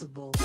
possible.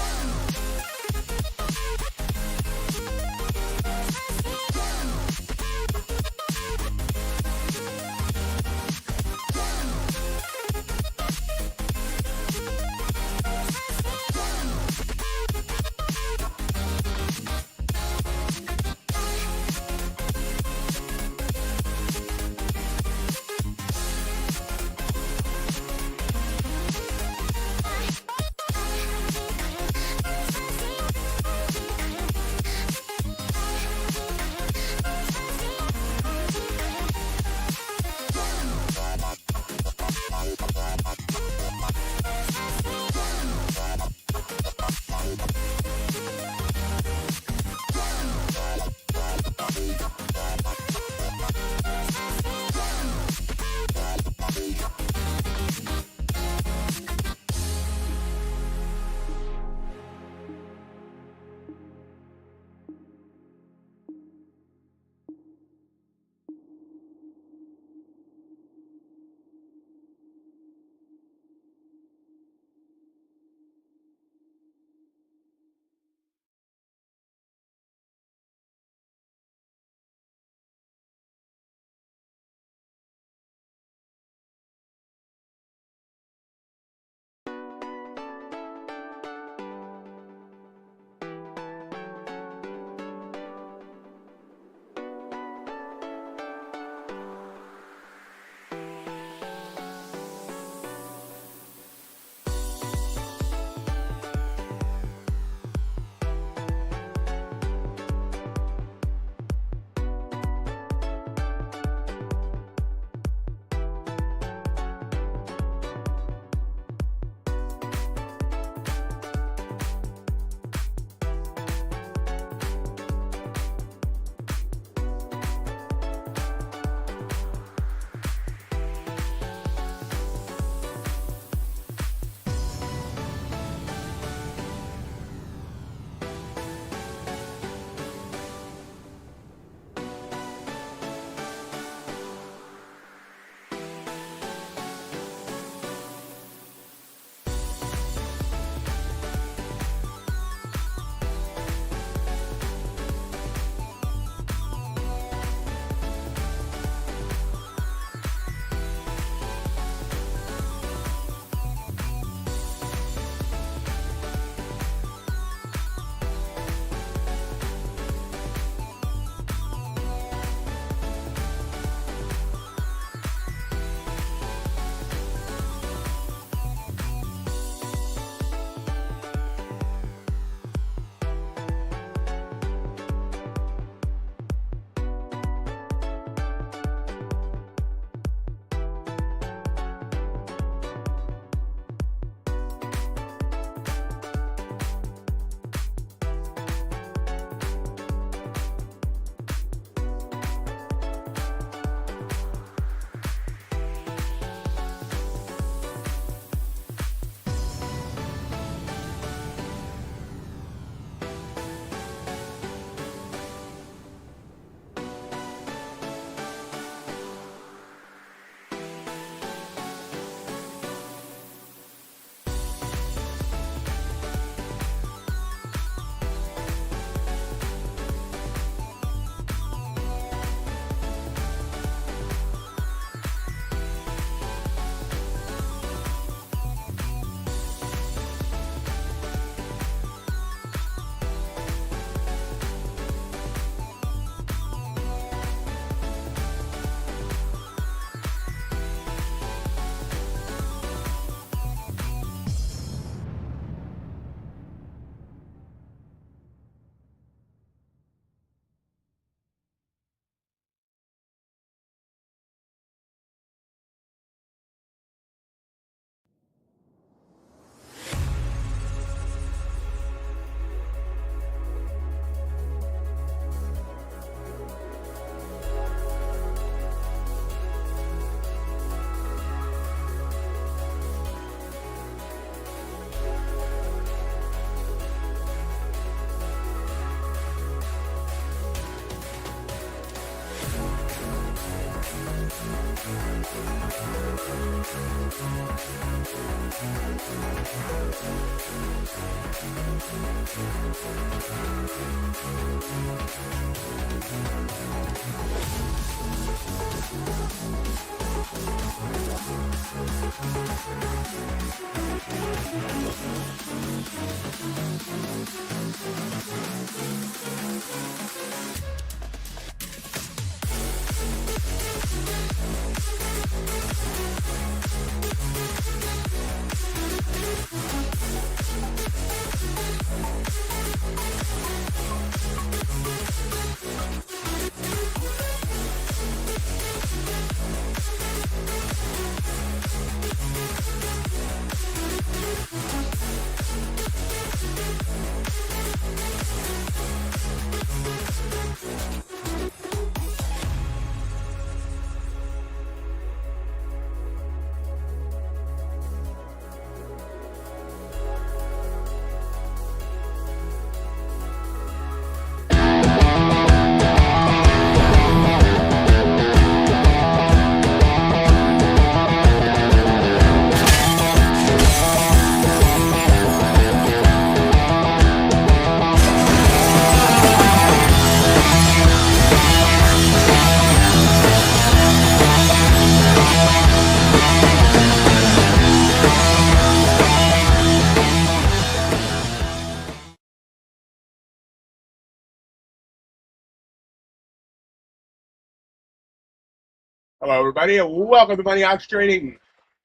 Hello, everybody, and welcome to MIGHTYOX Trading.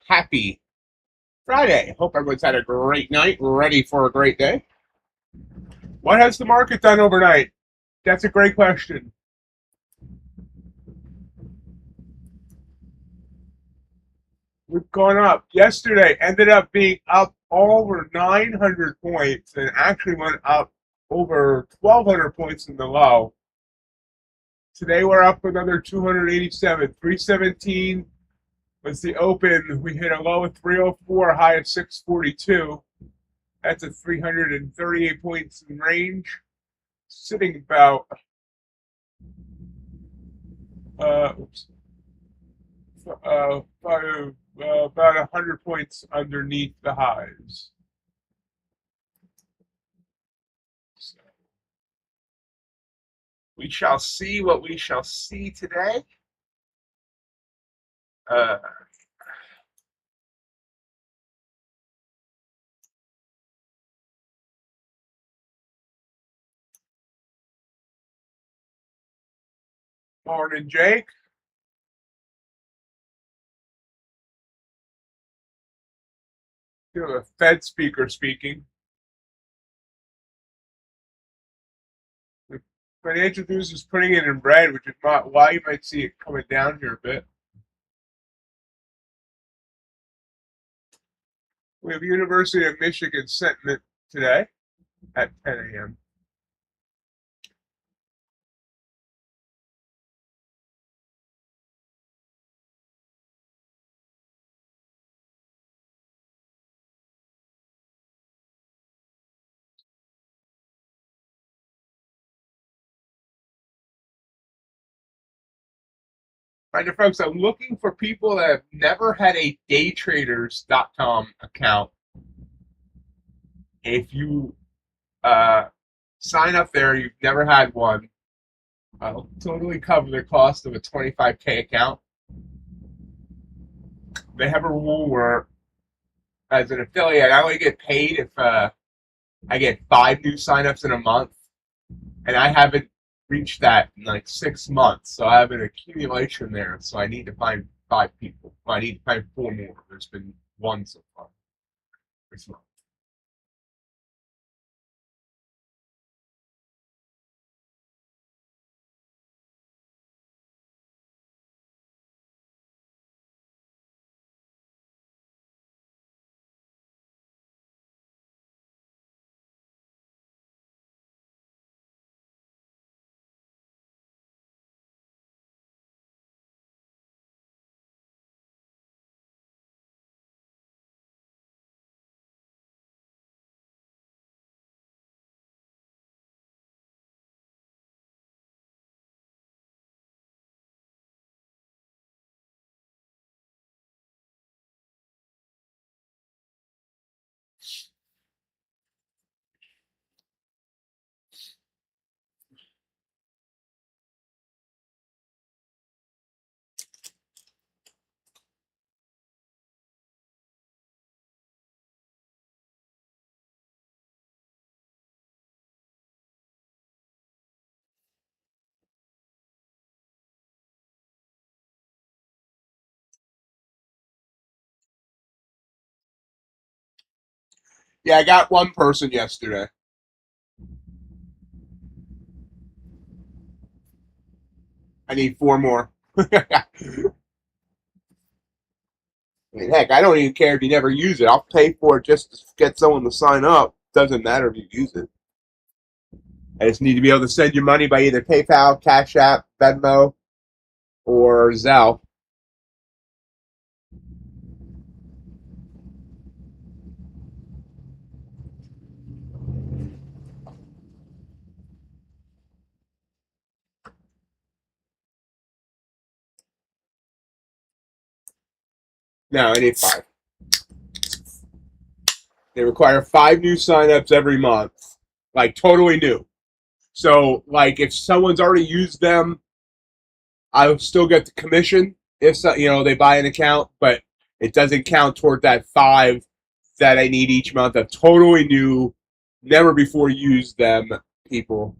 Happy Friday. Hope everyone's had a great night, ready for a great day. What has the market done overnight? That's a great question. We've gone up. Yesterday ended up being up over 900 points and actually went up over 1,200 points in the low. Today we're up another 287, 317. Was the open. We hit a low of 304, high of 642. That's a 338 points in range. Sitting about about 100 points underneath the highs. So we shall see what we shall see today. Morning, Jake. You have a Fed speaker speaking. The financial news is putting it in red, which is not why you might see it coming down here a bit. We have University of Michigan sentiment today at 10 a.m. Right, folks, I'm looking for people that have never had a daytraders.com account. If you sign up there, you've never had one, I'll totally cover the cost of a 25K account. They have a rule where, as an affiliate, I only get paid if I get 5 new signups in a month, and I haven't reached that in like 6 months, so I have an accumulation there. So I need to find 5 people. Well, I need to find 4 more. There's been 1 so far this month. Yeah, I got one person yesterday. I need four more. I mean, heck, I don't even care if you never use it. I'll pay for it just to get someone to sign up. Doesn't matter if you use it. I just need to be able to send you money by either PayPal, Cash App, Venmo, or Zelle. No, I need five. They require five new signups every month, like totally new. So, like, if someone's already used them, I'll still get the commission if they buy an account, but it doesn't count toward that five that I need each month of totally new, never before used them people.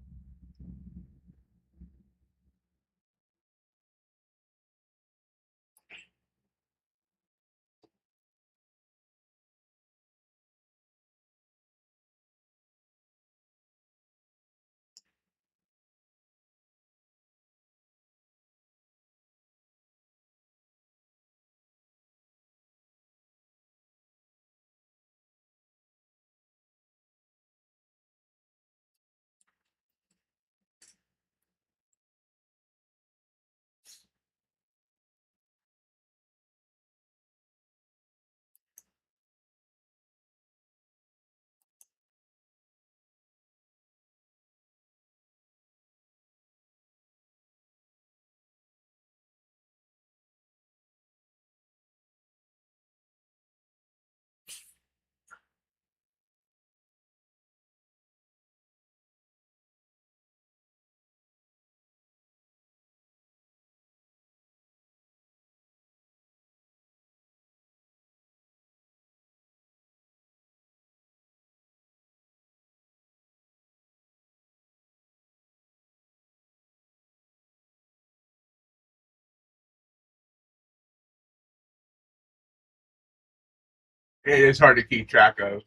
It is hard to keep track of.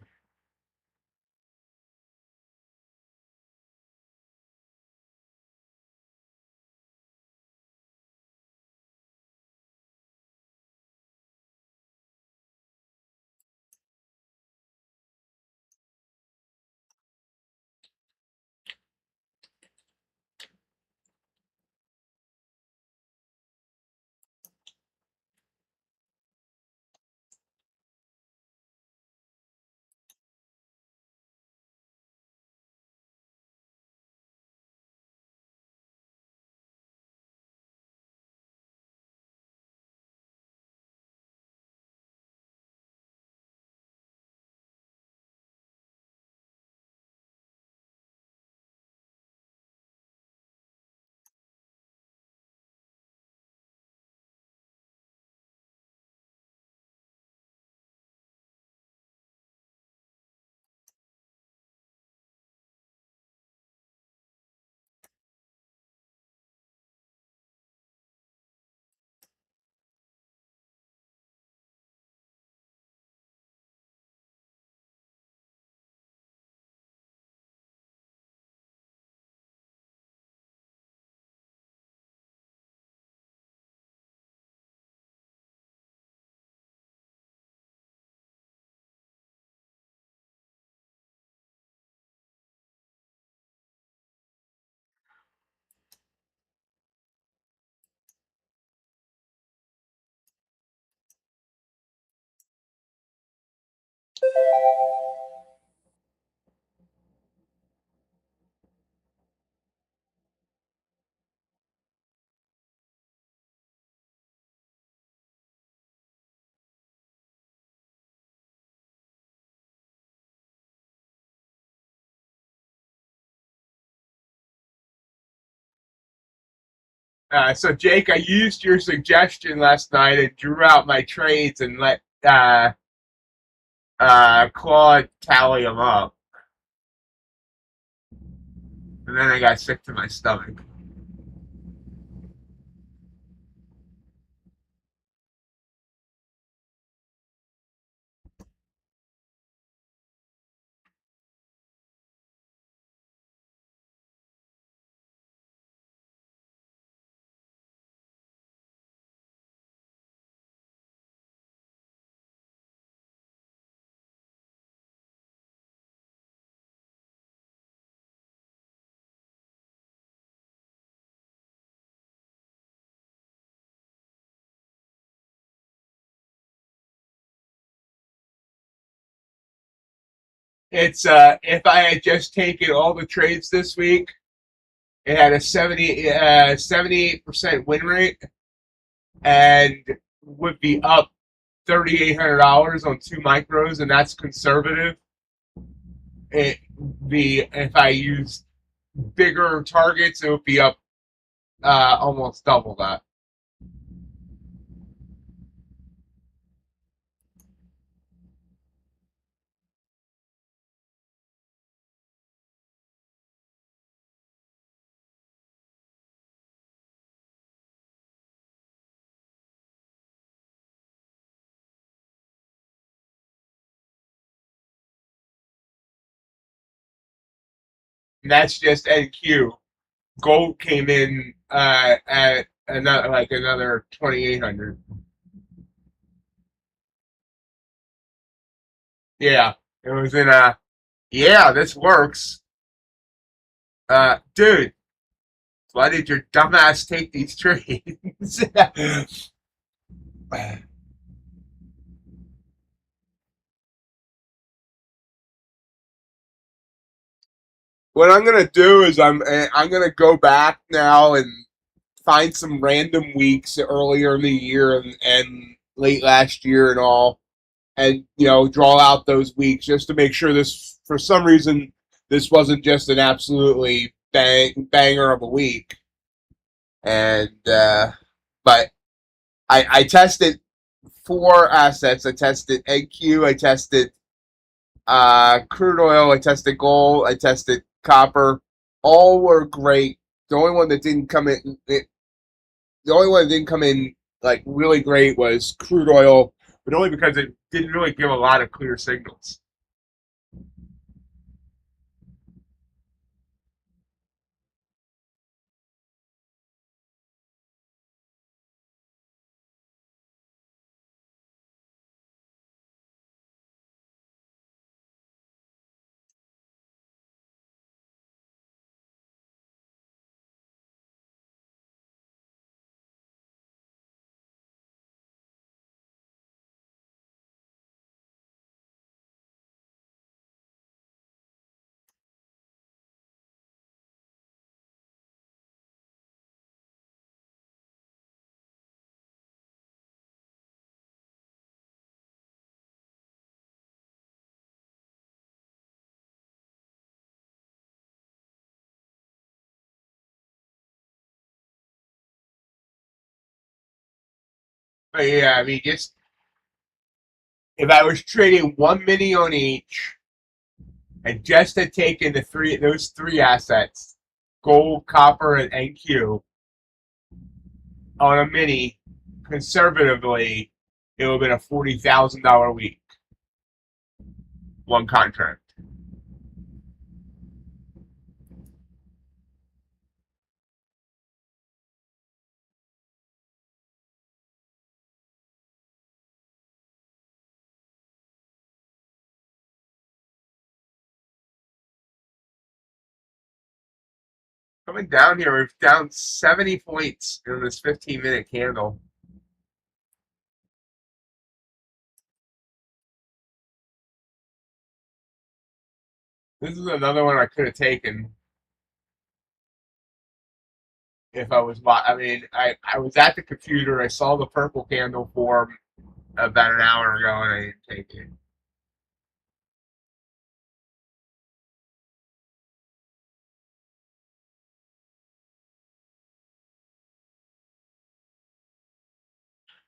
So, Jake, I used your suggestion last night and drew out my trades and let Claude tally them up. And then I got sick to my stomach. It's if I had just taken all the trades this week, it had a 78% win rate and would be up $3,800 on two micros, and that's conservative. If I use bigger targets, it would be up almost double that. And that's just NQ. Gold came in at another 2,800. Yeah, it was in a. Yeah, this works. Dude, why did your dumbass take these trades? What I'm gonna do is I'm gonna go back now and find some random weeks earlier in the year and late last year and all, and draw out those weeks just to make sure this, for some reason, this wasn't just an absolutely banger of a week. And but I tested four assets. I tested NQ. I tested crude oil. I tested gold. I tested copper. All were great. The only one that didn't come in, like really great was crude oil, but only because it didn't really give a lot of clear signals. But yeah, I mean, just if I was trading one mini on each and just had taken those three assets, gold, copper, and NQ, on a mini, conservatively, it would have been a $40,000 week, one contract. Coming down here, we're down 70 points in this 15-minute candle. This is another one I could have taken if I was. I mean, I was at the computer. I saw the purple candle form about an hour ago, and I didn't take it.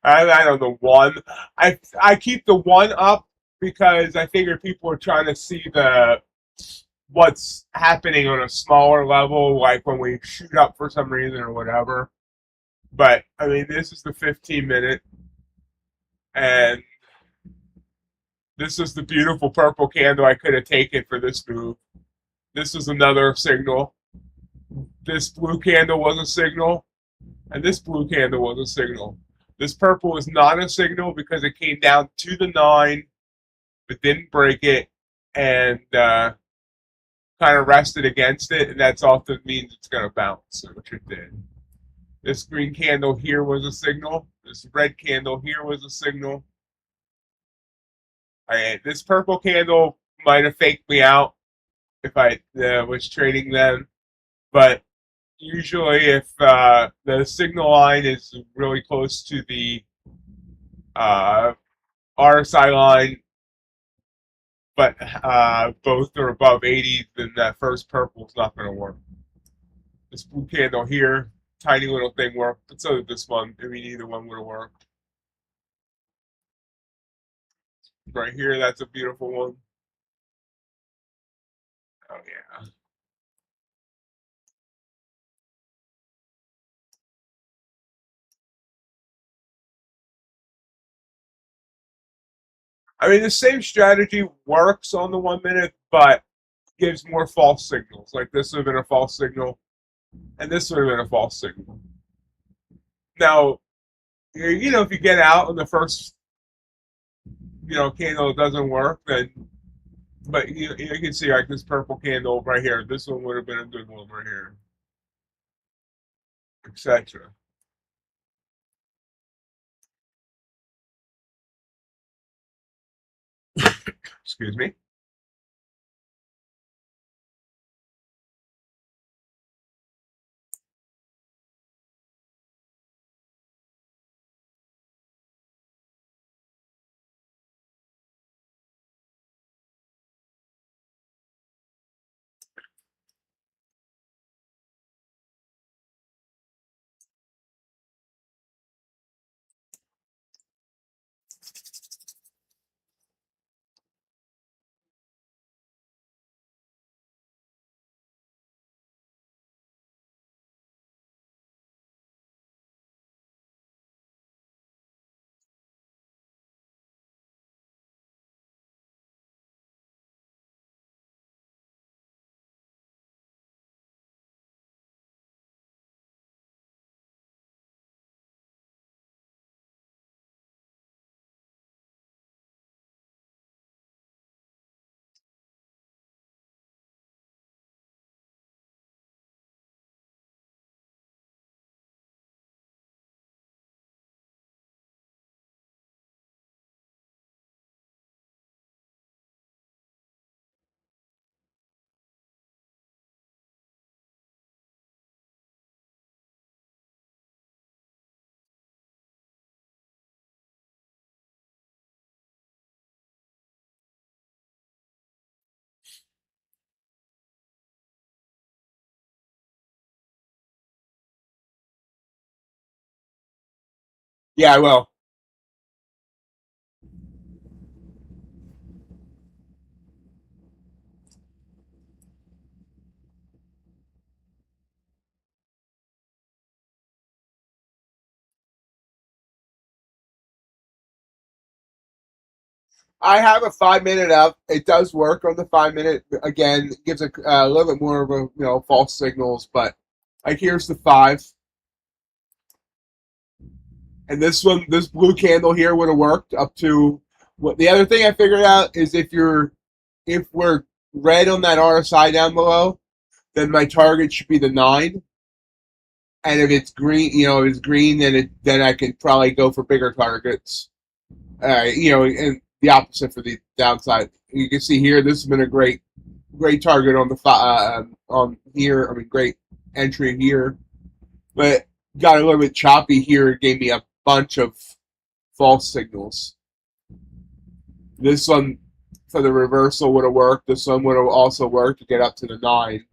I don't know, one. I keep the one up because I figure people are trying to see what's happening on a smaller level, like when we shoot up for some reason or whatever. But I mean, this is the 15-minute, and this is the beautiful purple candle I could have taken for this move. This is another signal. This blue candle was a signal, and this blue candle was a signal. This purple is not a signal because it came down to the 9, but didn't break it, and kind of rested against it, and that's often means it's going to bounce, which it did. This green candle here was a signal. This red candle here was a signal. This purple candle might have faked me out if I was trading them, but usually if the signal line is really close to the uh, RSI line, but both are above 80, then that first purple is not going to work. This blue candle here, tiny little thing worked, but so did this one. I mean, either one would have worked. Right here, that's a beautiful one. Oh, yeah. I mean, the same strategy works on the 1 minute, but gives more false signals. Like this would have been a false signal, and this would have been a false signal. Now, you know, if you get out in the first, candle doesn't work, then, but you can see like this purple candle right here. This one would have been a good one right here, etc. Excuse me. Yeah, I will. I have a 5 minute up. It does work on the 5 minute. Again, it gives a little bit more of a false signals, but like here's the 5, and this one, this blue candle here would have worked up to what. The other thing I figured out is if we're red on that RSI down below, then my target should be the 9. And if it's green, if it's green, then I can probably go for bigger targets. And the opposite for the downside. You can see here, this has been a great target on the on here. I mean, great entry here, but got a little bit choppy here. It gave me a bunch of false signals. This one for the reversal would have worked. This one would have also worked to get up to the 9.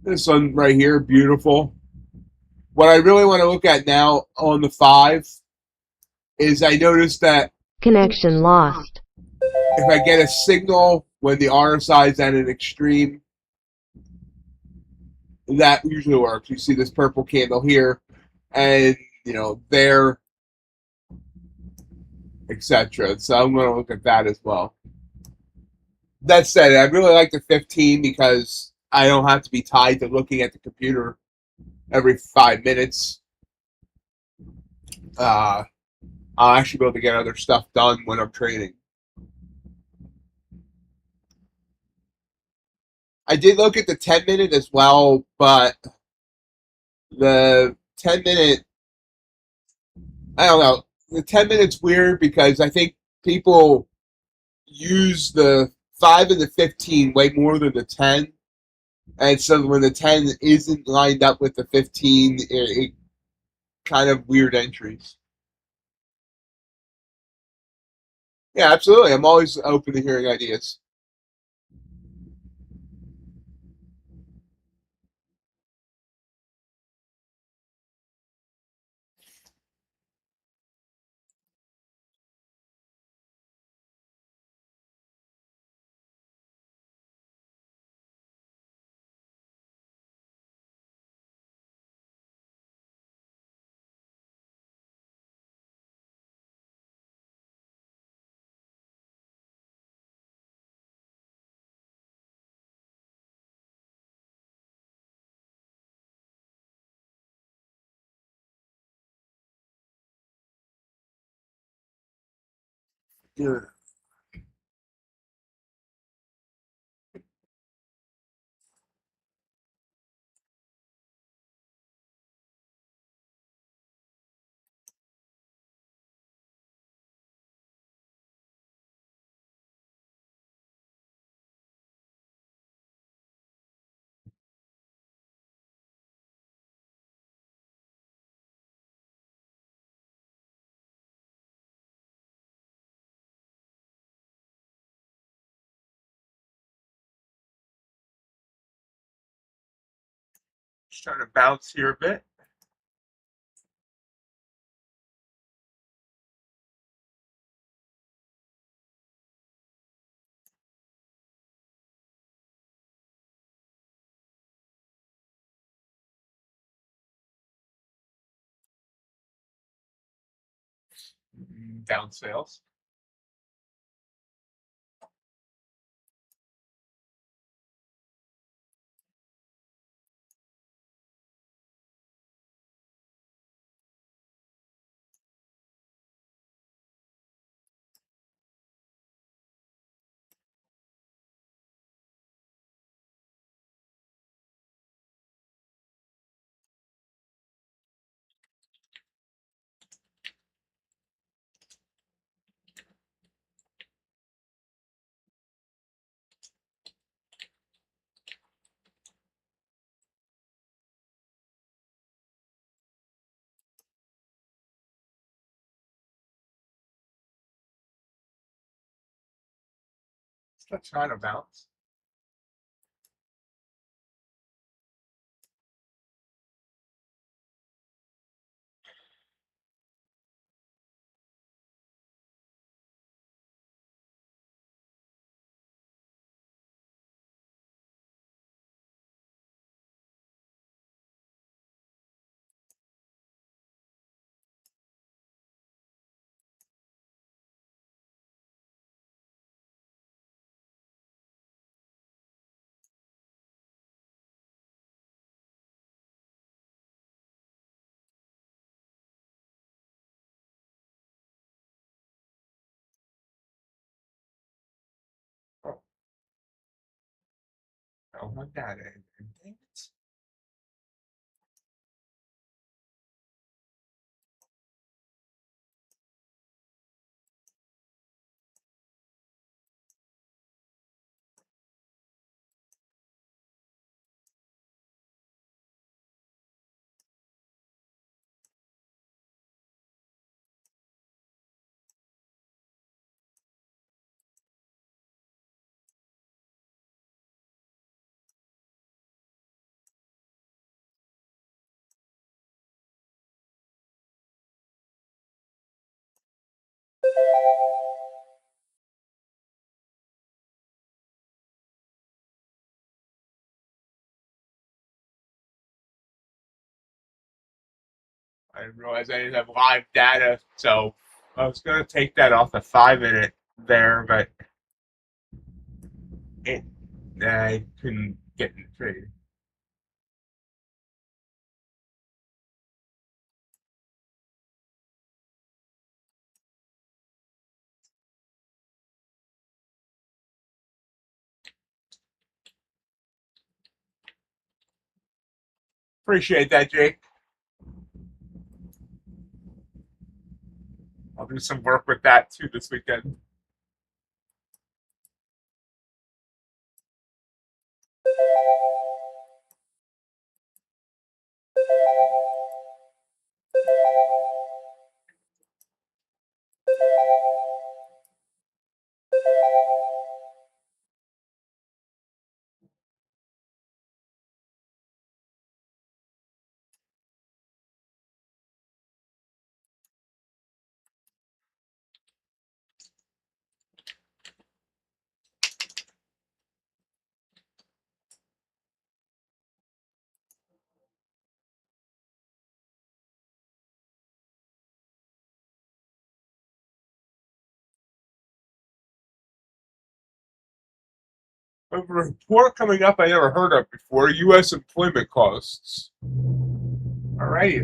This one right here, beautiful. What I really want to look at now on the 5 is I noticed that connection lost. If I get a signal when the RSI is at an extreme, that usually works. You see this purple candle here, and there, etc. So I'm going to look at that as well. That said, I really like the 15 because I don't have to be tied to looking at the computer every 5 minutes. I'll actually be able to get other stuff done when I'm trading. I did look at the 10-minute as well, but the 10-minute, I don't know. The 10 minutes weird because I think people use the 5 and the 15 way more than the 10. And so when the 10 isn't lined up with the 15, it kind of weird entries. Yeah, absolutely. I'm always open to hearing ideas. Yeah. Just trying to bounce here a bit. Down sales. Still trying to bounce. Oh, I don't want that in. Dang it. I didn't realize I didn't have live data, so I was going to take that off the 5 minute there, but it, I couldn't get in the trade. Appreciate that, Jake. I'll do some work with that too this weekend. A report coming up I never heard of before, U.S. employment costs. All right.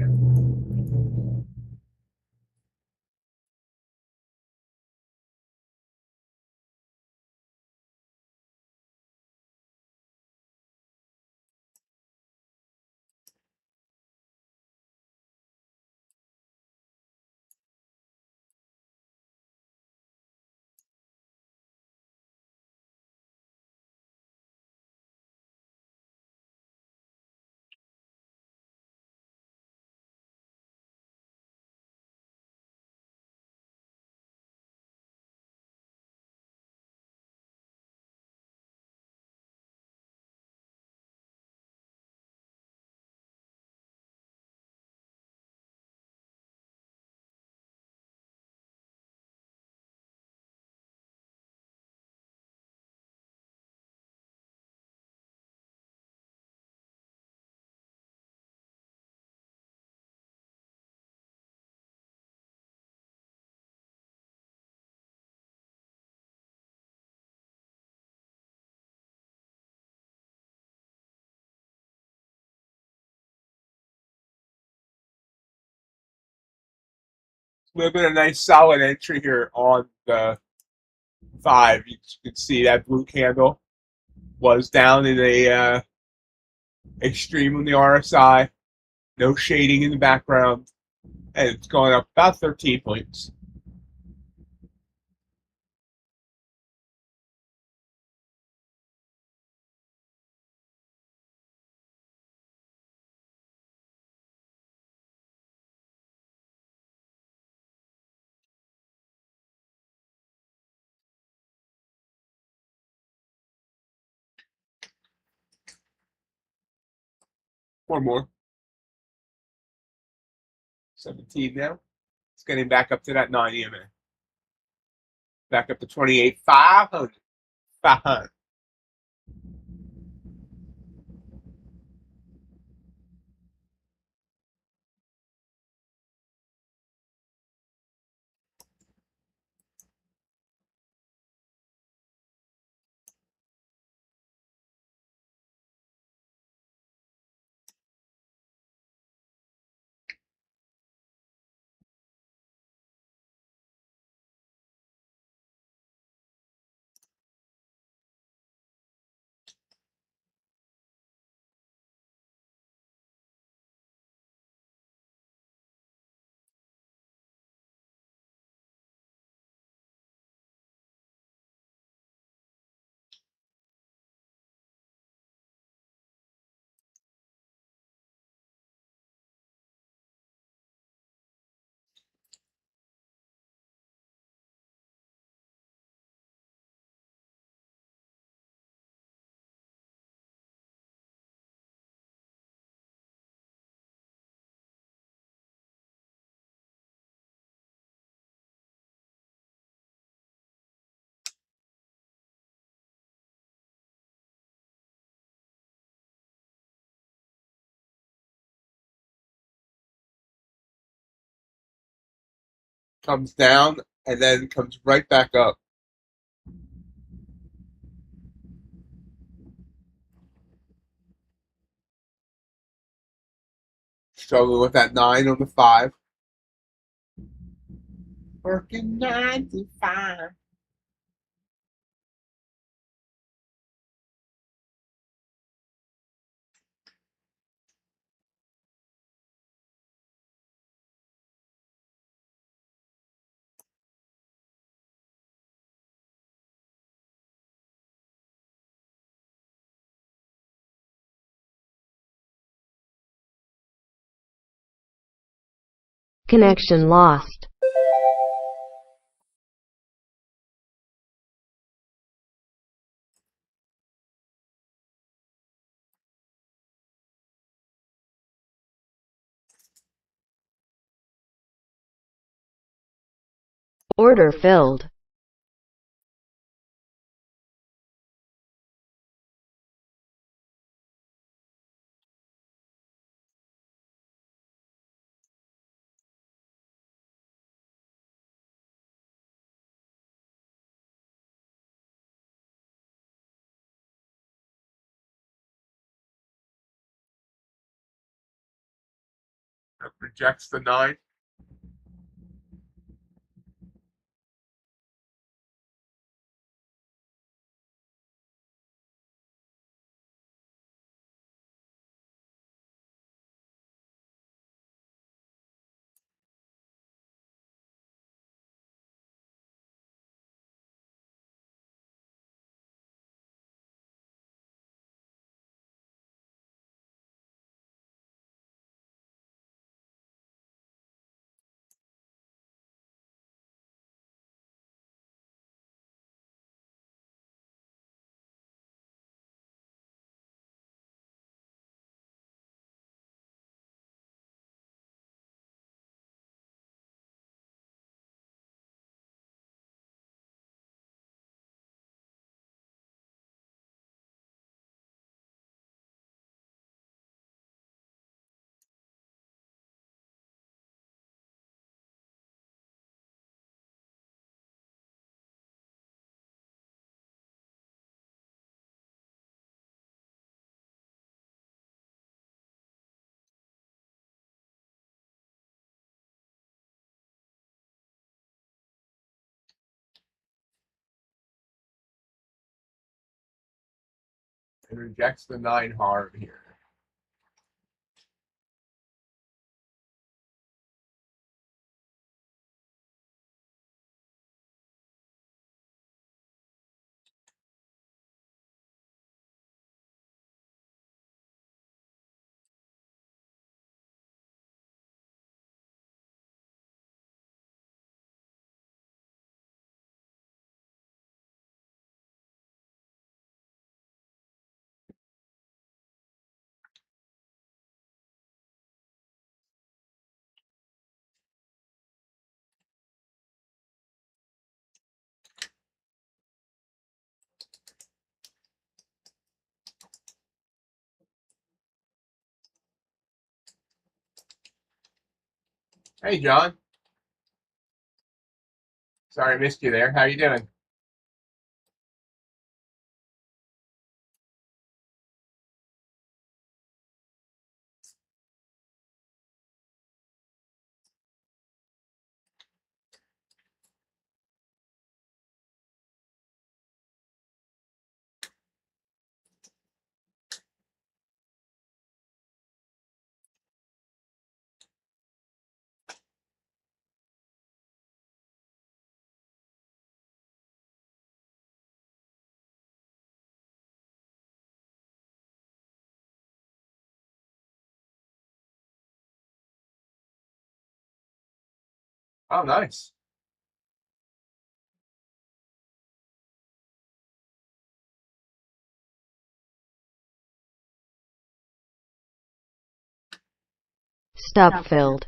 A little bit of nice solid entry here on the 5. You can see that blue candle was down in a extreme on the RSI. No shading in the background. And it's going up about 13 points. One more. 17 now. It's getting back up to that 9 EMA. Back up to 28,500. 500. Comes down and then comes right back up. Struggling with that 9 on the 5. Working 9 to 5. Connection lost. Order filled. That rejects the 9. It rejects the 9 hard here. Hey, John. Sorry I missed you there. How you doing? Oh, nice. Stop filled.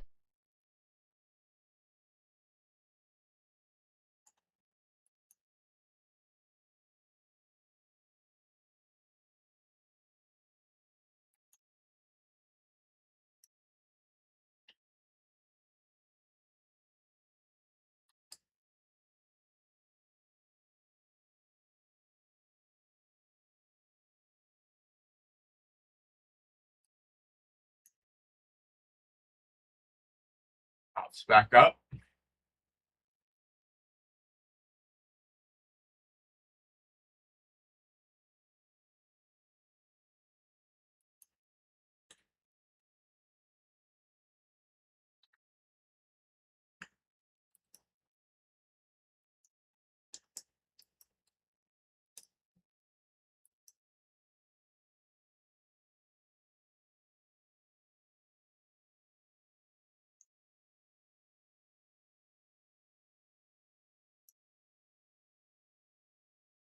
Pops back up.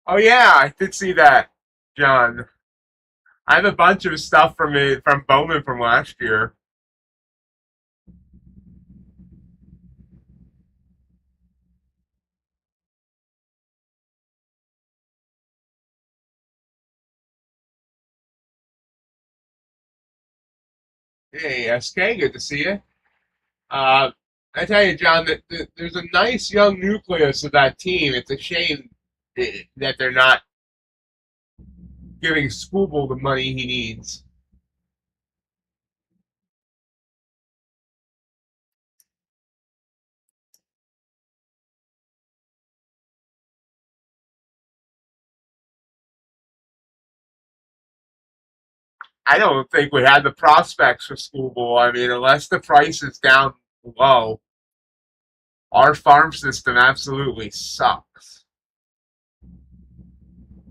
Oh yeah, I did see that, John. I have a bunch of stuff from Bowman from last year. Hey, SK, good to see you. Uh, I tell you, John, that there's a nice young nucleus of that team. It's a shame that they're not giving Scooble the money he needs. I don't think we had the prospects for Scooble. I mean, unless the price is down low, our farm system absolutely sucks.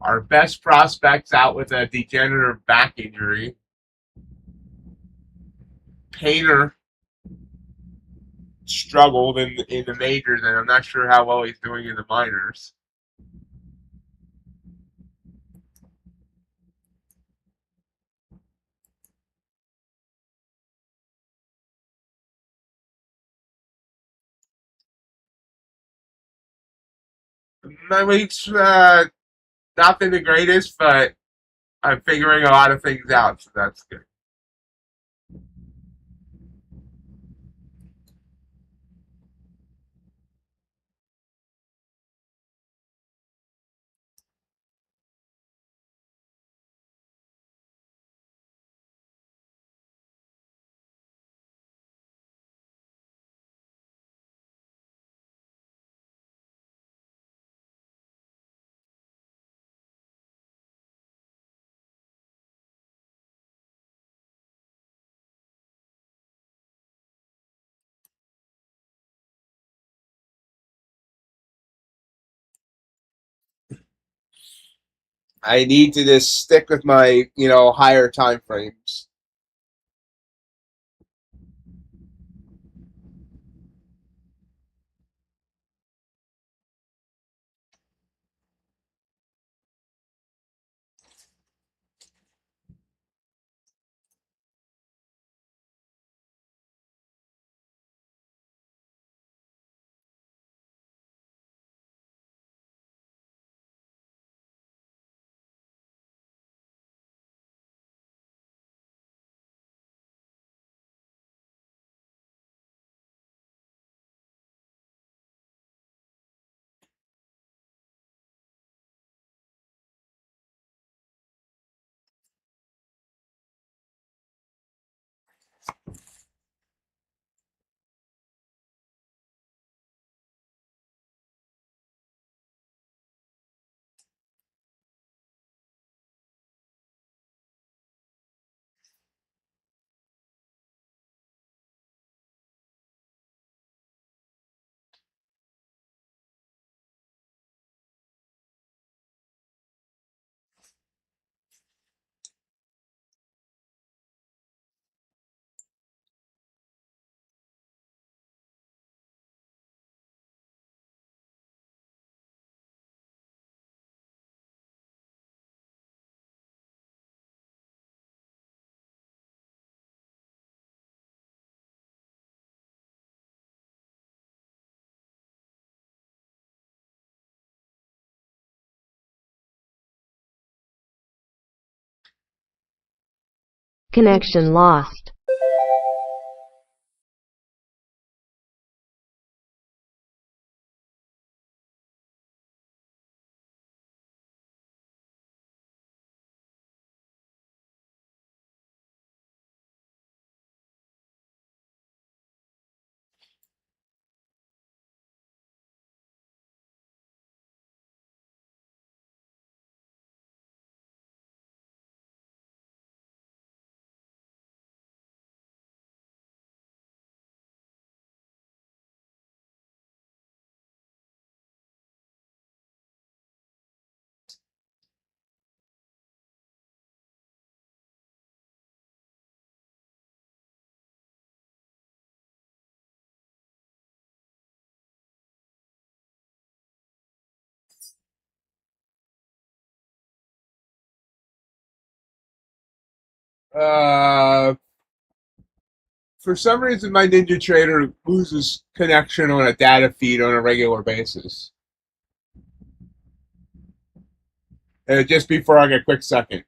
Our best prospects out with a degenerative back injury. Painter struggled in the majors, and I'm not sure how well he's doing in the minors. My week's not been the greatest, but I'm figuring a lot of things out, so that's good. I need to just stick with my, higher time frames. Connection lost. Uh, for some reason, my Ninja Trader loses connection on a data feed on a regular basis. Just before I get a quick second.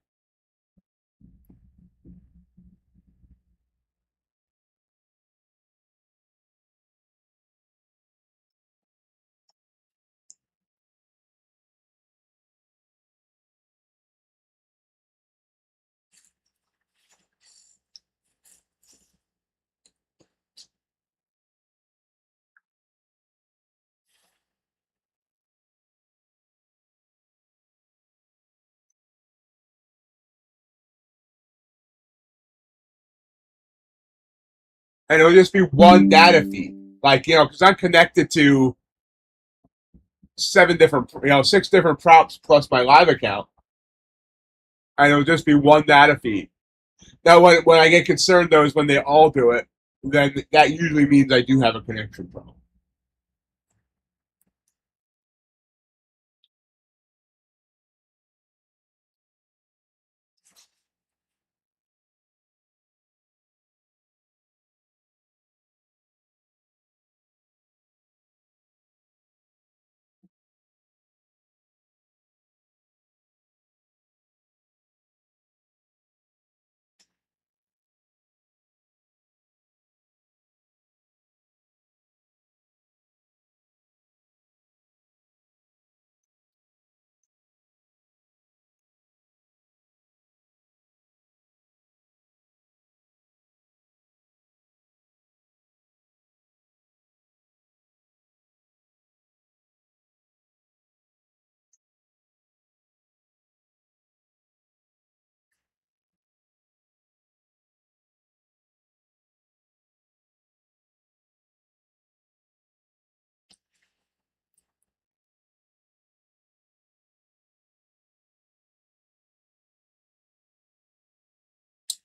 and it'll just be one data feed. Like, because I'm connected to 6 different props plus my live account, and it'll just be one data feed. Now, when I get concerned, though, is when they all do it. Then that usually means I do have a connection problem.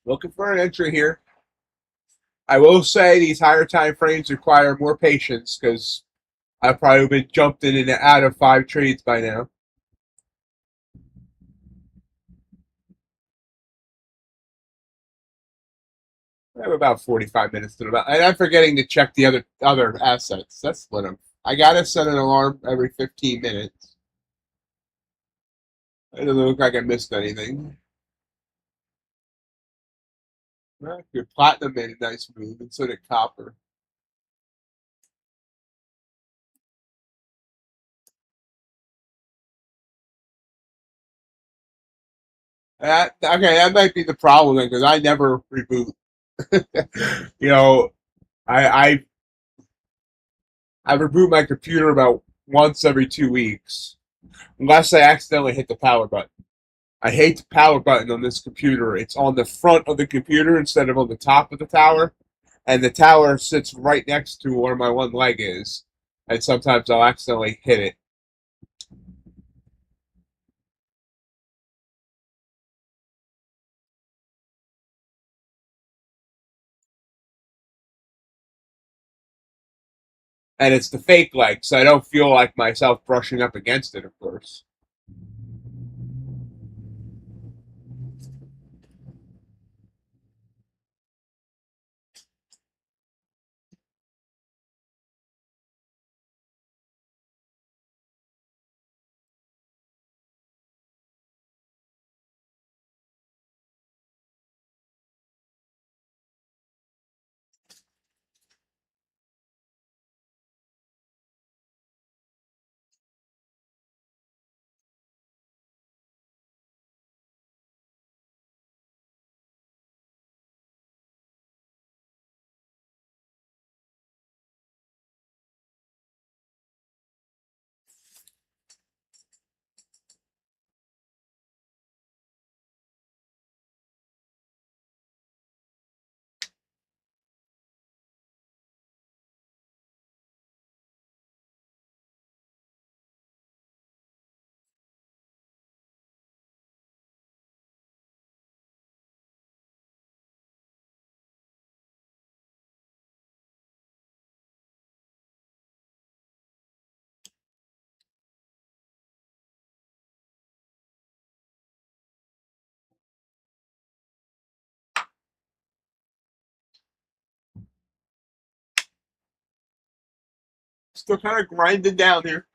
Looking for an entry here. I will say these higher time frames require more patience because I've probably been jumped in and out of 5 trades by now. I have about 45 minutes to about, and I'm forgetting to check the other assets. That's what I gotta set an alarm every 15 minutes. It doesn't look like I missed anything. Good platinum made a nice move, and so did copper. That might be the problem because I never reboot. you know, I I reboot my computer about once every 2 weeks, unless I accidentally hit the power button. I hate the power button on this computer. It's on the front of the computer instead of on the top of the tower, and the tower sits right next to where my one leg is, and sometimes I'll accidentally hit it. And it's the fake leg, so I don't feel like myself brushing up against it, of course. Still kind of grinding down here.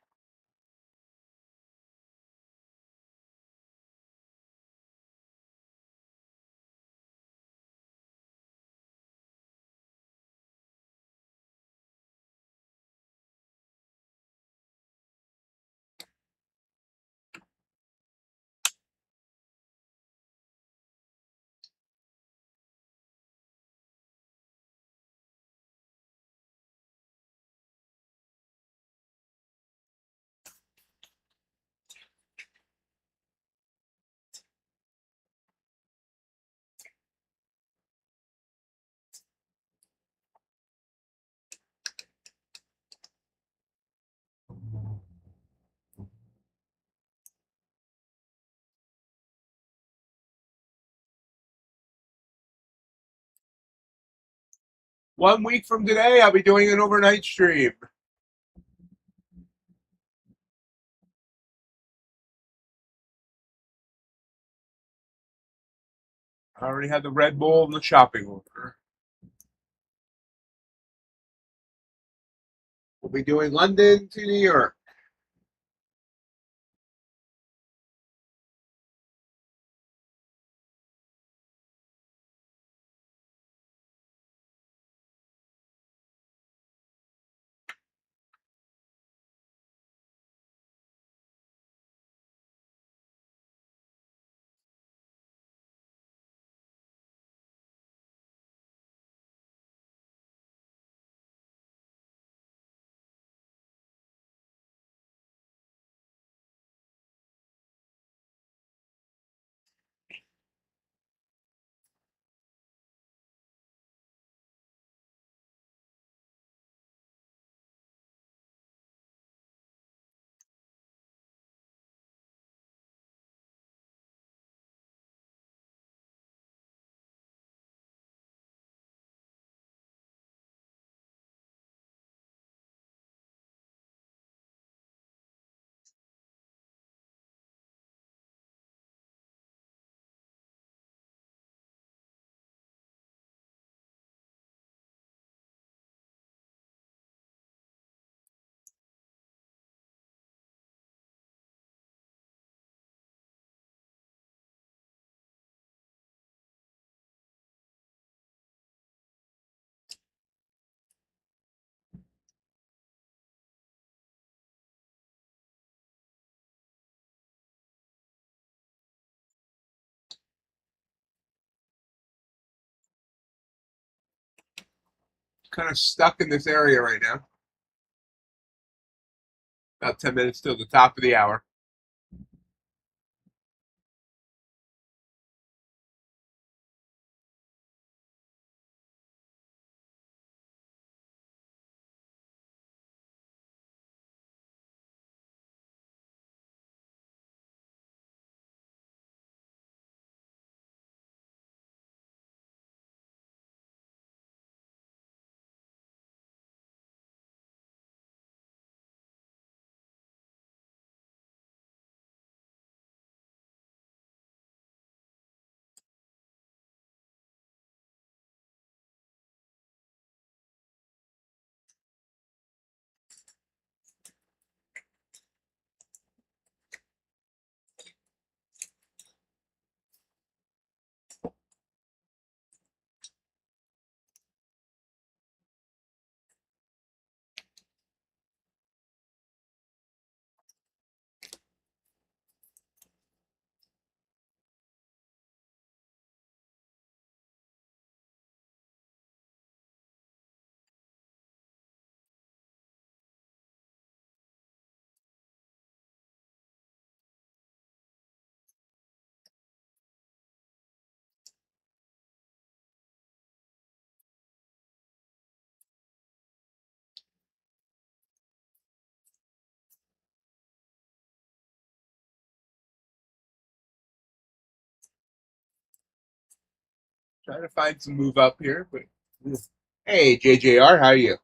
1 week from today, I'll be doing an overnight stream. I already had the Red Bull and the shopping order. We'll be doing London to New York. Kind of stuck in this area right now. About 10 minutes till the top of the hour. Trying to find some move up here, but hey, JJR, how are you?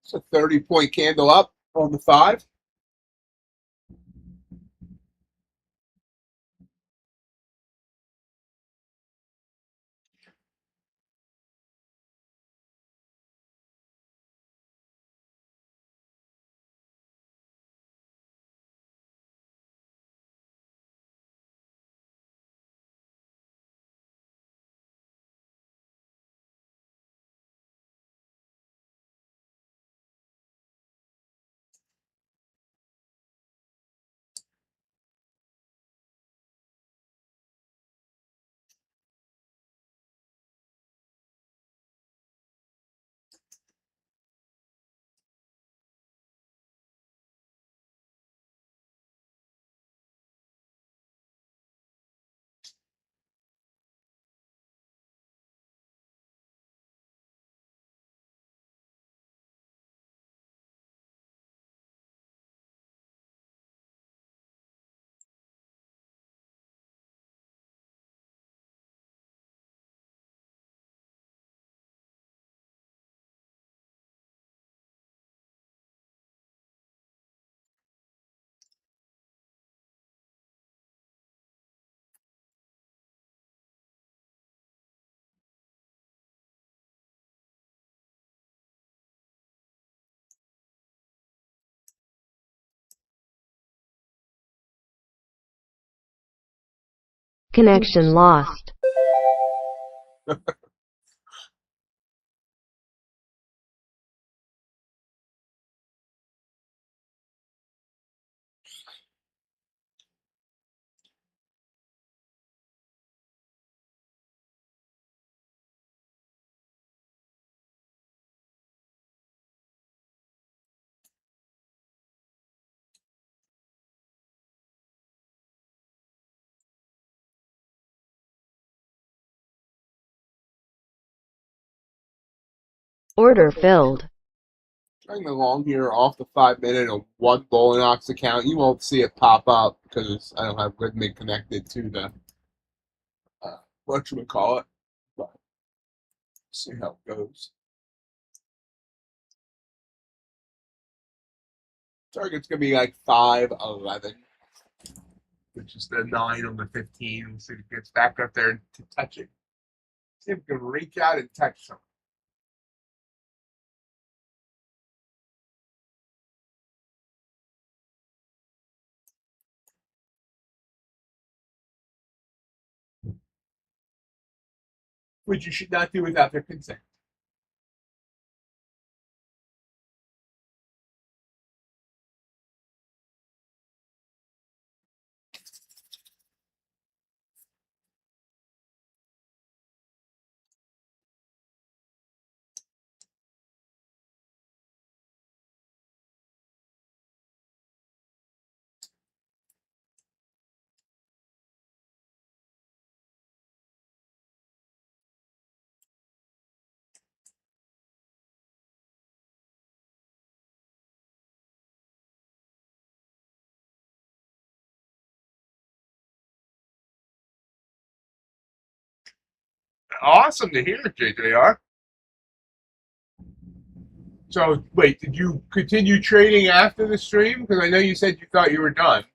It's a 30-point candle up on the 5. Connection lost. Order filled. Trying along here off the 5-minute on one Bolinox account. You won't see it pop up because I don't have Rhythmic connected to the whatchamacallit. But see how it goes. Target's gonna be like 5.11, which is the 9 on the 15. We'll see if it gets back up there to touch it. See if we can reach out and touch something. Which you should not do without their consent. Awesome to hear, JJR. So, wait, did you continue trading after the stream? Because I know you said you thought you were done.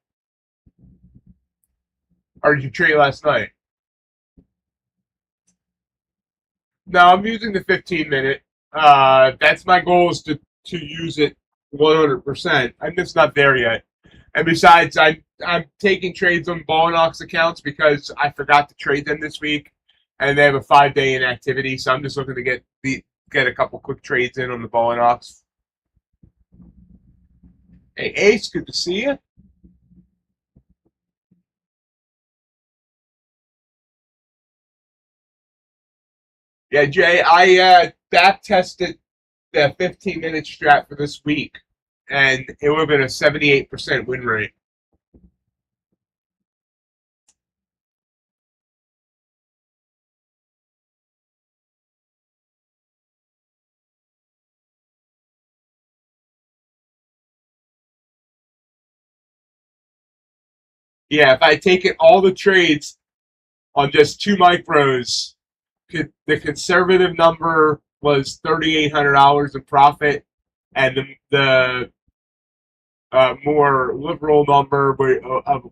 Or did you trade last night? No, I'm using the 15-minute. That's my goal, is to use it 100%. I'm just not there yet. And besides, I'm taking trades on Bolinox accounts because I forgot to trade them this week, and they have a 5-day inactivity. So I'm just looking to get a couple quick trades in on the Bolinox. Hey Ace, good to see you. Yeah, Jay, I back tested the 15-minute strat for this week, and it would have been a 78% win rate. Yeah, if I had taken all the trades on just 2 micros, the conservative number was $3,800 in profit, and the more liberal number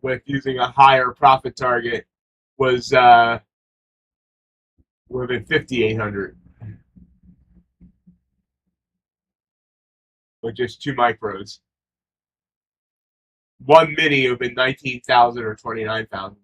with using a higher profit target was would have been 5,800 with just 2 micros. One mini would have been 19,000 or 29,000.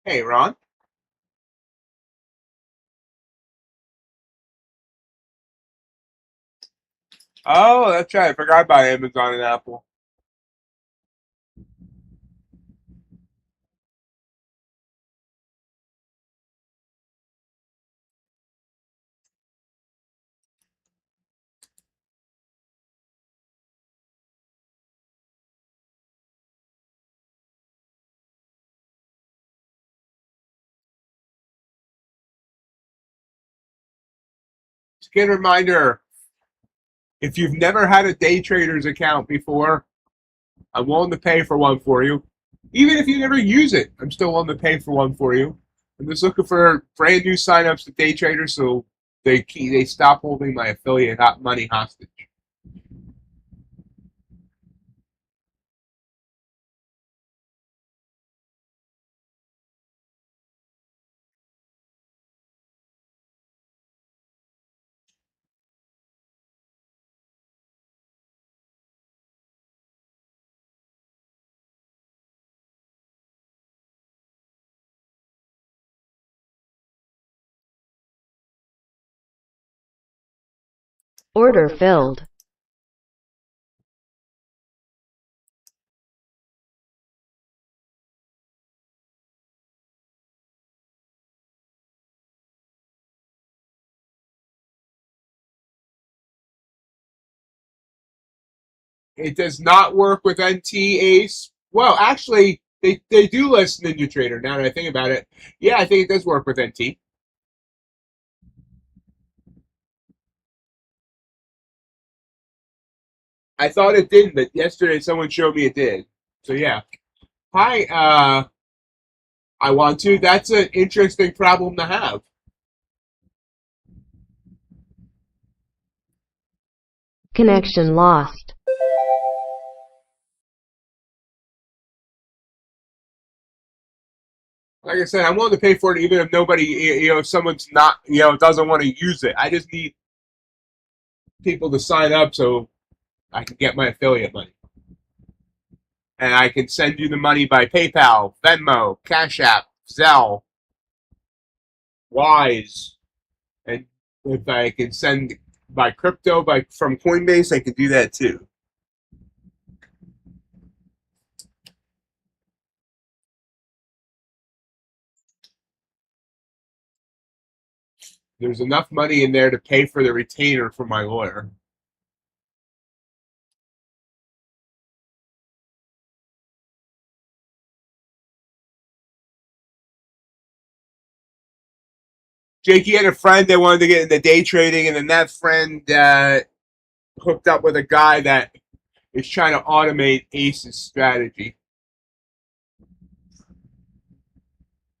Hey, Ron. Oh, that's right. I forgot about Amazon and Apple. Just get a reminder, if you've never had a day trader's account before, I'm willing to pay for one for you. Even if you never use it, I'm still willing to pay for one for you. I'm just looking for brand new signups to day traders so they stop holding my affiliate money hostage. Order filled. It does not work with NT Ace. Well, actually, they do list Ninja Trader now that I think about it. Yeah, I think it does work with NT. I thought it didn't, but yesterday someone showed me it did. So yeah. Hi, I want to. That's an interesting problem to have. Connection lost. Like I said, I'm willing to pay for it even if nobody, if someone's not, doesn't want to use it. I just need people to sign up so I can get my affiliate money. And I can send you the money by PayPal, Venmo, Cash App, Zelle, Wise, and if I can send by crypto from Coinbase, I can do that too. There's enough money in there to pay for the retainer for my lawyer. Jakey had a friend that wanted to get into day trading, and then that friend hooked up with a guy that is trying to automate Ace's strategy.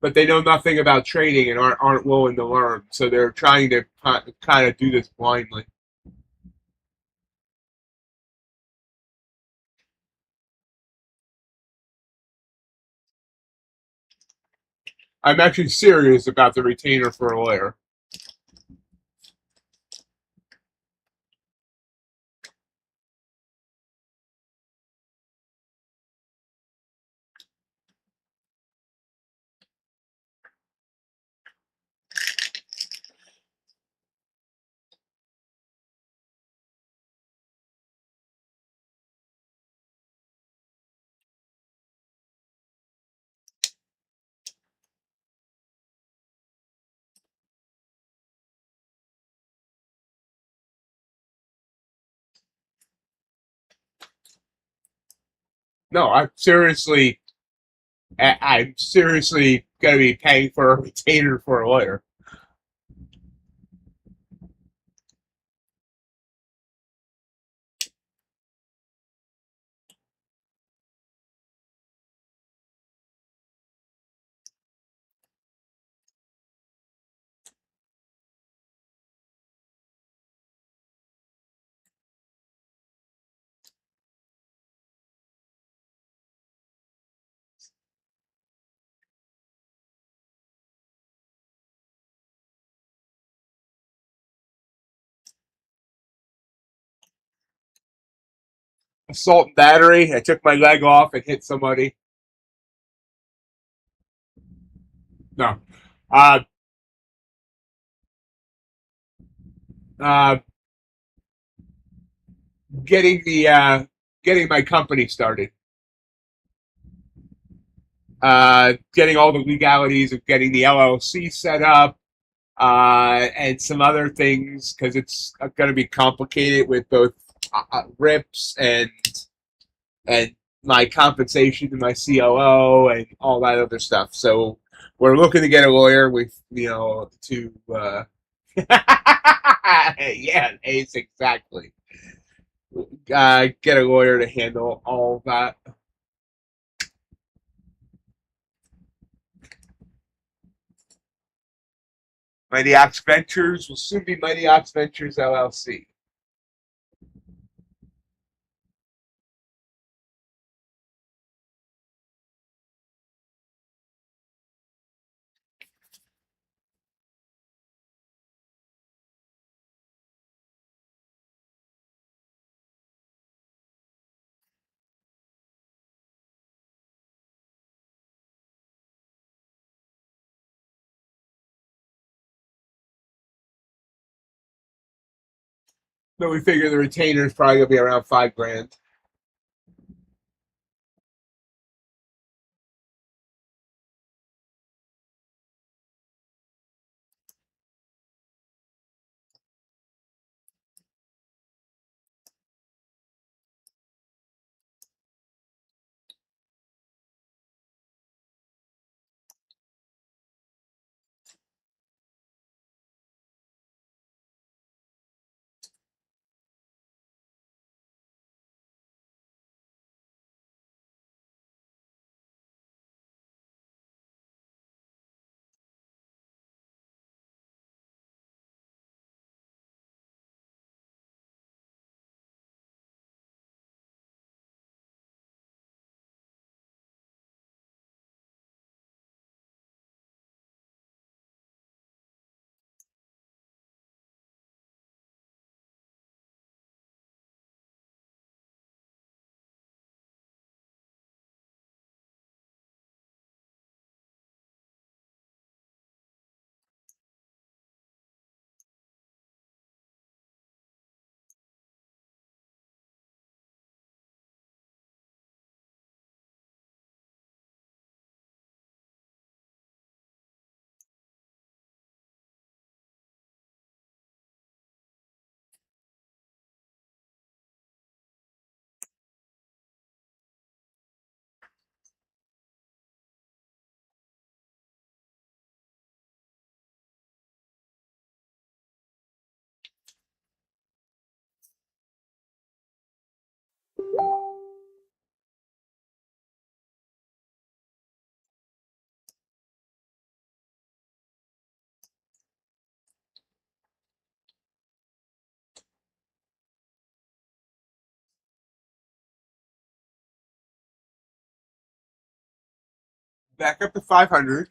But they know nothing about trading and aren't willing to learn, so they're trying to kind of do this blindly. I'm actually serious about the retainer for a lawyer. No, I'm seriously going to be paying for a retainer for a lawyer. Assault and battery. I took my leg off and hit somebody. No. Uh, uh, getting my company started. Getting all the legalities of getting the LLC set up, and some other things because it's going to be complicated with both RIPs and my compensation to my COO and all that other stuff. So we're looking to get a lawyer with to yeah, Ace, exactly. Get a lawyer to handle all of that. MIGHTYOX Ventures will soon be MIGHTYOX Ventures LLC. But we figure the retainer is probably going to be around $5,000. Back up to 500.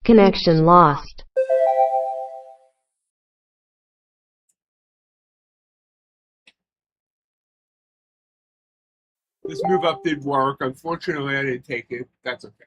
Connection lost. This move up did work. Unfortunately, I didn't take it. That's okay.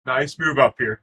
Nice move up here.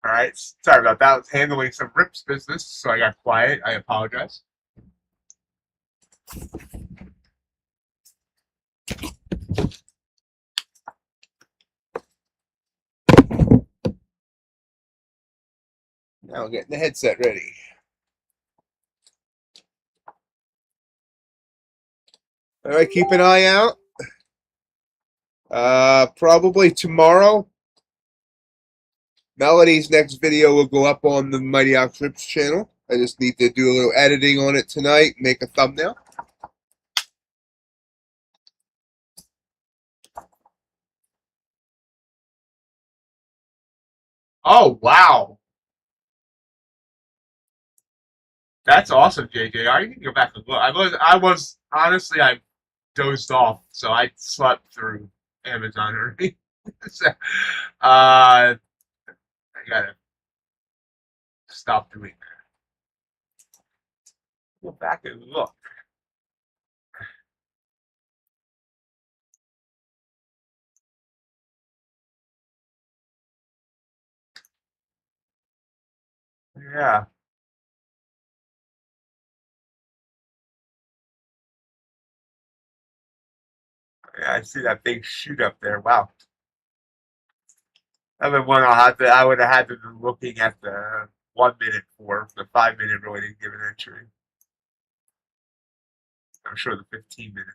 All right, sorry about that. I was handling some rips business, so I got quiet. I apologize. Now getting the headset ready. All right, keep an eye out. Probably tomorrow, Melody's next video will go up on the MIGHTYOX Rips channel. I just need to do a little editing on it tonight, make a thumbnail. Oh, wow. That's awesome, JJ. I need to go back and look. I was honestly, I dozed off, so I slept through Amazon earning. So, I gotta stop doing that. Go back and look. Yeah, yeah, I see that big shoot up there. Wow. Another one I would have had to be looking at the 1 minute for. The 5 minute really didn't give an entry. I'm sure the 15 minute.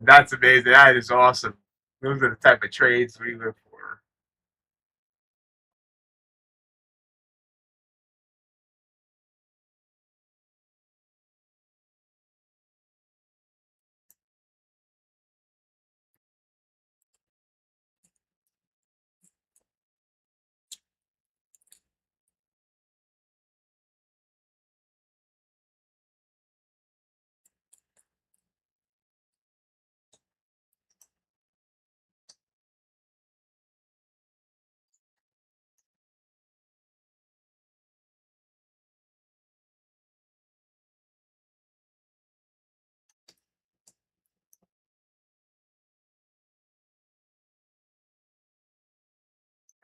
That's amazing. That is awesome. Those are the type of trades we live for.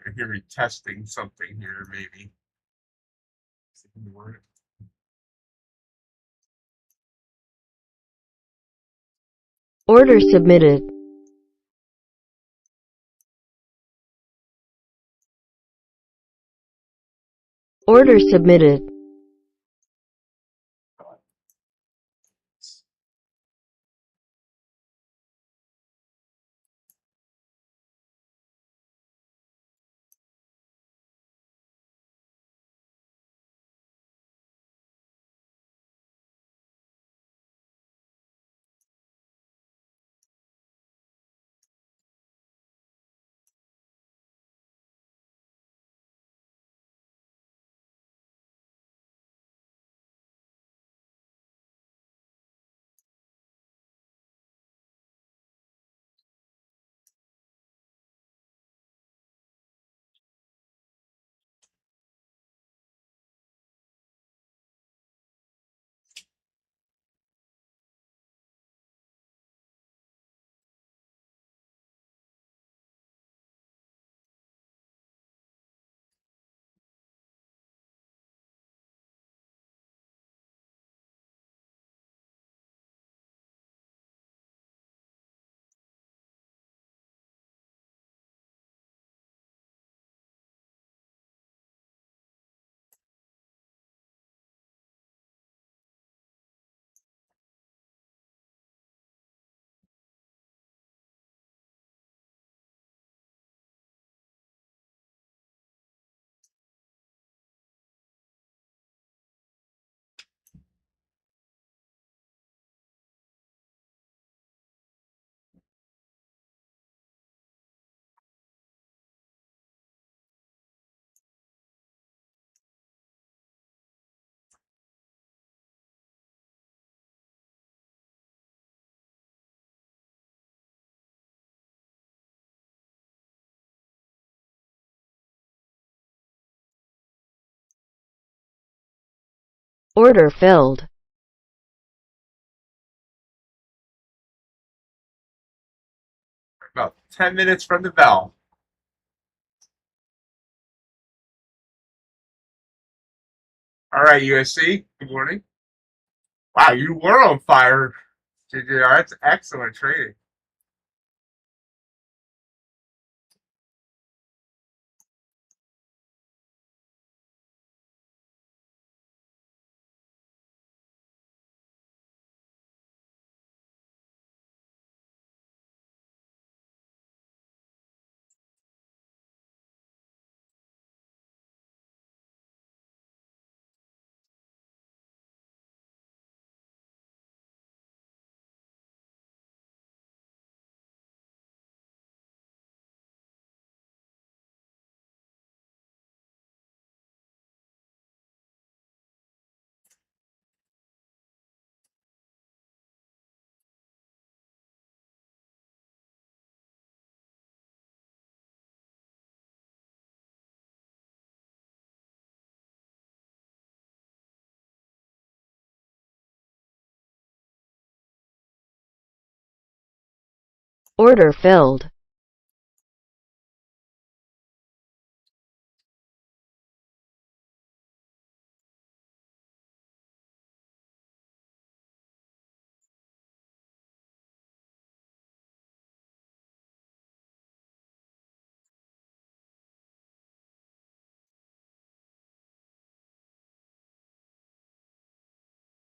I hear me testing something here, maybe. Order submitted. Order submitted. Order filled. About 10 minutes from the bell. All right, USC, good morning. Wow, you were on fire. That's excellent trading. Order filled.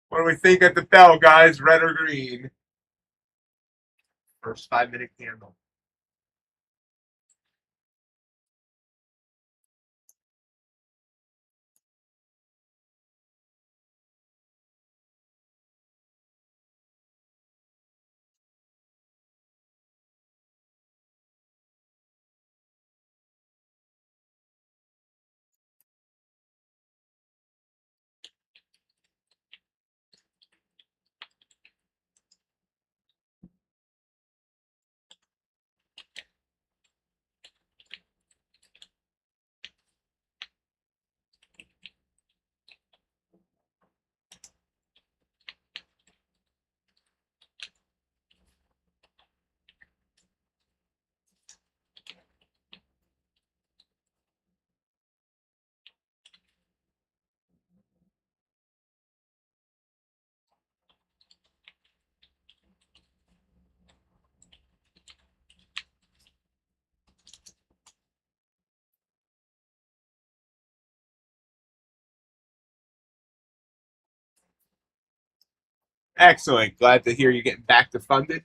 What do we think at the bell, guys? Red or green? First 5-minute candle. Excellent. Glad to hear you getting back to funded.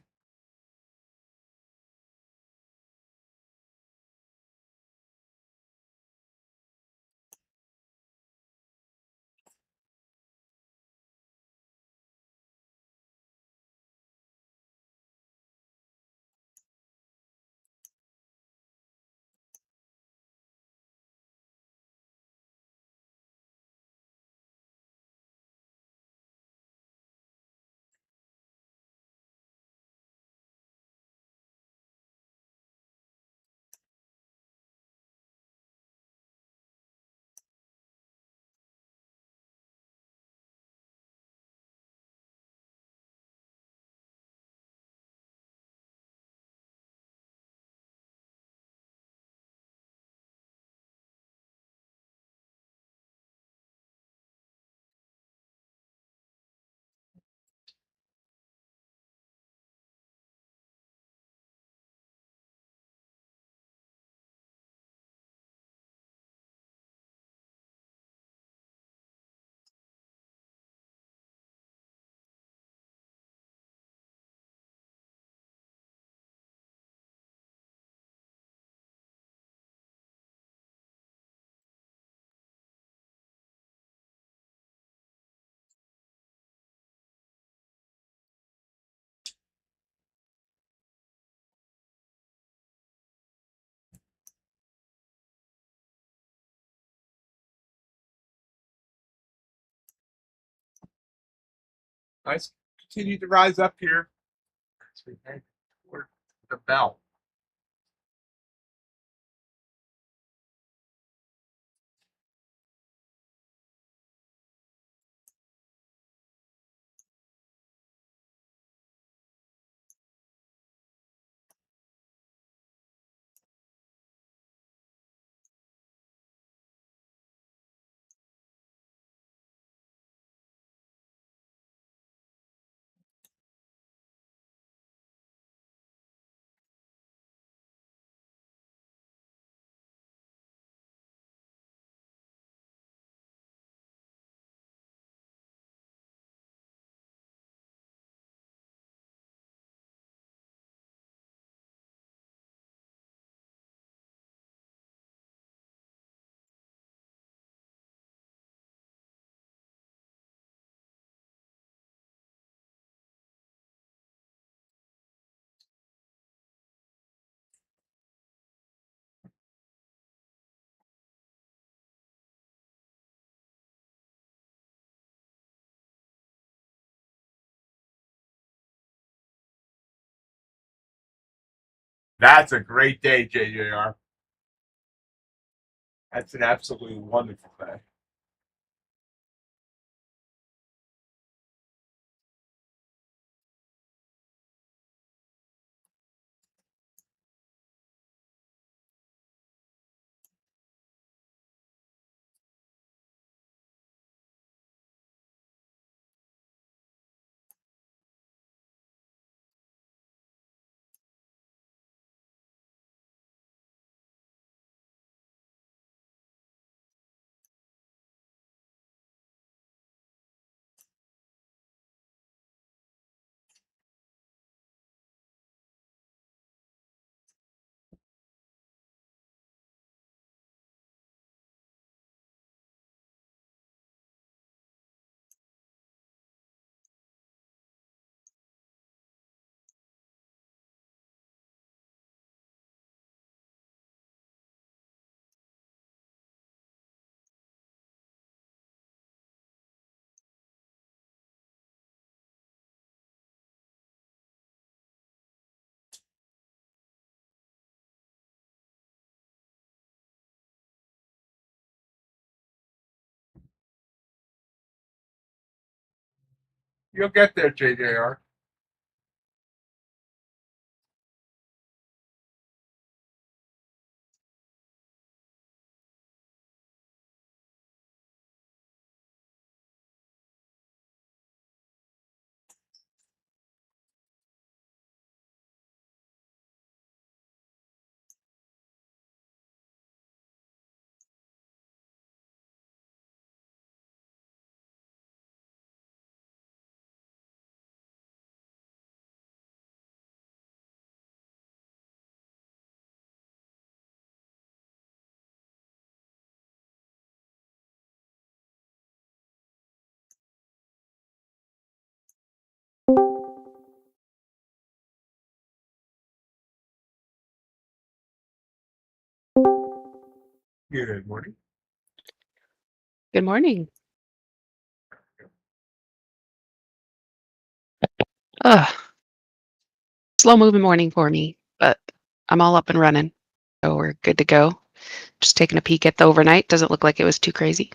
Nice. Continue to rise up here as we head toward the bell. That's a great day, JJR. That's an absolutely wonderful day. You'll get there, JJR. Good morning. Good morning. Ugh, slow moving morning for me, but I'm all up and running. So we're good to go. Just taking a peek at the overnight. Doesn't look like it was too crazy.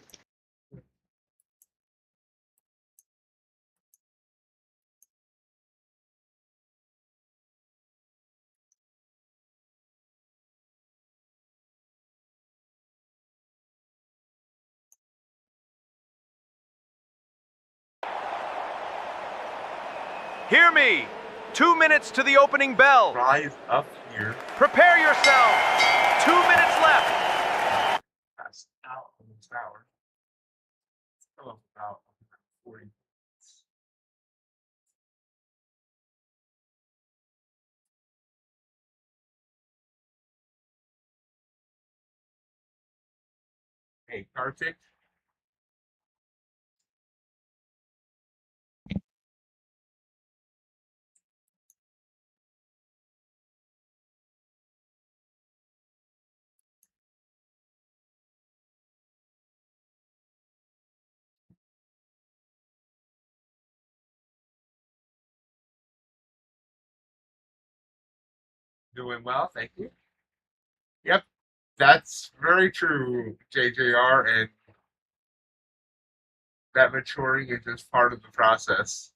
Hear me! 2 minutes to the opening bell. Rise up here. Prepare yourselves. 2 minutes left. Pass out on this hour. Still have about 40 minutes. Hey, Kartik. Doing well, thank you. Yep, that's very true, JJR, and that maturing is just part of the process.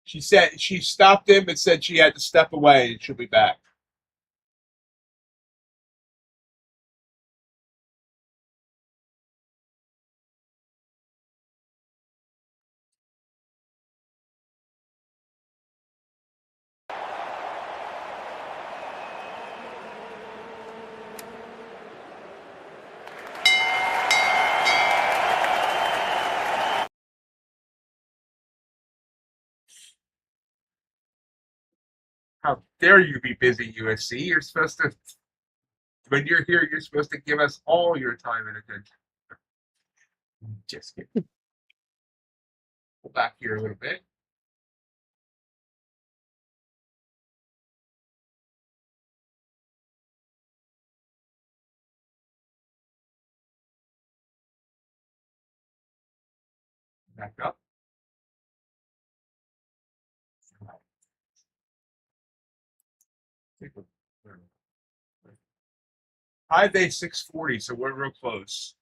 She said she stopped him and said she had to step away and she'll be back. How dare you be busy, USC? You're supposed to, when you're here, you're supposed to give us all your time and attention. Just kidding. Pull back here a little bit. Back up. High day 640, so we're real close.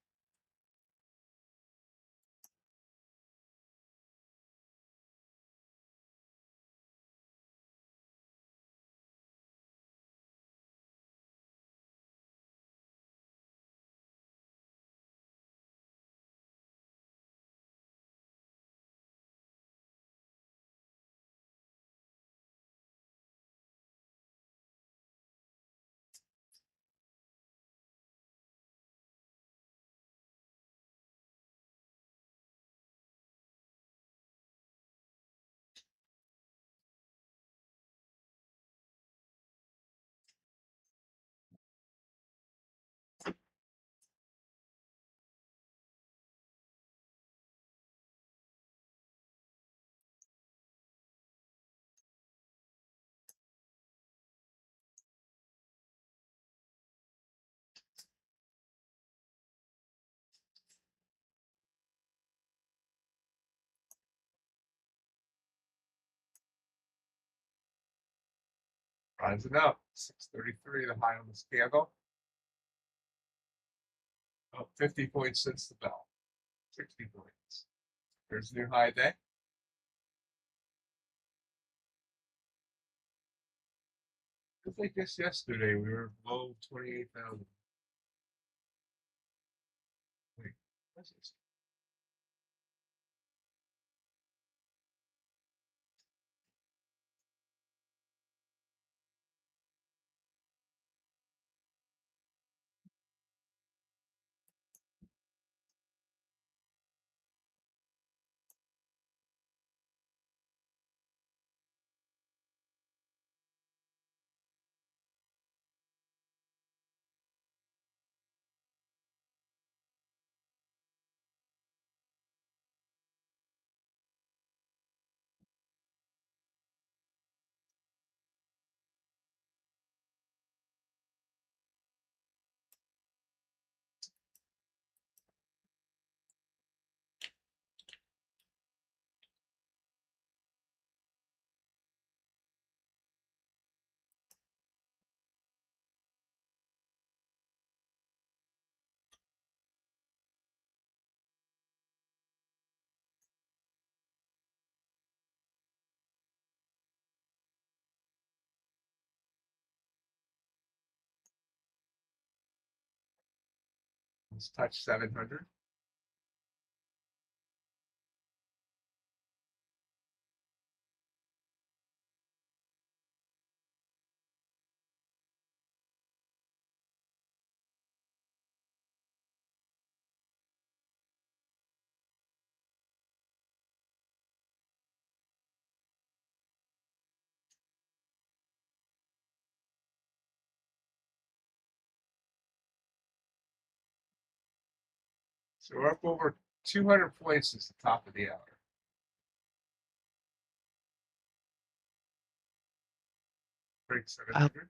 Rising up. 633, the high on this candle. Up 50 points since the bell. 60 points. There's a new high day. Just like this yesterday, we were below 28,000. Wait, what's this? Let's touch 700. So we're up over 200 points since the top of the hour. Break 700.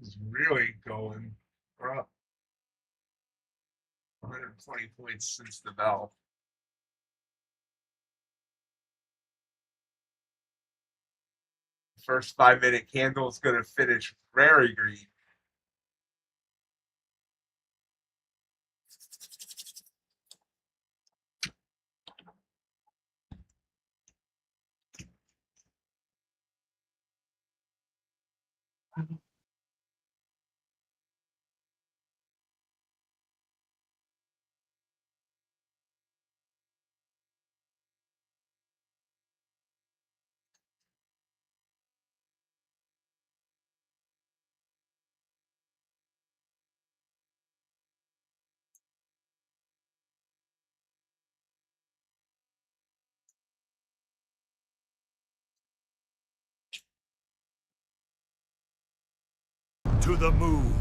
It's really going. We're up 120 points since the bell. First 5-minute candle is going to finish very green. to the moon.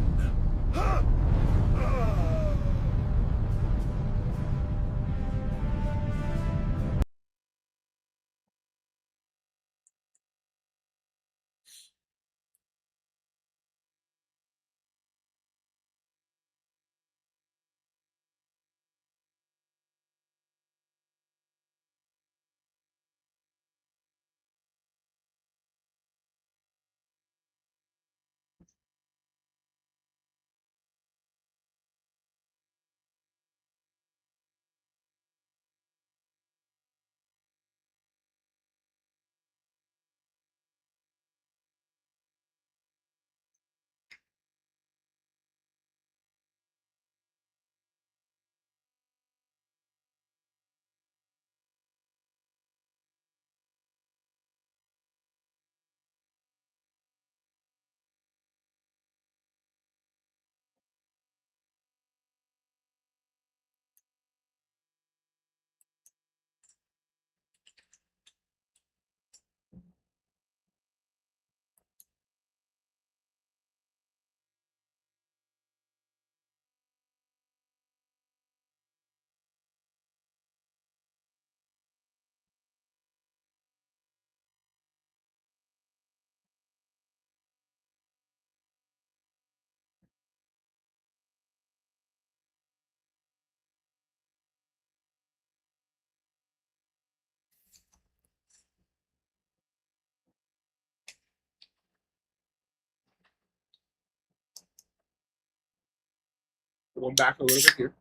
Going back a little bit here.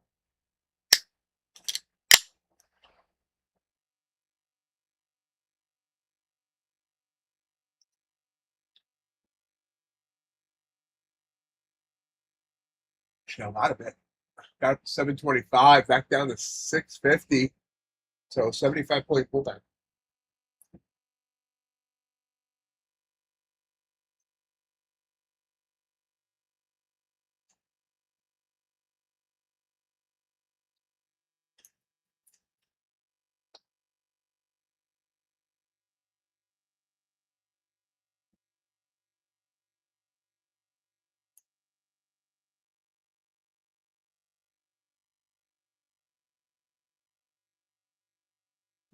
Actually, a lot of it. Got 725, back down to 650. So 75-point pullback.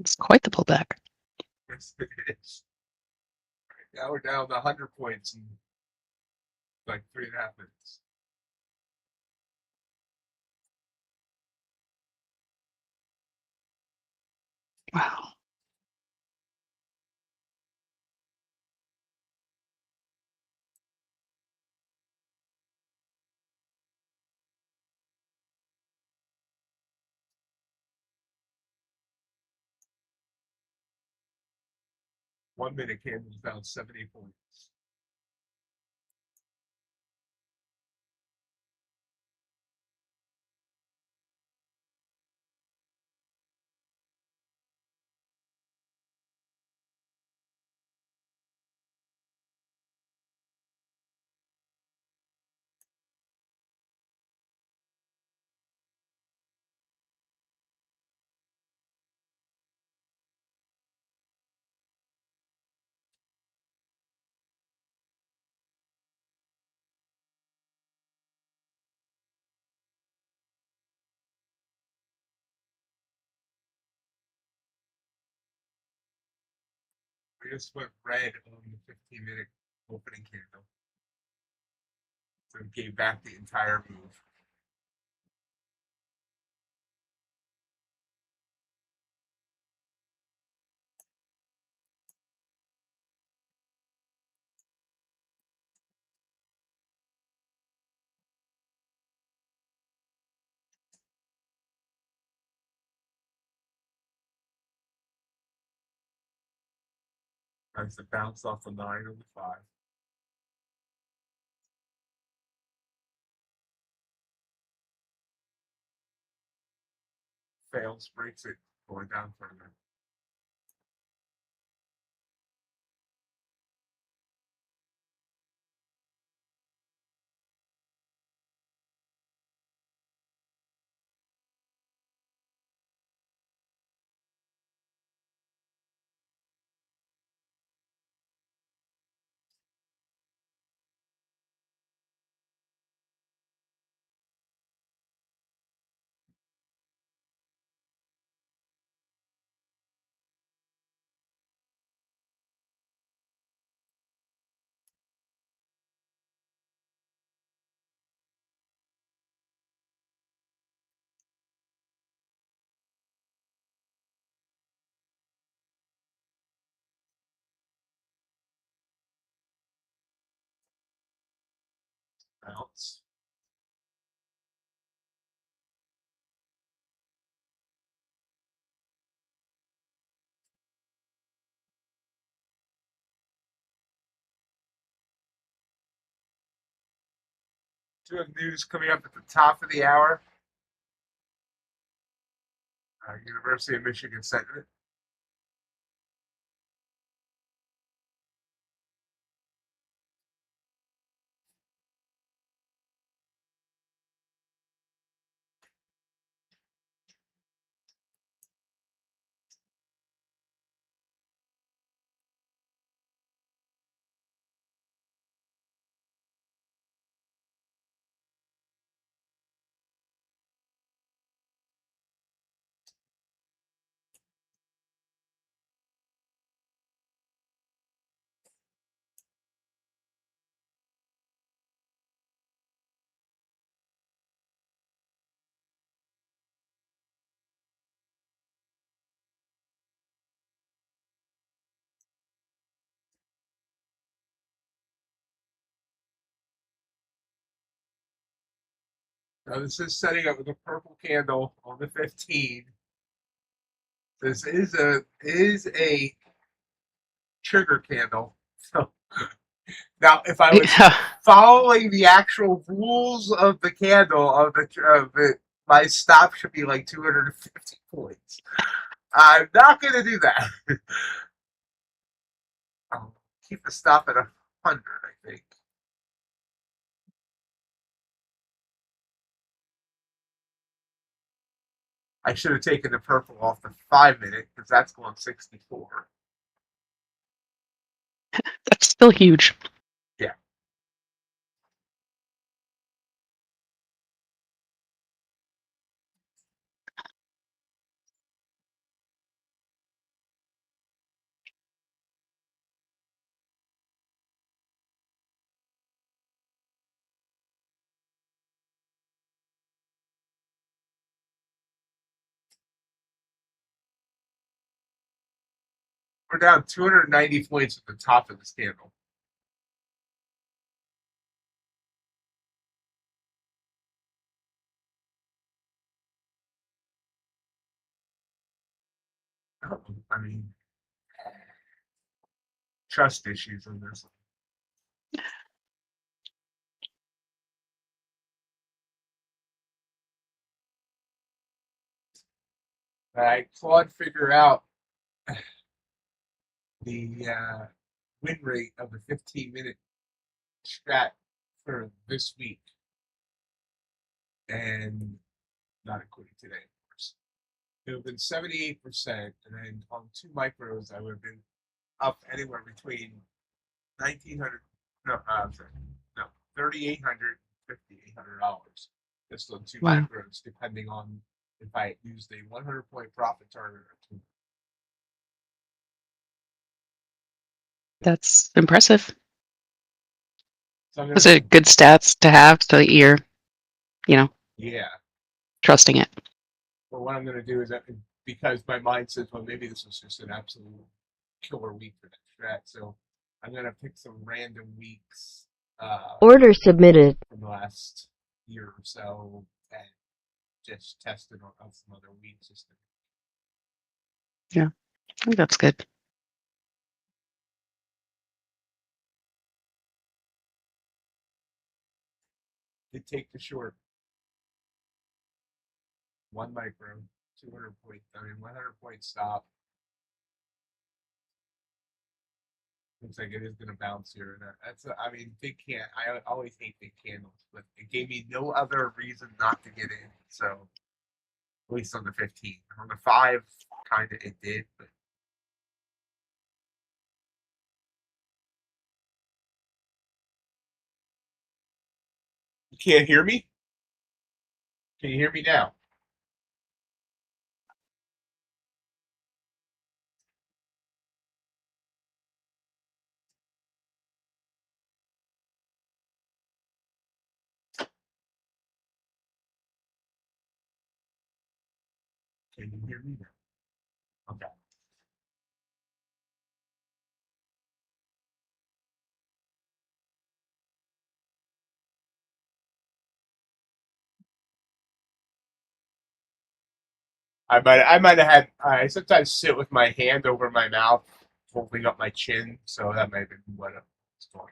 It's quite the pullback. Yes, it is. Now we're down to 100 points in like 3.5 minutes. Wow. One minute candles down 70 points. We just went red on the 15-minute opening candle. So it gave back the entire move. As it bounced off the 9 on the 5. Fails, breaks it, going down further. Bounce. Do have news coming up at the top of the hour. University of Michigan sentiment. Now this is setting up with a purple candle on the 15. This is a trigger candle. So now, if I was following the actual rules of the candle of it, my stop should be like 250 points. I'm not going to do that. I'll keep the stop at 100, I think. I should have taken the purple off the 5-minute because that's going 64. That's still huge. Yeah. We're down 290 points at the top of this candle. I mean, trust issues on this. I clawed figure out the win rate of the 15-minute strat for this week, and not including today, of course. It would have been 78%, and then on 2 micros, I would have been up anywhere between 1,900, no, I'm sorry, no, $3,800, $5,800 just on 2 Wow. micros, depending on if I used a 100-point profit target or 2. That's impressive. So Those are good stats to have so that you're, yeah. trusting it. But what I'm going to do is that because my mind says, well, maybe this was just an absolute killer week for that strat. So I'm going to pick some random weeks Order submitted. from the last year or so and just test it on some other weeks. I think that's good. Did take the short. 1 micro, 200 point, 100 point stop. Looks like it is going to bounce here. Big can. I always hate big candles, but it gave me no other reason not to get in. So, at least on the 15. On the 5, kind of it did, but you can't hear me? Can you hear me now? Can you hear me now? Okay. I might have had. I sometimes sit with my hand over my mouth, holding up my chin, so that might have been what it was going.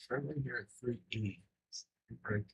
Certainly here at 3E. Right.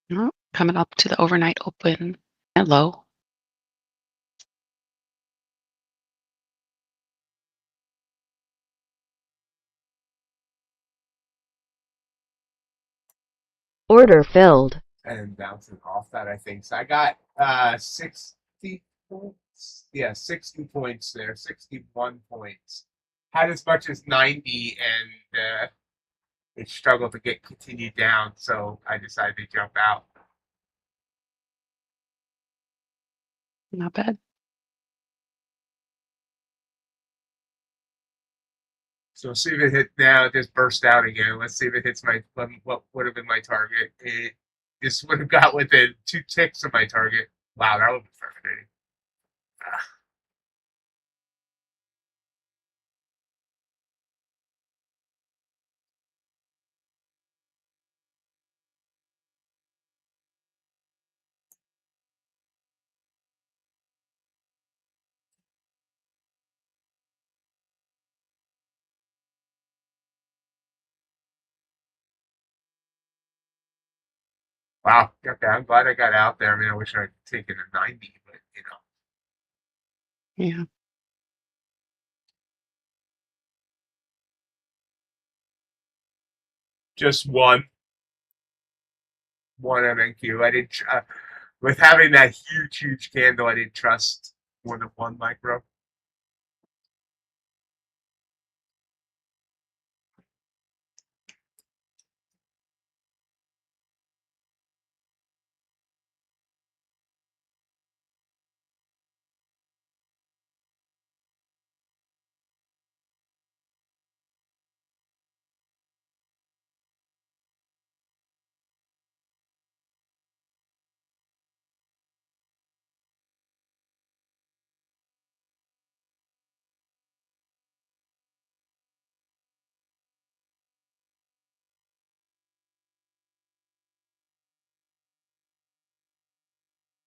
Oh, coming up to the overnight open and low. Order filled. And bouncing off that, I think. So I got 60 points. Yeah, 60 points there, 61 points. Had as much as 90, and it struggled to get continued down, so I decided to jump out. Not bad. So see if it hit now. It just burst out again. Let's see if it hits my what would have been my target. It this would have got within 2 ticks of my target. Wow, that would be frustrating. Wow. Okay, I'm glad I got out there. I mean, I wish I'd taken a 90, but you know. Yeah. Just one MNQ. I didn't with having that huge candle. I didn't trust more than one micro.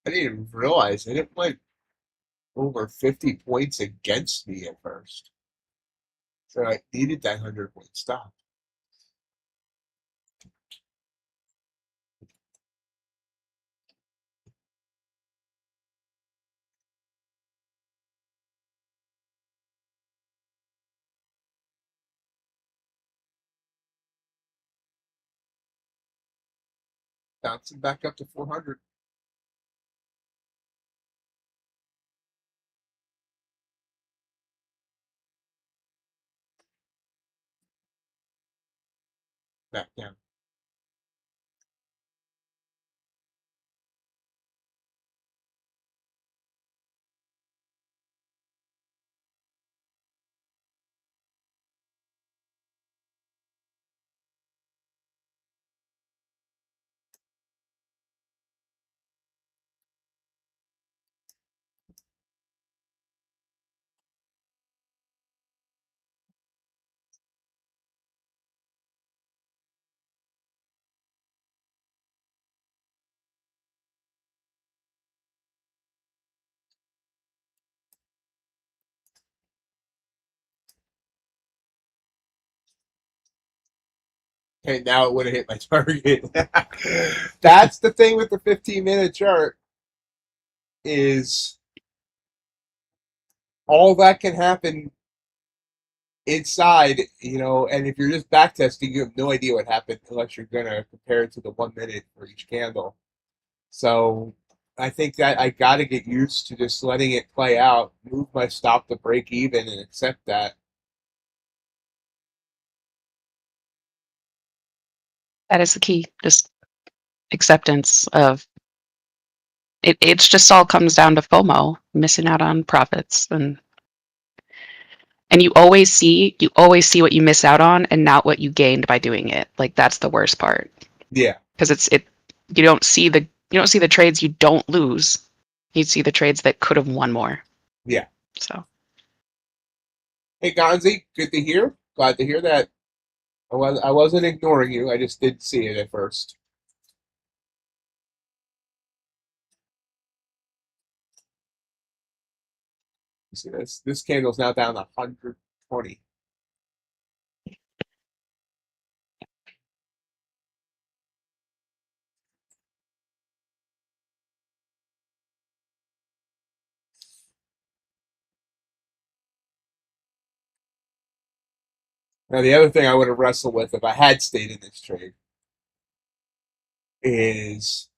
I didn't even realize it. It went over 50 points against me at first. So I needed that 100-point stop. Bouncing back up to 400. Back down. Okay, now it would have hit my target. That's the thing with the 15-minute chart is all that can happen inside, and if you're just back testing, you have no idea what happened unless you're going to compare it to the 1 minute for each candle. So I think that I got to get used to just letting it play out, move my stop to break even, and accept that. That is the key. Just acceptance of it. It's just all comes down to FOMO, missing out on profits, and you always see what you miss out on and not what you gained by doing it. Like that's the worst part. Yeah. Because you don't see the trades you don't lose. You see the trades that could have won more. Yeah. So Hey, Gonzi, good to hear. Glad to hear that. I wasn't ignoring you. I just didn't see it at first. You see this? This candle's now down to 120. Now, the other thing I would have wrestled with if I had stayed in this trade is,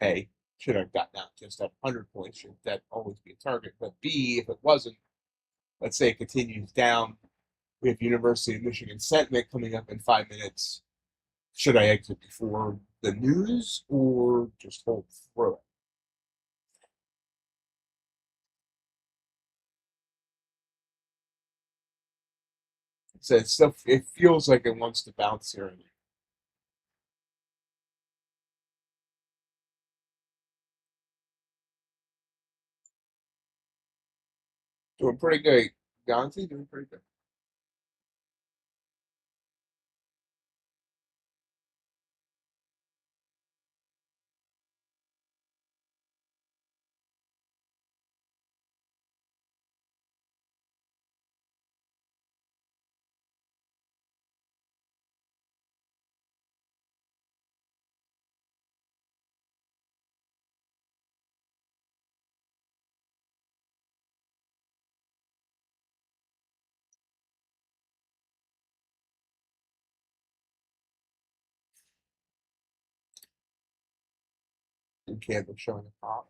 A, should I have gotten out just at 100 points? Should that always be a target? But B, if it wasn't, let's say it continues down, we have University of Michigan sentiment coming up in 5 minutes. Should I exit before the news or just hold through it? So it feels like it wants to bounce here. Doing pretty good. Gonzi, doing pretty good. Good candle showing a pop.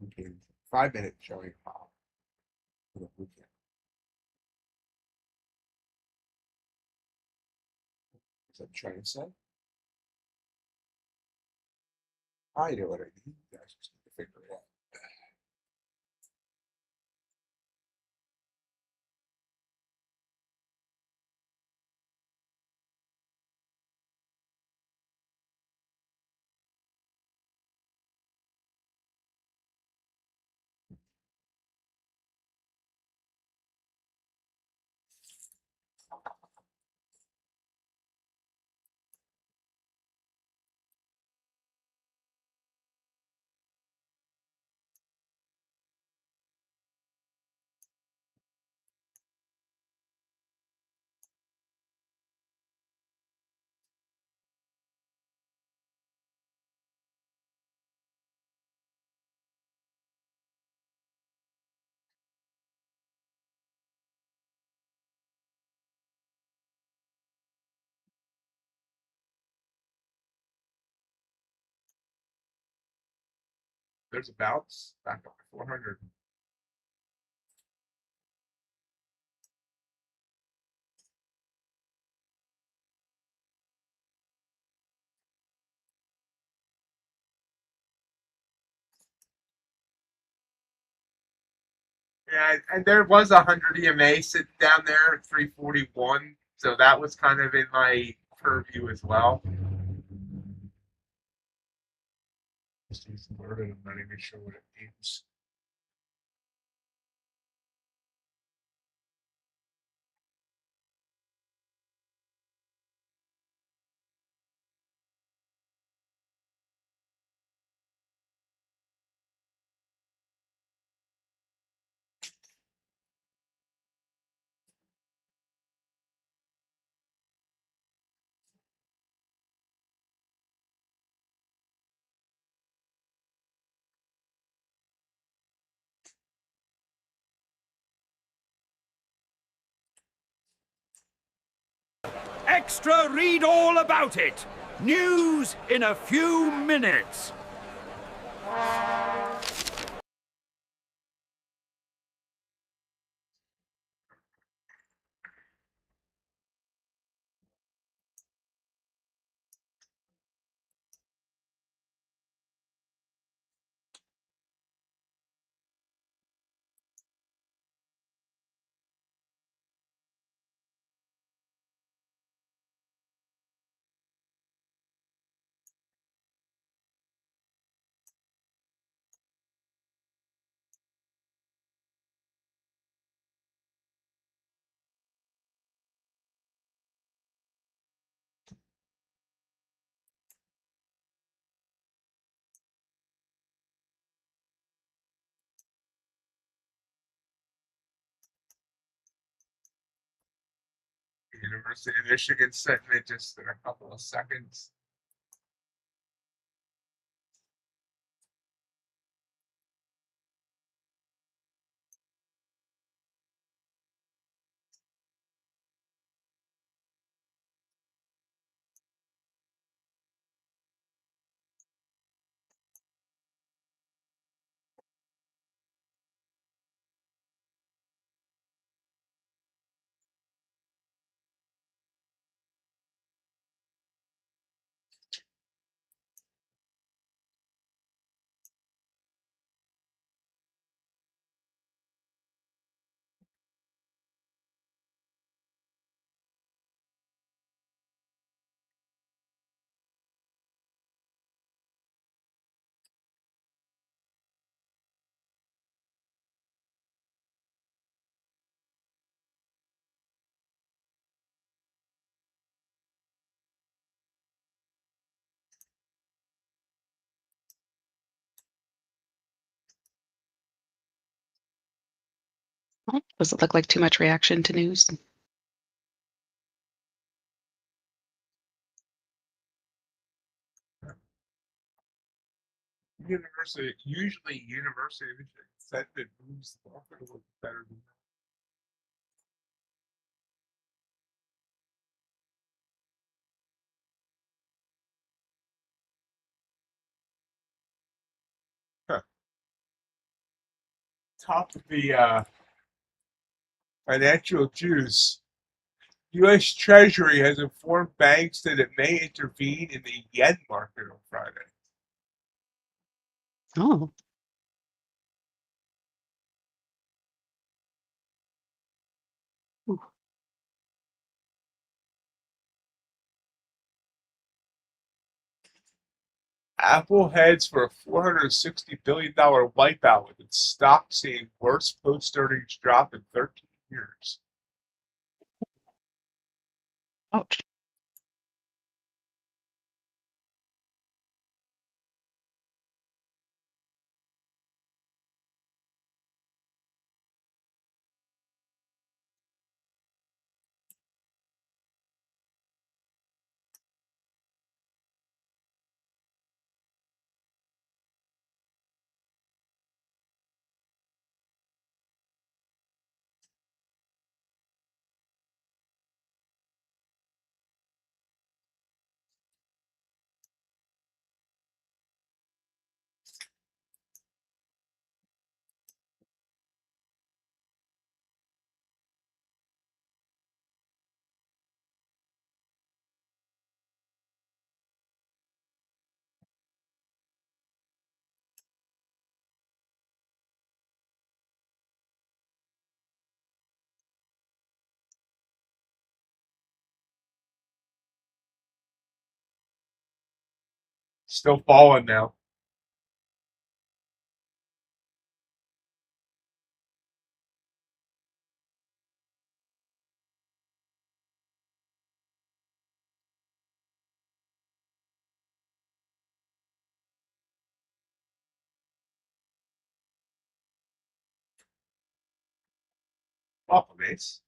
Okay, 5 minutes showing a pop. Is that trying to say? I know what I need. You guys just need to figure it out. there's a bounce back up to 400. Yeah, and there was 100 EMA sitting down there at 341, so that was kind of in my purview as well. Just use the word, and I'm not even sure what it means. Extra read all about it. News in a few minutes. University of Michigan setting it just in a couple of seconds. Well, does it look like too much reaction to news? Usually University of Michigan said that moves the market a little better than that. Huh. Top of the financial juice. U.S. Treasury has informed banks that it may intervene in the yen market on Friday. Oh, Apple heads for a $460 billion wipeout with its stock seeing worst post-earnings drop in 13 years. ouch. Still falling now. Awful base.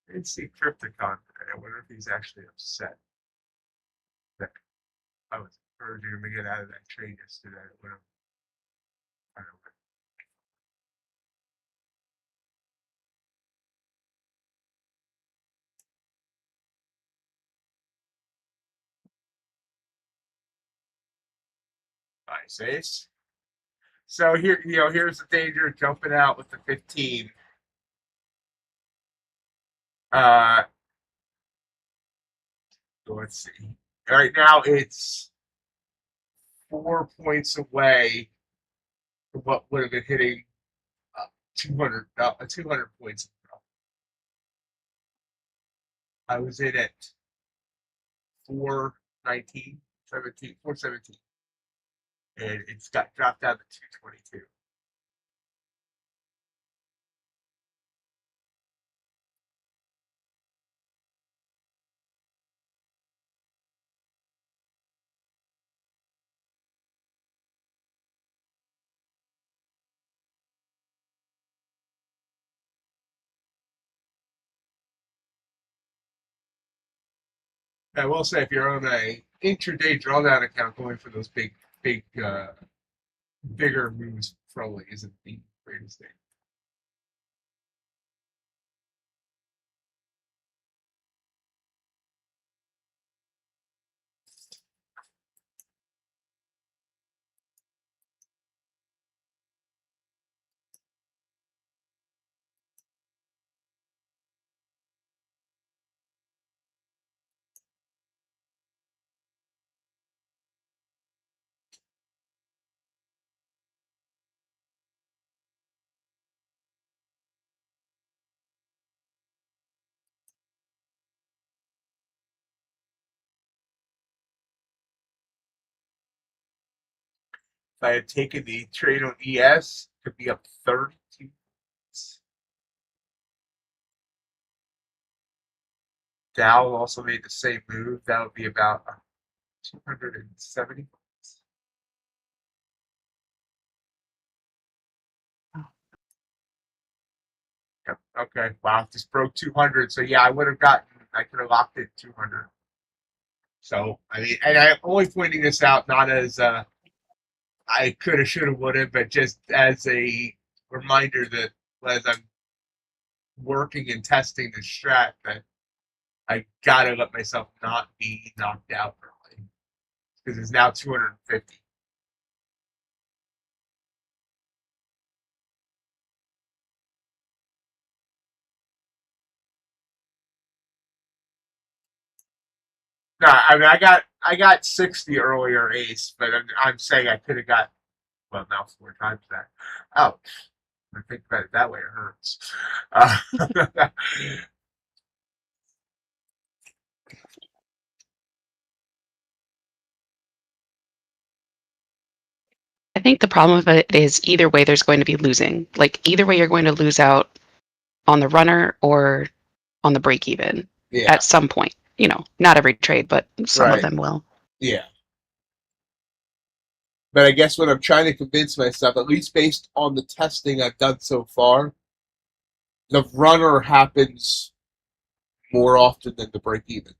I didn't see Crypticon today. I wonder if he's actually upset that I was encouraging him to get out of that trade yesterday. I don't know. Nice ace. So here, here's the danger of jumping out with the 15. So let's see. Right now it's 4 points away from what would have been hitting 200 points. I was in at 419, 17, 417, and it's got dropped down to 222. I will say, if you're on a intraday drawdown account, going for those bigger moves probably isn't the greatest thing. If I had taken the trade on ES, it could be up 32 points. Dow also made the same move. That would be about 270 points. Yep. Okay. Wow. Just broke 200. So yeah, I could have locked in 200. So I mean, and I'm only pointing this out not as I could have, should have, would have, but just as a reminder that as I'm working and testing the strat, that I gotta let myself not be knocked out early because it's now 250. No, I mean I got 60 earlier, Ace, but I'm saying I could have got well now 4 times that. Oh, I think about it that way, it hurts. Uh, I think the problem with it is either way there's going to be losing. Like either way you're going to lose out on the runner or on the break even yeah, at some point. You know, not every trade, but some of right. them will. Yeah. But I guess what I'm trying to convince myself, at least based on the testing I've done so far, the runner happens more often than the break even.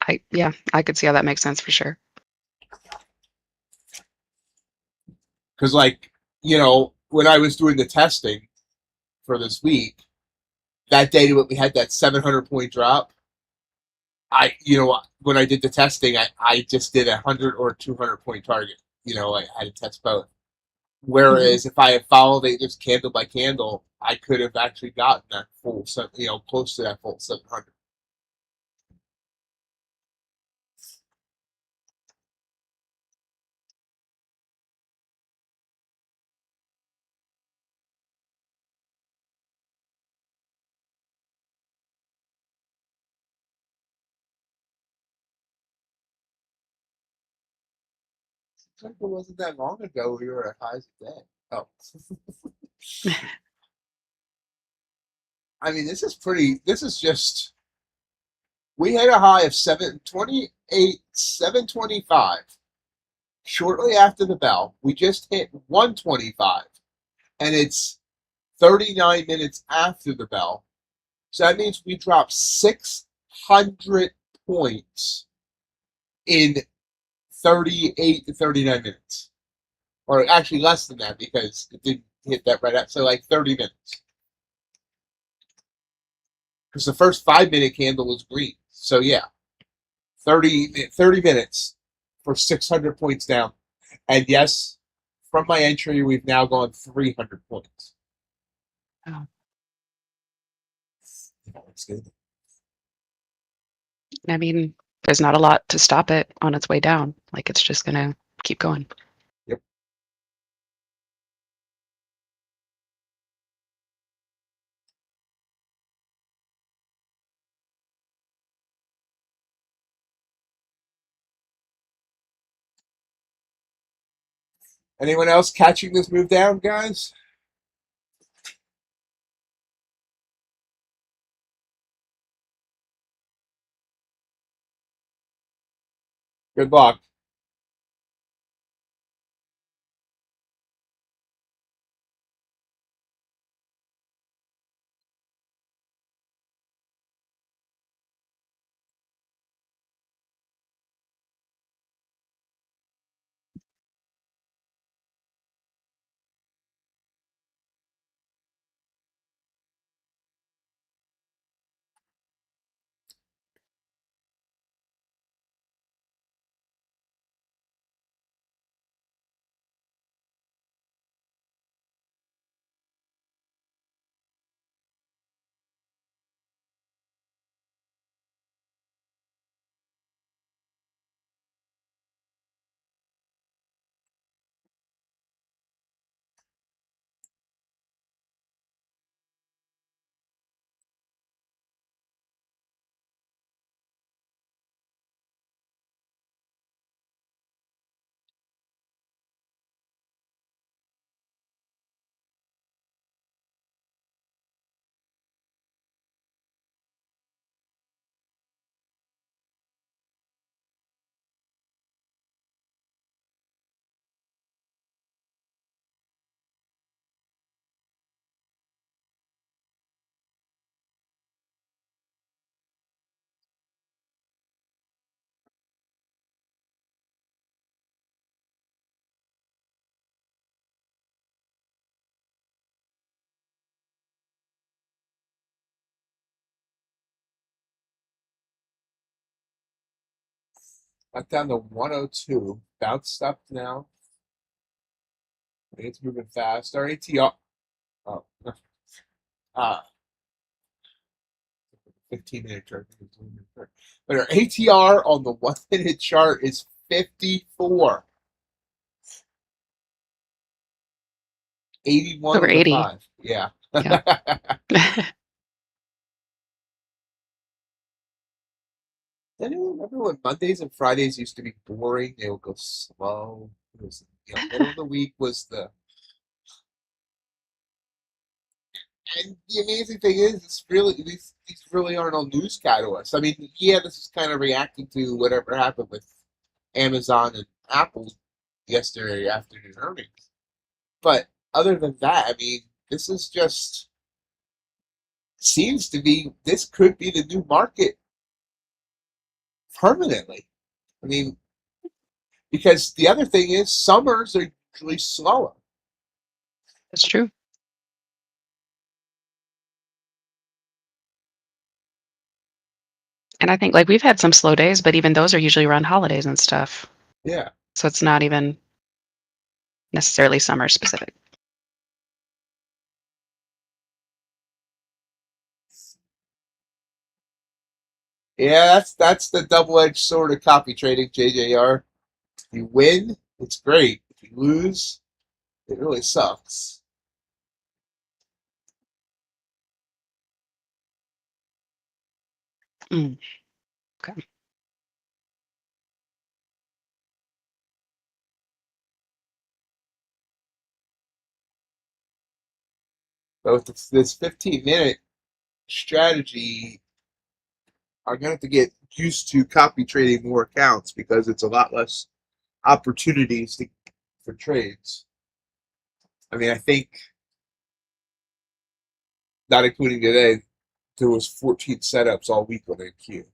I could see how that makes sense for sure. Because, like, when I was doing the testing for this week, that day we had that 700-point drop. When I did the testing, I just did 100 or 200-point target. I had to test both. Whereas if I had followed it just candle by candle, I could have actually gotten that full, close to that full 700. It wasn't that long ago we were at highs a day. Oh. I mean, this is just, we had a high of 728, 725. Shortly after the bell, we just hit 125. And it's 39 minutes after the bell. So that means we dropped 600 points in 38 to 39 minutes. Or actually less than that because it didn't hit that right out. So like 30 minutes. Because the first 5-minute candle was green. So yeah, 30 minutes for 600 points down. And yes, from my entry, we've now gone 300 points. Oh. That's good. I mean, there's not a lot to stop it on its way down. Like it's just going to keep going. Yep. Anyone else catching this move down, guys? Good luck. Back down to 102. Bounced up now. It's moving fast. Our ATR. Oh. 15-minute chart. But our ATR on the 1-minute chart is 54. 81 Over on the 80. 5. Yeah. Yeah. Anyone remember when Mondays and Fridays used to be boring? They would go slow. It was, middle of the week was the. And the amazing thing is, it's really these really aren't all news catalysts. I mean, yeah, this is kind of reacting to whatever happened with Amazon and Apple yesterday afternoon earnings. But other than that, I mean, this is just seems to be this could be the new market permanently. I mean, because the other thing is summers are usually slower. That's true. And I think like we've had some slow days, but even those are usually around holidays and stuff. Yeah. So it's not even necessarily summer specific. Yeah, that's the double-edged sword of copy trading, JJR. If you win, it's great. If you lose, it really sucks. Mm, okay. But with this 15-minute strategy, I'm gonna have to get used to copy trading more accounts because it's a lot less opportunities for trades. I mean, I think not including today, there was 14 setups all week on NQ.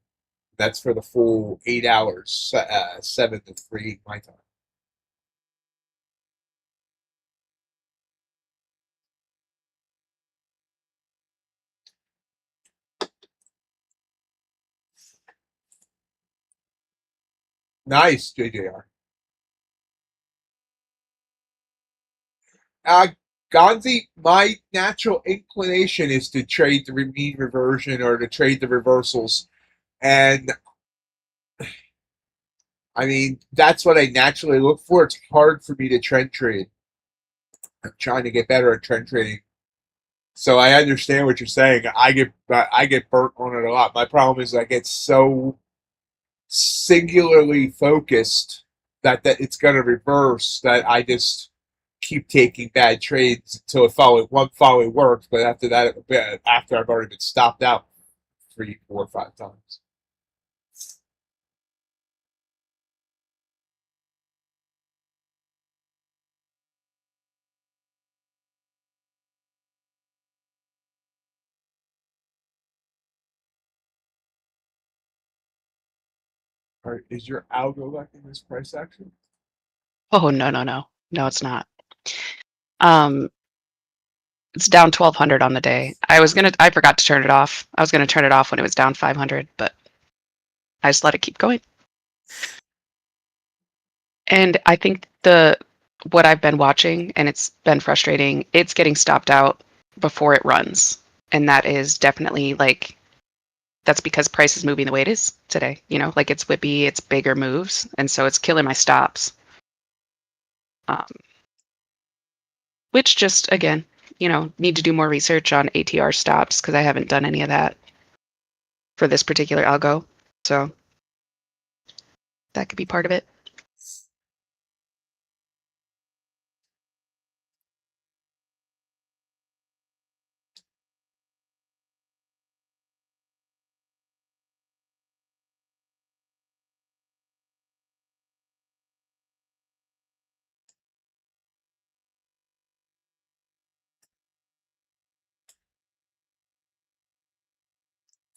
That's for the full 8 hours, 7 to 3 my time. Nice, JJR. Uh, Gonzi, my natural inclination is to trade the mean reversion or to trade the reversals. And I mean, that's what I naturally look for. It's hard for me to trend trade. I'm trying to get better at trend trading. So I understand what you're saying. I get burnt on it a lot. My problem is I get so singularly focused that it's going to reverse that I just keep taking bad trades until one follow works. But after that, after I've already been stopped out 3, 4, 5 times. All right, is your algo back in this price action? Oh no, no, no. No, it's not. Um it's down 1200 on the day. I forgot to turn it off. I was gonna turn it off when it was down 500, but I just let it keep going. And I think what I've been watching, and it's been frustrating, it's getting stopped out before it runs. And that is definitely like that's because price is moving the way it is today. Like it's whippy, it's bigger moves, and so it's killing my stops. Um, which just again, need to do more research on ATR stops because I haven't done any of that for this particular algo. So that could be part of it.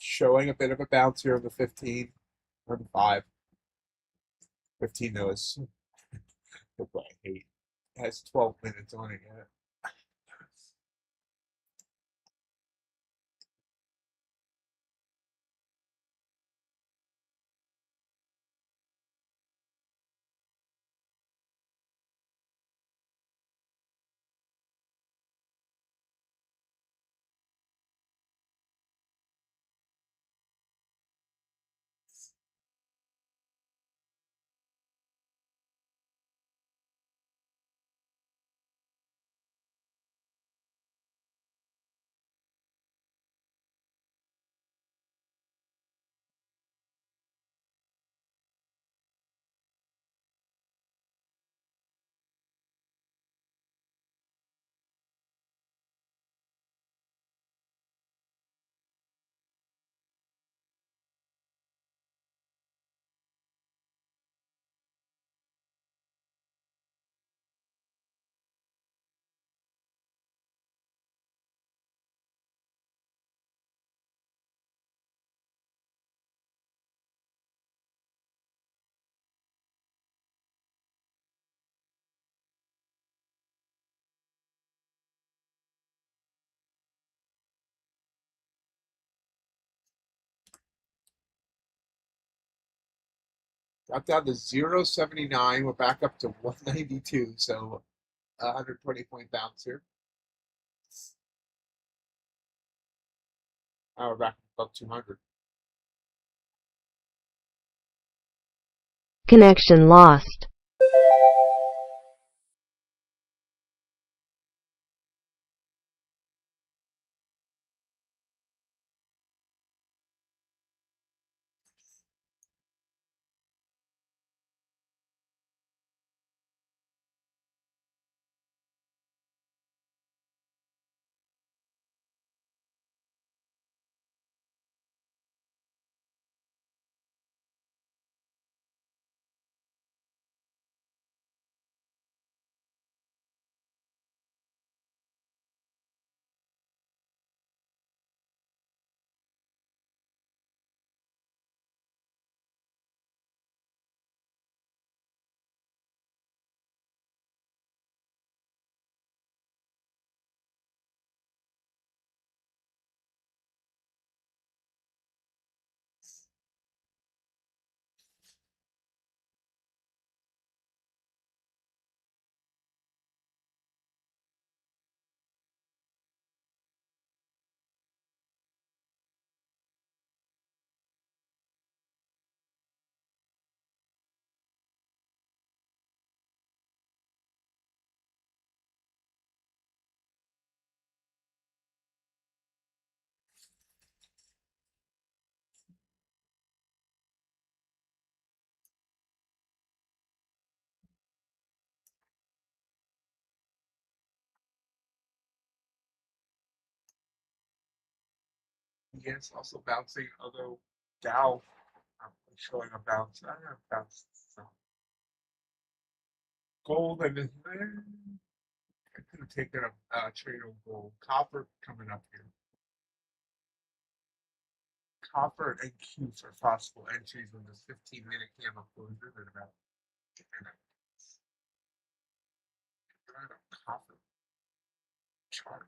Showing a bit of a bounce here on the 15 or the 5. 15 though is what I hate. It has 12 minutes on it yet. Got down to 0.79. We're back up to 192. So 120 point bounce here. Now we're back above 200. Connection lost. Yes, also bouncing, although Dow showing a bounce. I don't know, bounce. So. Gold, I could have taken a trade on gold. Copper coming up here. Copper and Qs are possible entries when this 15-minute candle closes at about copper chart.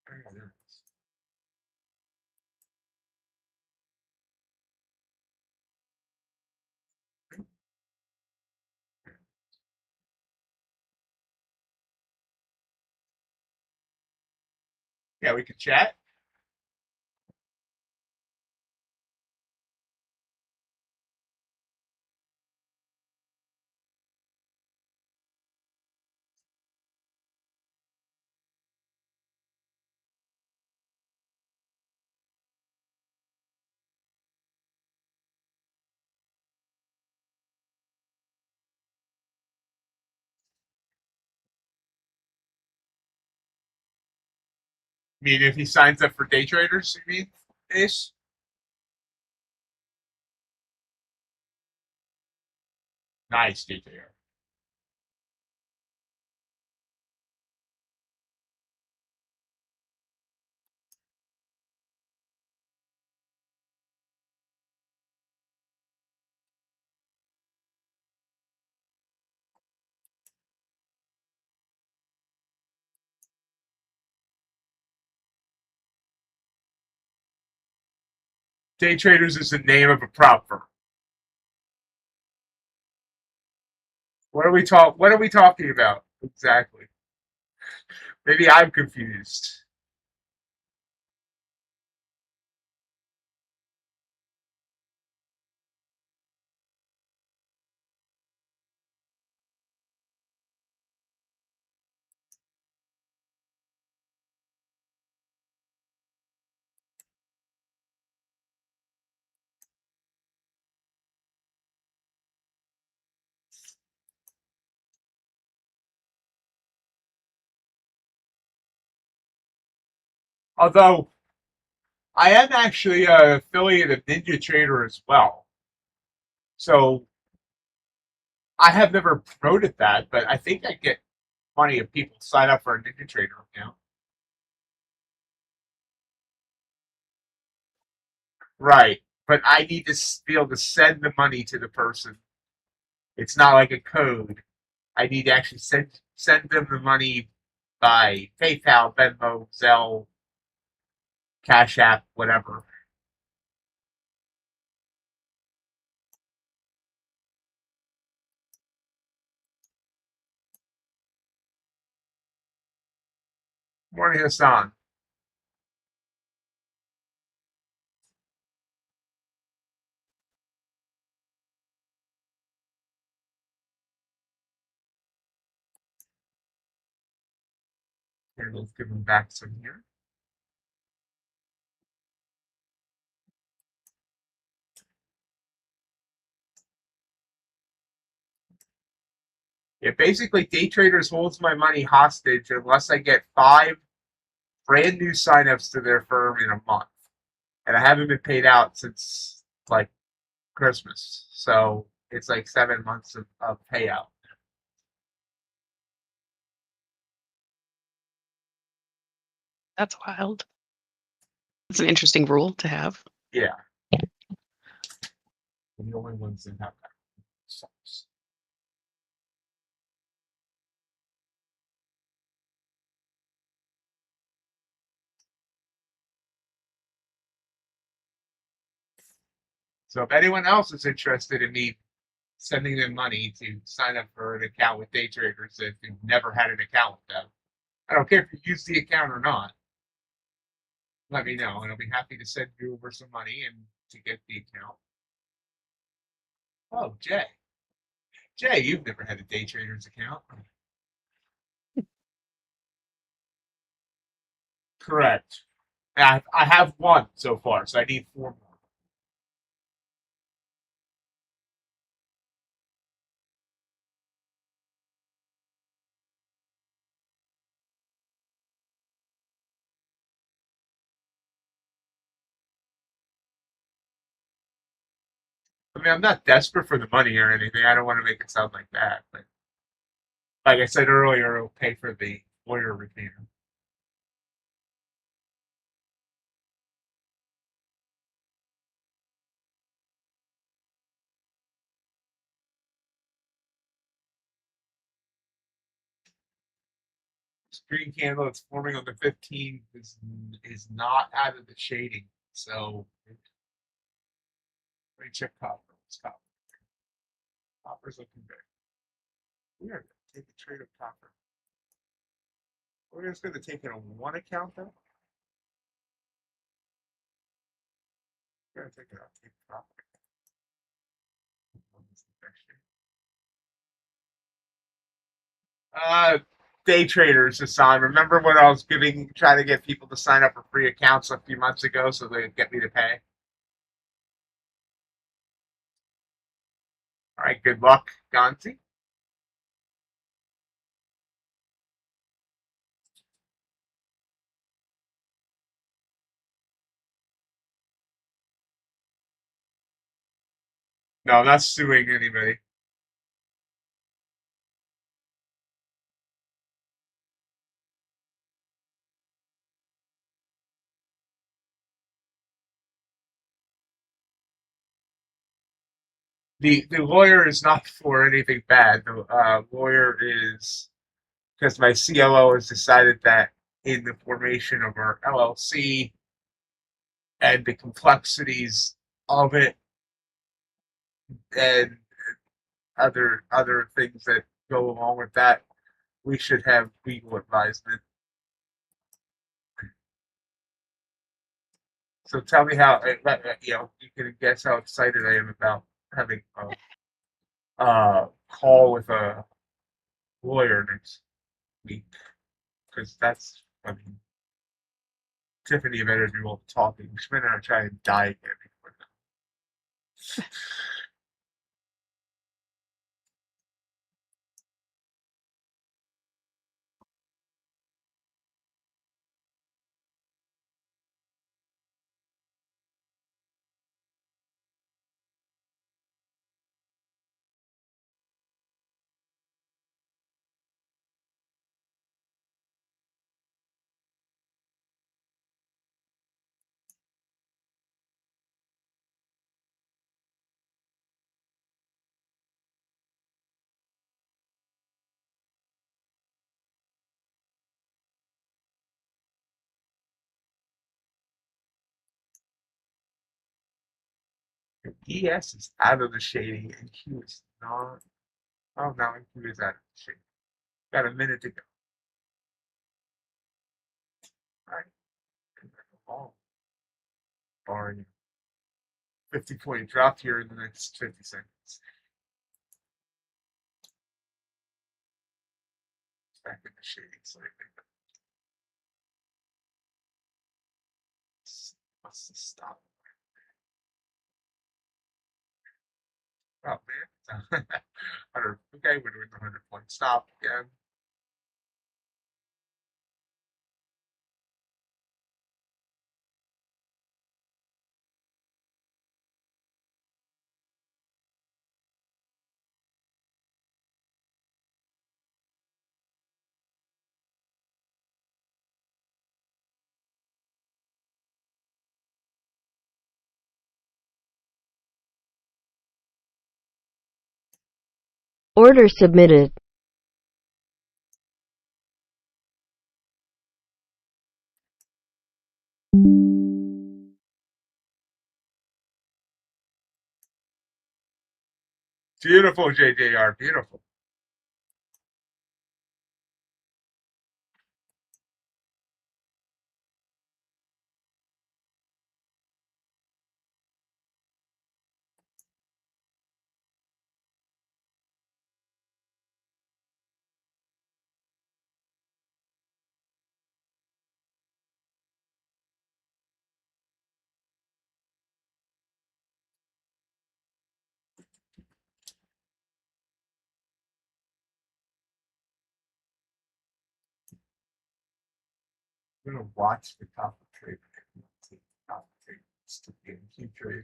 There it is. Yeah, we could chat. I mean, if he signs up for day traders, you mean, Ace? Nice day trader. Day traders is the name of a prop firm. What are we talking about exactly? Maybe I'm confused. Although I am actually an affiliate of Ninja Trader as well. So I have never promoted that, but I think I get plenty of people sign up for a Ninja Trader account. Right. But I need to be able to send the money to the person. It's not like a code. I need to actually send them the money by PayPal, Venmo, Zelle, Cash App, whatever. Morning, Hassan. And let's give him back some here. Yeah, basically, day traders holds my money hostage unless I get 5 brand new signups to their firm in a month, and I haven't been paid out since like Christmas, so it's like 7 months of payout. That's wild. It's an interesting rule to have. Yeah, the only ones that have that sucks. So if anyone else is interested in me sending them money to sign up for an account with day traders if you've never had an account with them, I don't care if you use the account or not. Let me know, and I'll be happy to send you over some money and to get the account. Oh, Jay. Jay, you've never had a day traders account. Correct. I have one so far, so I need 4 more. I mean, I'm not desperate for the money or anything. I don't want to make it sound like that, but like I said earlier, it'll pay for the lawyer retainer. This green candle that's forming on the 15th is not out of the shading. So let me check copper. What's copper? Copper's looking good. We are going to take a trade of copper. We're just going to take it on one account though. We're going to take it on take copper. Day traders, Hassan. Remember when I was trying to get people to sign up for free accounts a few months ago so they'd get me to pay? All right, good luck, Gonzi. No, I'm not suing anybody. The lawyer is not for anything bad. The lawyer is because my CLO has decided that in the formation of our LLC and the complexities of it and other things that go along with that, we should have legal advisement. So tell me how you can guess how excited I am about having a call with a lawyer next week because that's I mean Tiffany and Energy will be talking. She might not try and die again before that. ES is out of the shading and Q is not. Oh no, Q is out of the shading. Got a minute to go. barring 50-point drop here in the next 50 seconds. Back in the shades. What's the stop? Oh man, 100. Okay, we're doing the 100-point stop again. Order submitted. Beautiful, JJR. Beautiful. I'm gonna watch the top of trade. Top of trade. Still getting keep trade.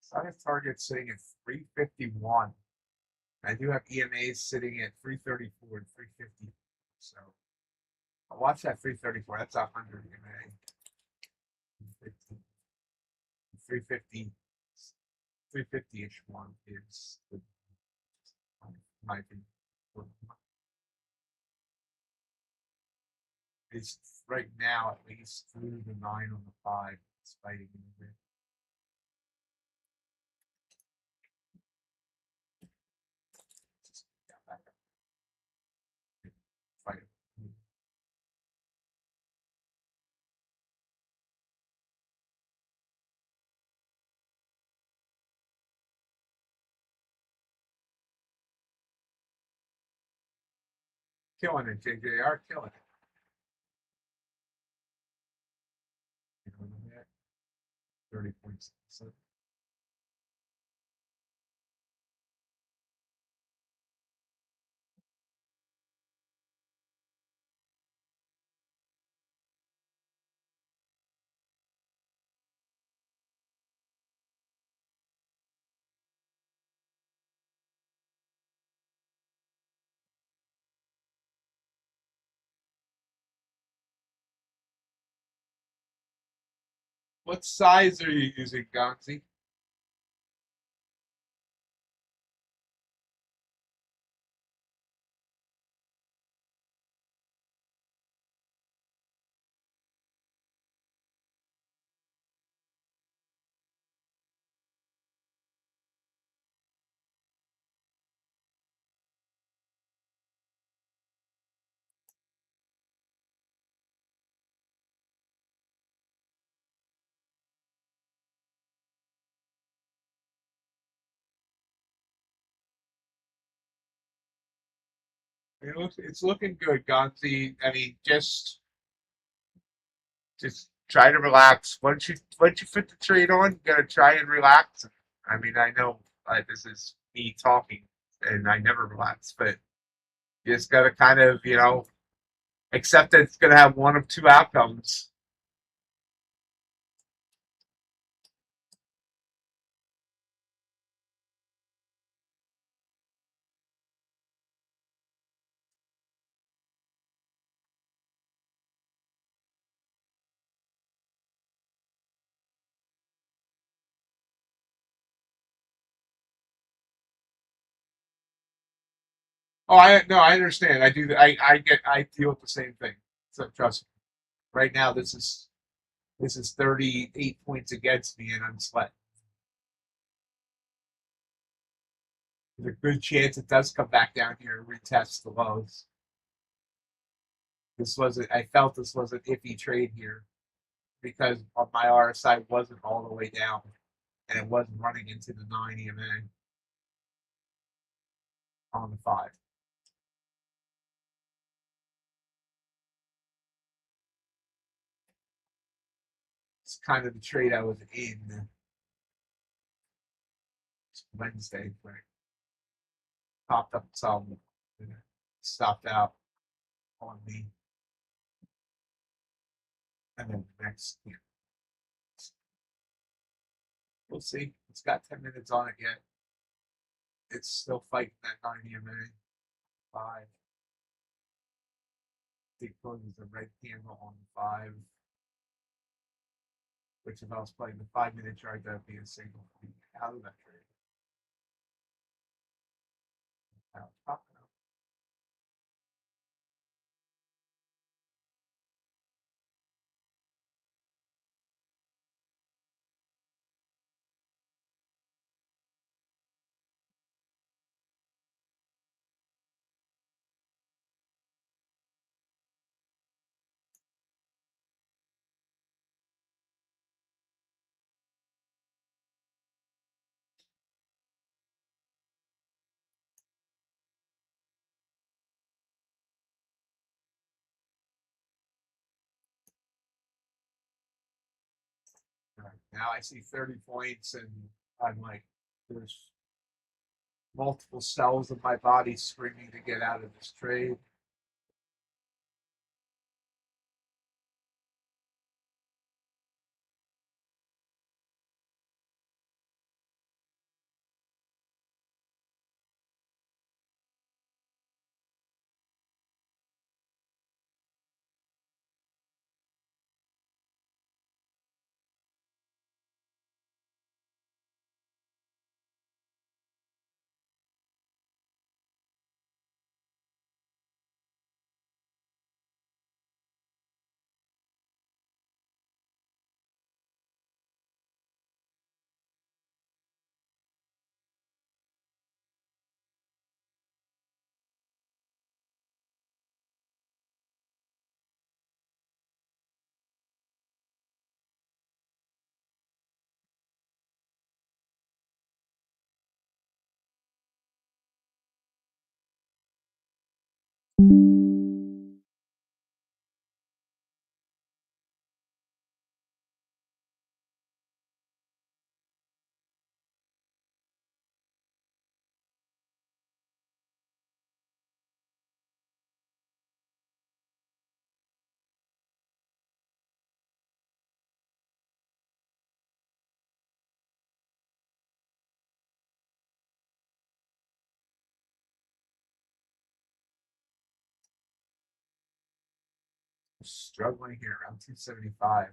Size target sitting at 351. I do have EMAs sitting at 334 and 350. So I'll watch that 334. That's 100 EMA. 350, 350-ish one is the, my opinion. It's right now at least through the 9 on the 5. It's fighting in the mid. Fight. Killing it, JJR, killing it. 30 points. What size are you using, Gonzi? It's looking good, Gonzi. I mean, just try to relax. Once you put the trade on, you gotta try and relax. I mean, I know this is me talking, and I never relax, but you just gotta kind of accept that it's gonna have one of two outcomes. Oh, I no, I understand. I do. I deal with the same thing. So trust me. Right now, this is This is 38 points against me, and I'm sweating. There's a good chance it does come back down here and retest the lows. I felt this was an iffy trade here because my RSI wasn't all the way down and it wasn't running into the 9 EMA on the 5. It's kind of the trade I was in Wednesday, but it popped up some, stopped out on me. And then the next, we'll see. It's got 10 minutes on it yet. It's still fighting that 9 EMA. 5. Big closes the red candle on the 5. Which if I was playing the 5-minute chart, that would be a single out of that trade. Now, popping up. Now I see 30 points, and I'm like, there's multiple cells of my body screaming to get out of this trade. Struggling here around 275.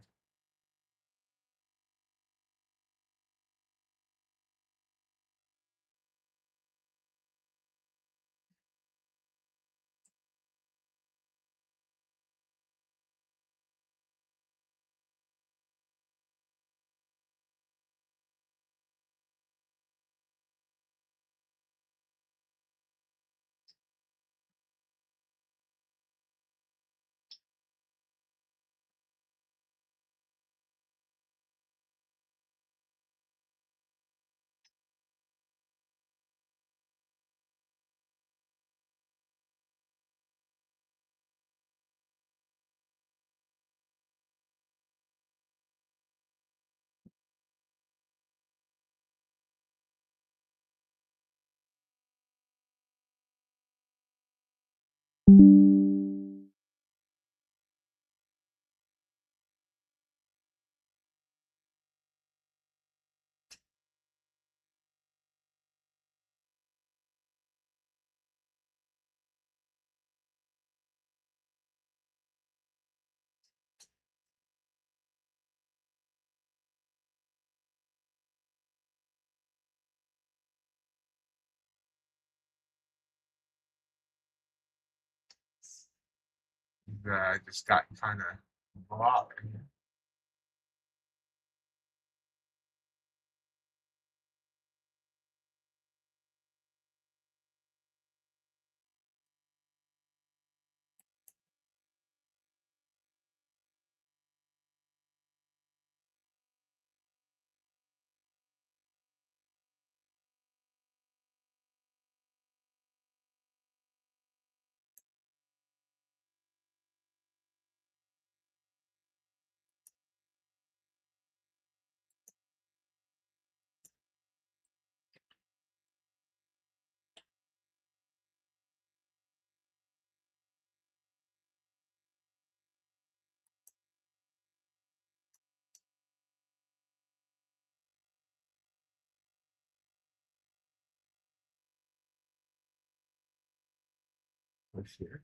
I just got kind of blocked. push here.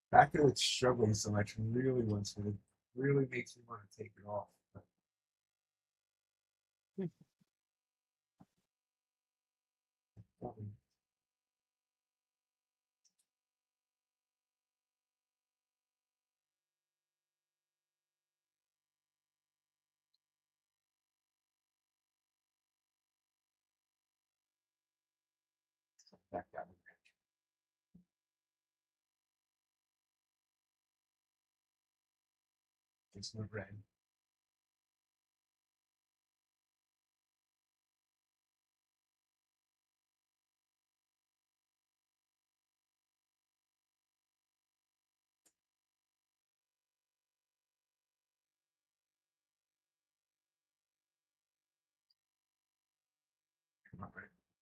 The fact that it's struggling so much really really makes me want to take it off. But back down. It's no red.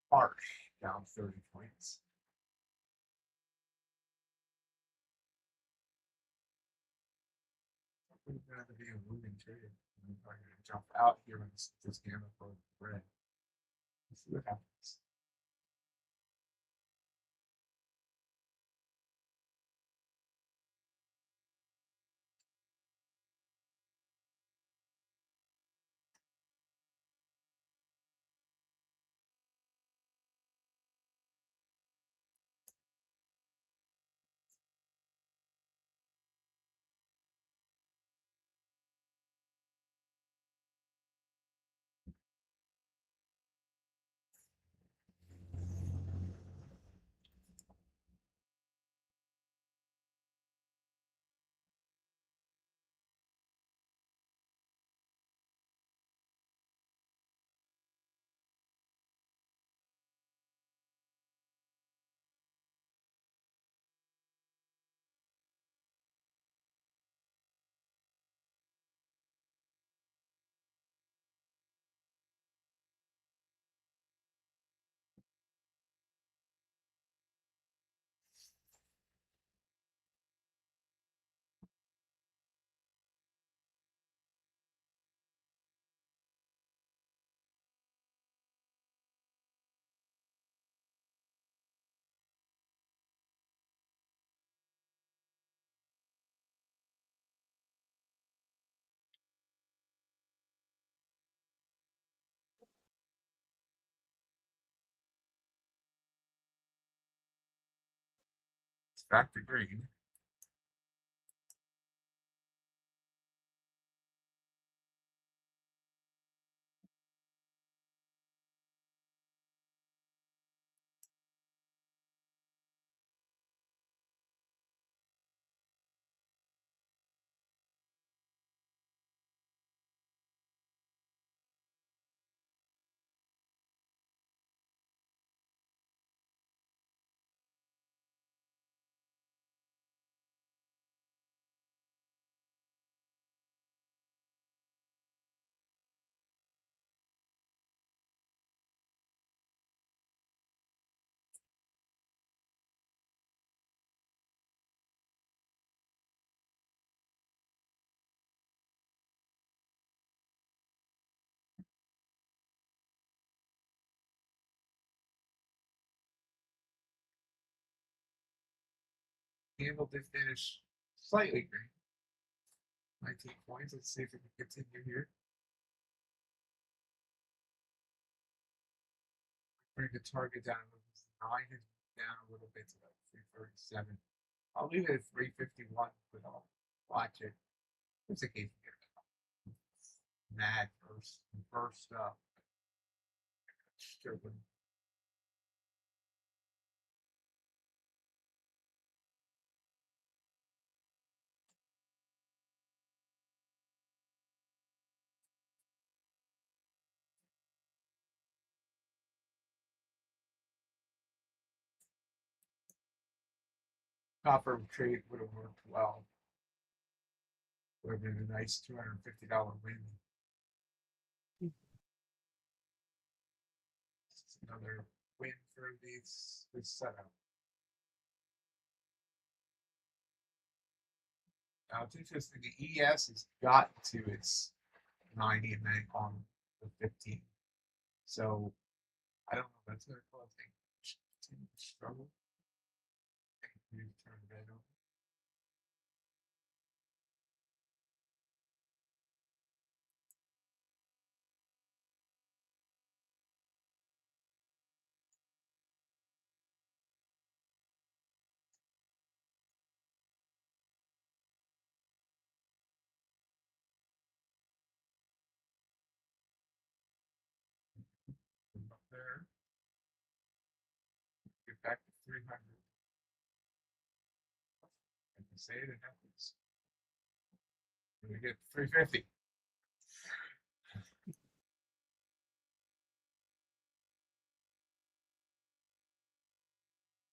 Harsh down 30 points. It's going to be a moving trade. I'm going to jump out here and this gamma for red. Let's see what happens. It's back to green. Able to finish slightly green. 19 points. Let's see if we can continue here. Bring the target down a little bit. 9 is down a little bit to like 337. I'll leave it at 351, but I'll watch it. It's a case here. Mad burst up. Struggling. copper trade would have worked well. Would have been a nice $250 win. This is another win for this setup. Now it's interesting. The ES has gotten to its 90 and then on the 15. So I don't know if that's going to cause a struggle. Maybe turn that over. Up there. Get back to 300. I can say it happens. And we get 350.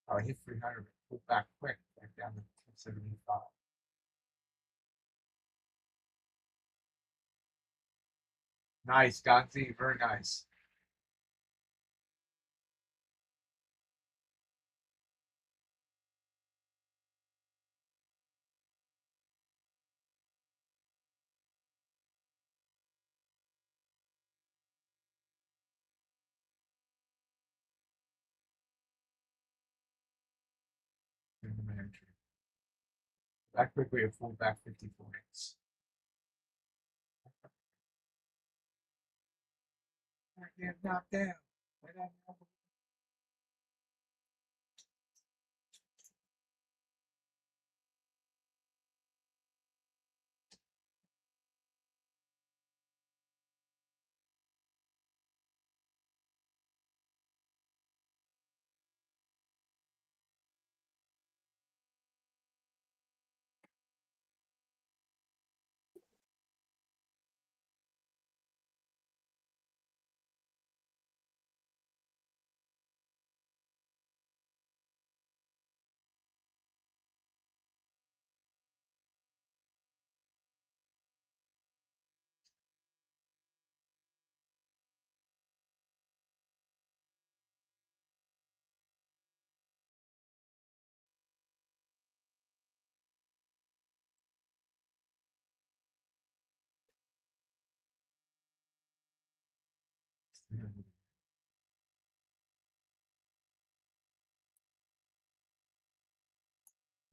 I hit 300, pull back quick, back down to 275. Nice, Gonzi, very nice. That quickly, a full back 50 points. Get knocked down.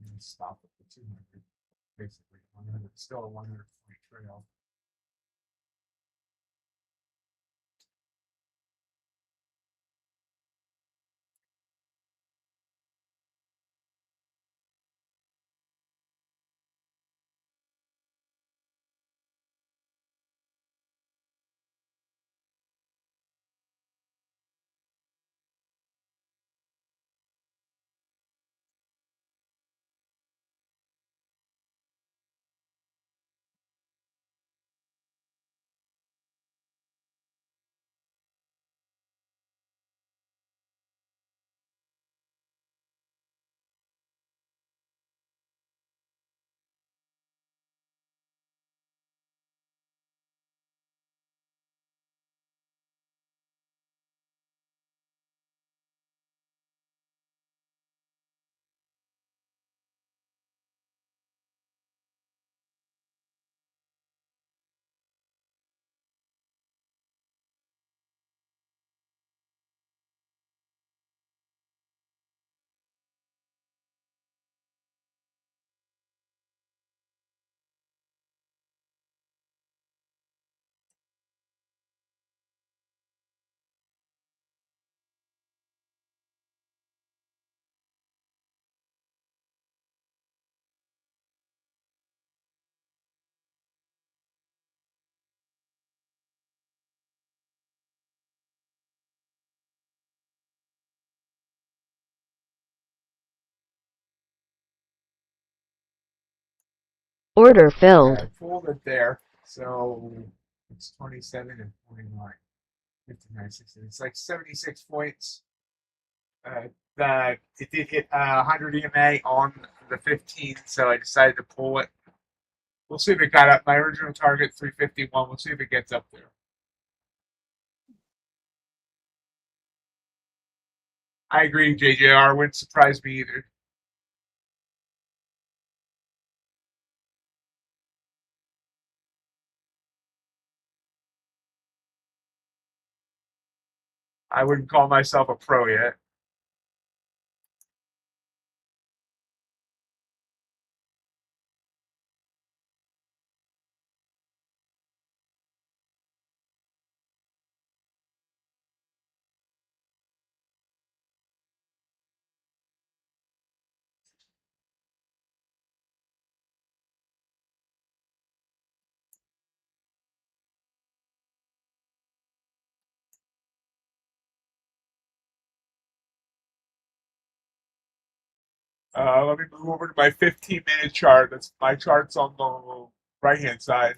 And stop at the 200, basically. 100, still a 100 point trail. Order filled. I pulled it there, so it's 27 and 49. 59, 60. It's like 76 points. That it did hit 100 EMA on the 15, so I decided to pull it. We'll see if it got up. My original target 351. We'll see if it gets up there. I agree, JJR. Wouldn't surprise me either. I wouldn't call myself a pro yet. Let me move over to my 15-minute chart. That's my chart's on the right-hand side.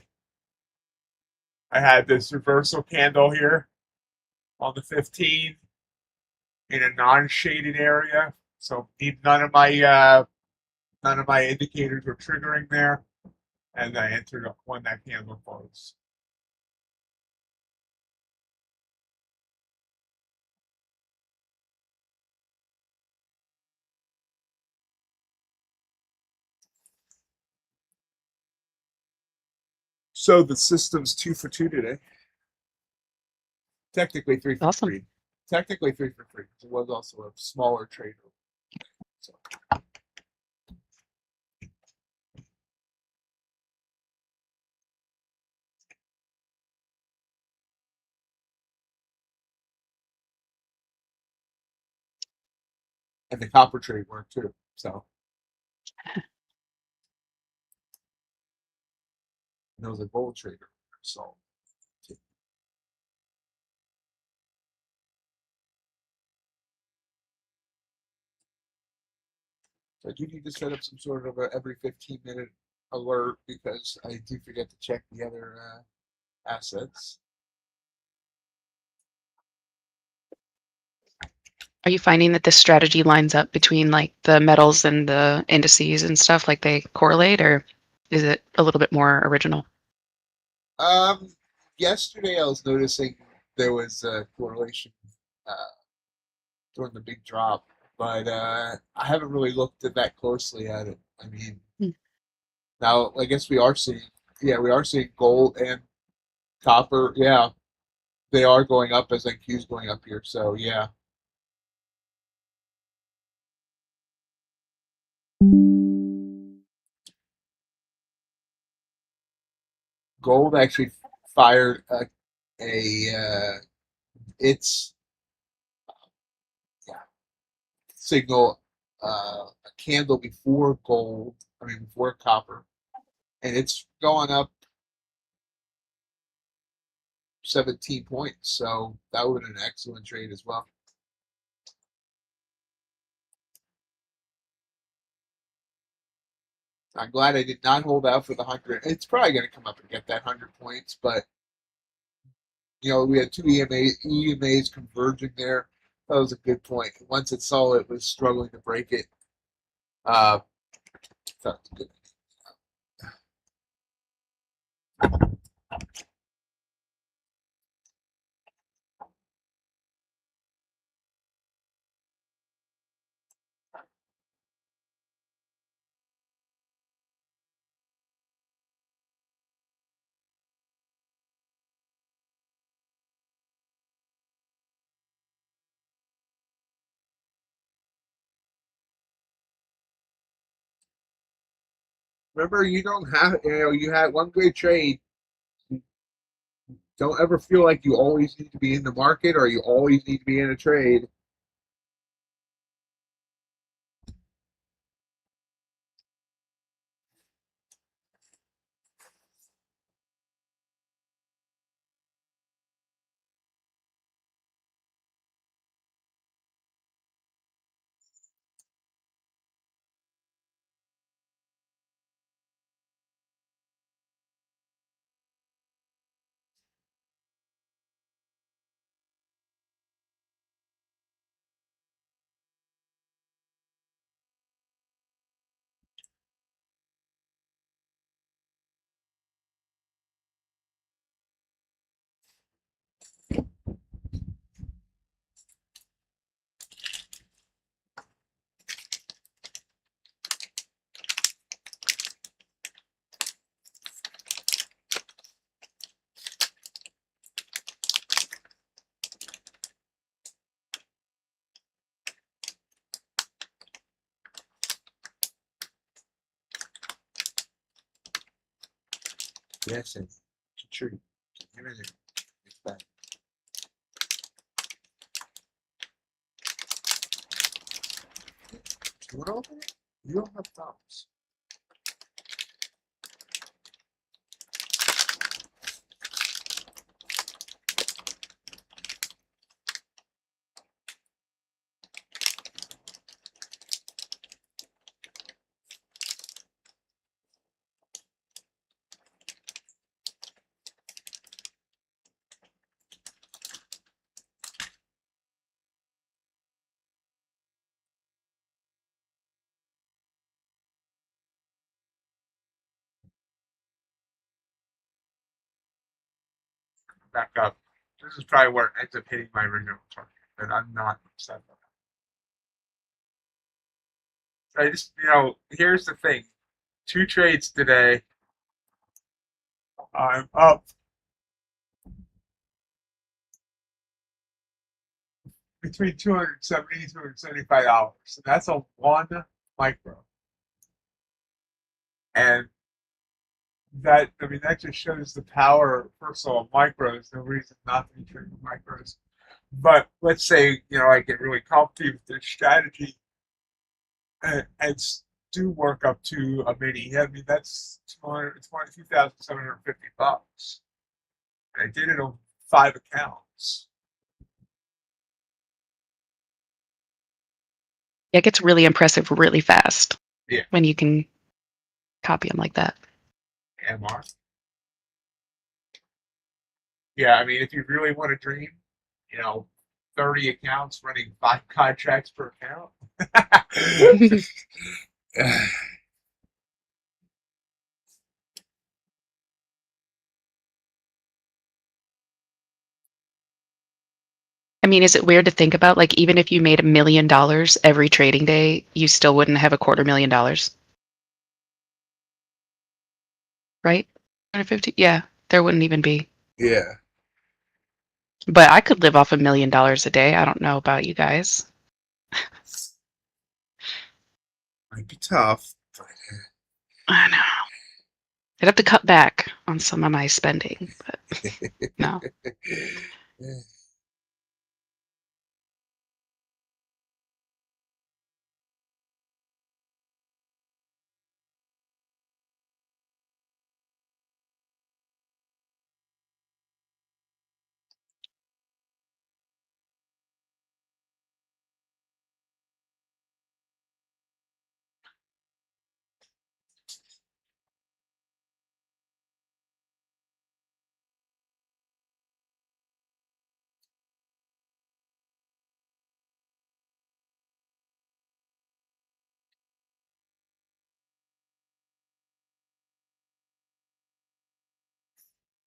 I had this reversal candle here on the 15 in a non-shaded area, so none of my indicators were triggering there, and I entered up when that candle closed. So the system's 2 for 2 today. Technically 3 for Awesome. 3. Technically 3 for 3. It was also a smaller trade. So. And the copper trade worked too. So. And there was a gold trader. So. So I do need to set up some sort of a every 15-minute alert because I do forget to check the other assets. Are you finding that this strategy lines up between like the metals and the indices and stuff, like they correlate, or is it a little bit more original? Yesterday I was noticing there was a correlation uh, during the big drop, but I haven't really looked at that closely at it. I mean, now I guess we are seeing gold and copper. Yeah, they are going up as NQ's going up here. So yeah. Gold actually fired its yeah, signal a candle before gold. I mean before copper, and it's going up 17 points. So that would have been an excellent trade as well. I'm glad I did not hold out for the 100. It's probably going to come up and get that 100 points, but we had two EMAs converging there. That was a good point. Once it saw it was struggling to break it, that was good. Remember, you don't have, you had one great trade. Don't ever feel like you always need to be in the market or you always need to be in a trade. Yes, it's true. Everything is bad. You want to open it? You don't have thumbs. Back up. This is probably where it ends up hitting my original target, but I'm not upset about it. I just, here's the thing. 2 trades today. I'm up between $270 and $275. And that's a 1 micro. And that just shows the power, first of all, of micros. No reason not to be trading micros. But let's say, I get really comfy with this strategy and do work up to a mini. I mean, that's $2,750. And I did it on 5 accounts. It gets really impressive really fast. Yeah. When you can copy them like that. MR. Yeah, I mean, if you really want to dream, 30 accounts running 5 contracts per account. I mean, is it weird to think about, like, even if you made $1 million every trading day, you still wouldn't have $250,000? Right? 150? Yeah, there wouldn't even be. Yeah. But I could live off $1 million a day. I don't know about you guys. Might be tough. But... I know. I'd have to cut back on some of my spending, but no.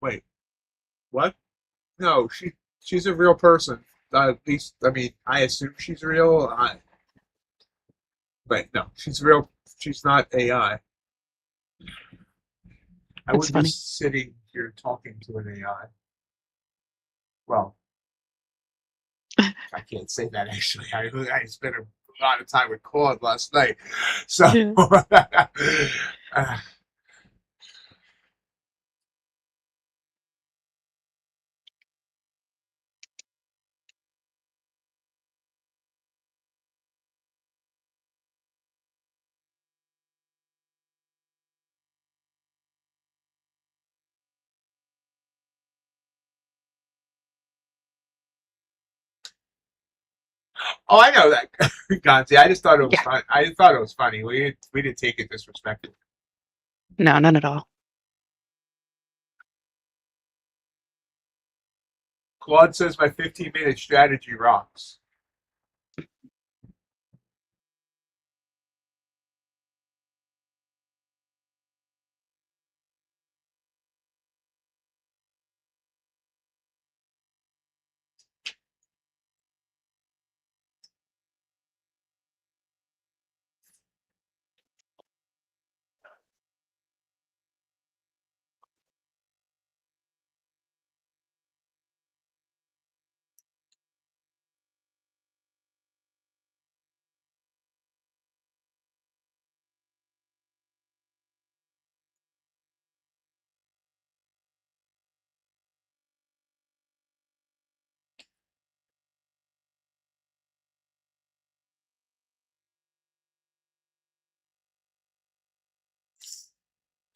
Wait, what? No, she's a real person. At least, I assume she's real. But no, she's real. She's not AI. I That's wouldn't be funny. sitting here talking to an AI. Well, I can't say that actually. I spent a lot of time with Claude last night, so. Yeah. Oh, I know that, Gonzi. I just thought it was Yeah. fun. I thought it was funny. We didn't take it disrespectfully. No, none at all. Claude says my 15-minute strategy rocks.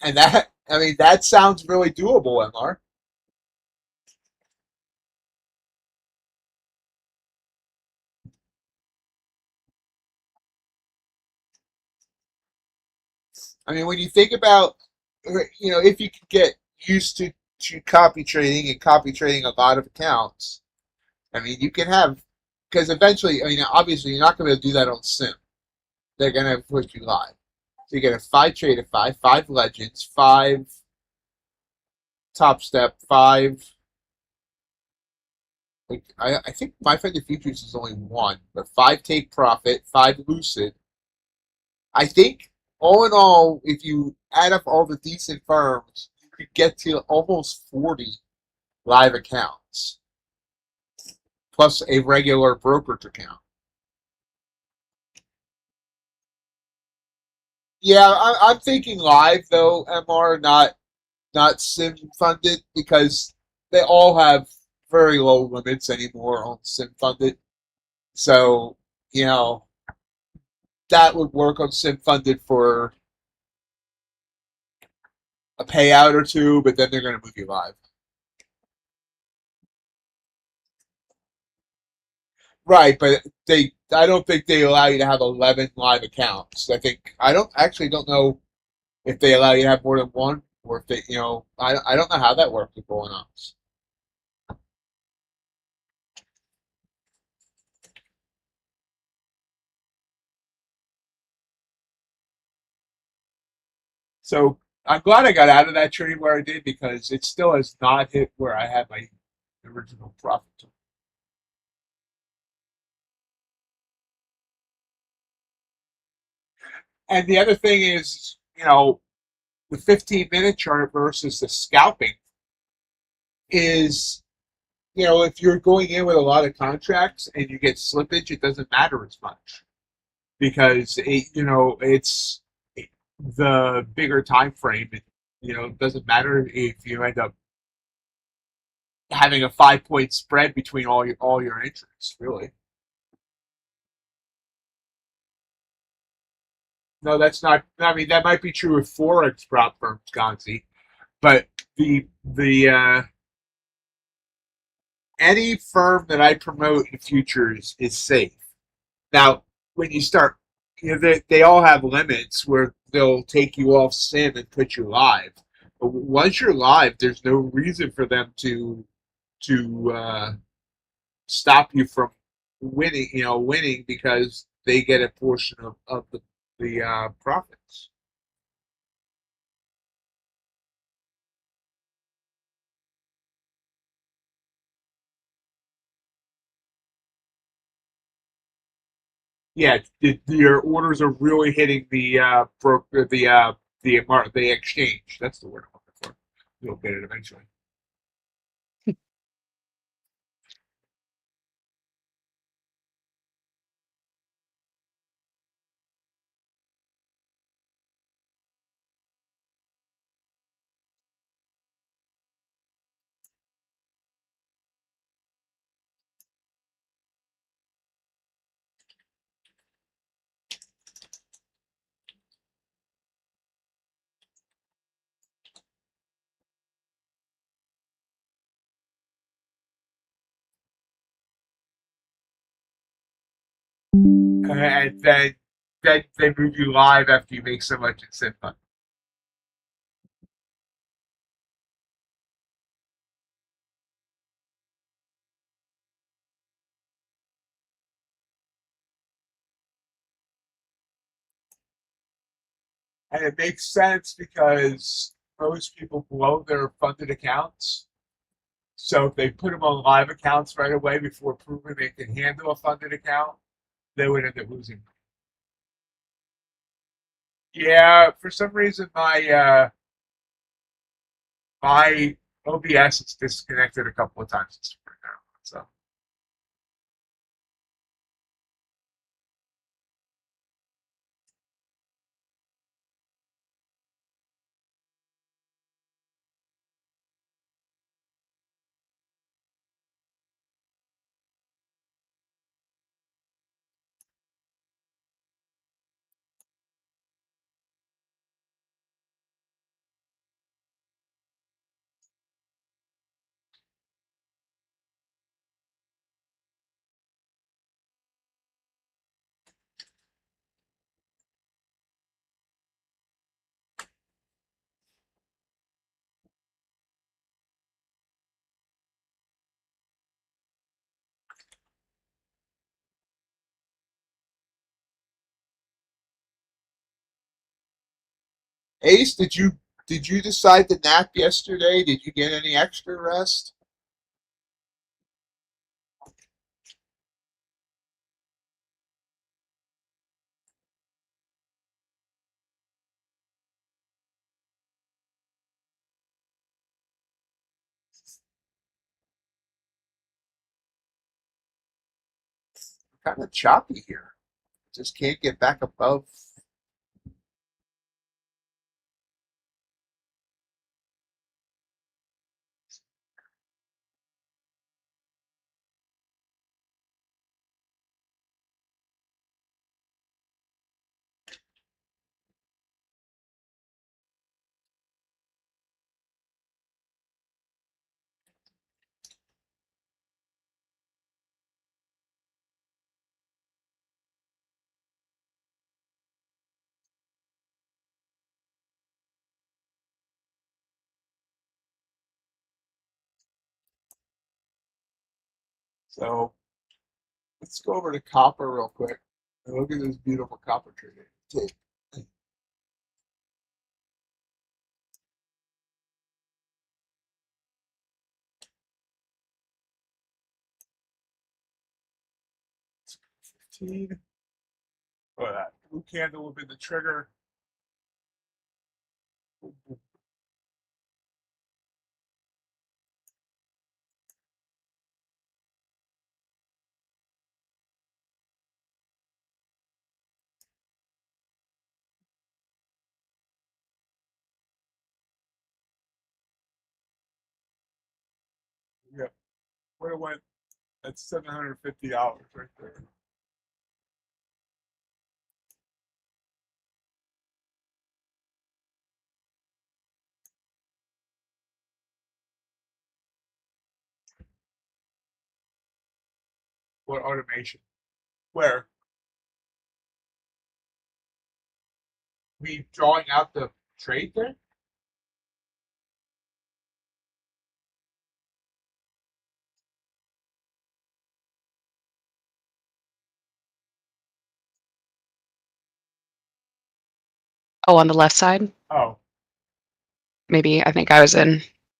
And that sounds really doable, MR. I mean, when you think about, if you could get used to copy trading and copy trading a lot of accounts, I mean, you can have, because eventually, I mean, obviously, you're not going to do that on Sim. They're going to push you live. So you get a 5 trade of 5 legends, 5 top step, 5. Like I think 500 futures is only 1, but 5 take profit, 5 lucid. I think all in all, if you add up all the decent firms, you could get to almost 40 live accounts plus a regular brokerage account. Yeah, I'm thinking live though, MR, not sim funded, because they all have very low limits anymore on sim funded. So, you know, that would work on sim funded for a payout or two, but then they're going to move you live. Right, but I don't think they allow you to have 11 live accounts. I don't know if they allow you to have more than one, or if I don't know how that works with going on. So I'm glad I got out of that trade where I did, because it still has not hit where I had my original profit. And the other thing is, the 15-minute chart versus the scalping is, if you're going in with a lot of contracts and you get slippage, it doesn't matter as much, because it's the bigger time frame. It doesn't matter if you end up having a 5-point spread between all your entries, really. No, that's not. I mean, that might be true with forex prop firms, Gonzi, but the any firm that I promote in futures is safe. Now, when you start, they all have limits where they'll take you off sim and put you live. But once you're live, there's no reason for them to stop you from winning. Winning because they get a portion of the profits. Yeah, your orders are really hitting the broker, the exchange. That's the word I'm looking for. You'll get it eventually. And then they move you live after you make so much in Simba. And it makes sense because most people blow their funded accounts. So if they put them on live accounts right away before proving they can handle a funded account, they would end up losing. Yeah, for some reason my OBS is disconnected a couple of times right now. So Ace, did you decide to nap yesterday? Did you get any extra rest? Kind of choppy here. Just can't get back above. So let's go over to copper real quick. And look at this beautiful copper trading tape. $15. Oh, that blue candle will be the trigger. Yep. Where it went? That's $750 right there. What automation? Where? We drawing out the trade there? Oh, on the left side, Oh, maybe. I think I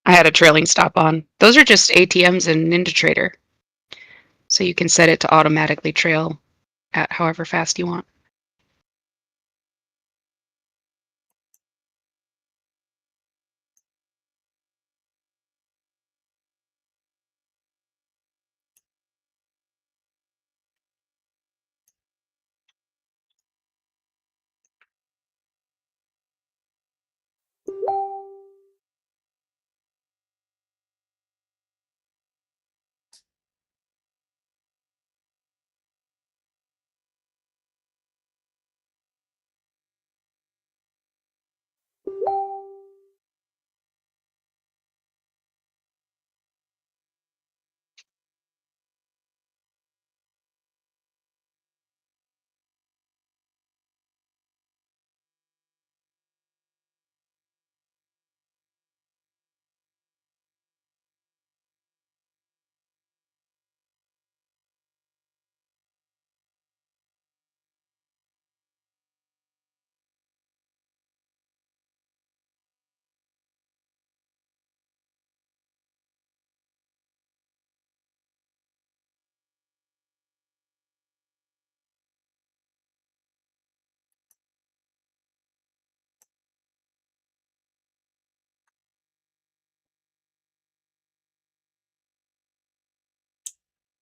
had a trailing stop on. Those are just ATMs in NinjaTrader. So you can set it to automatically trail at however fast you want.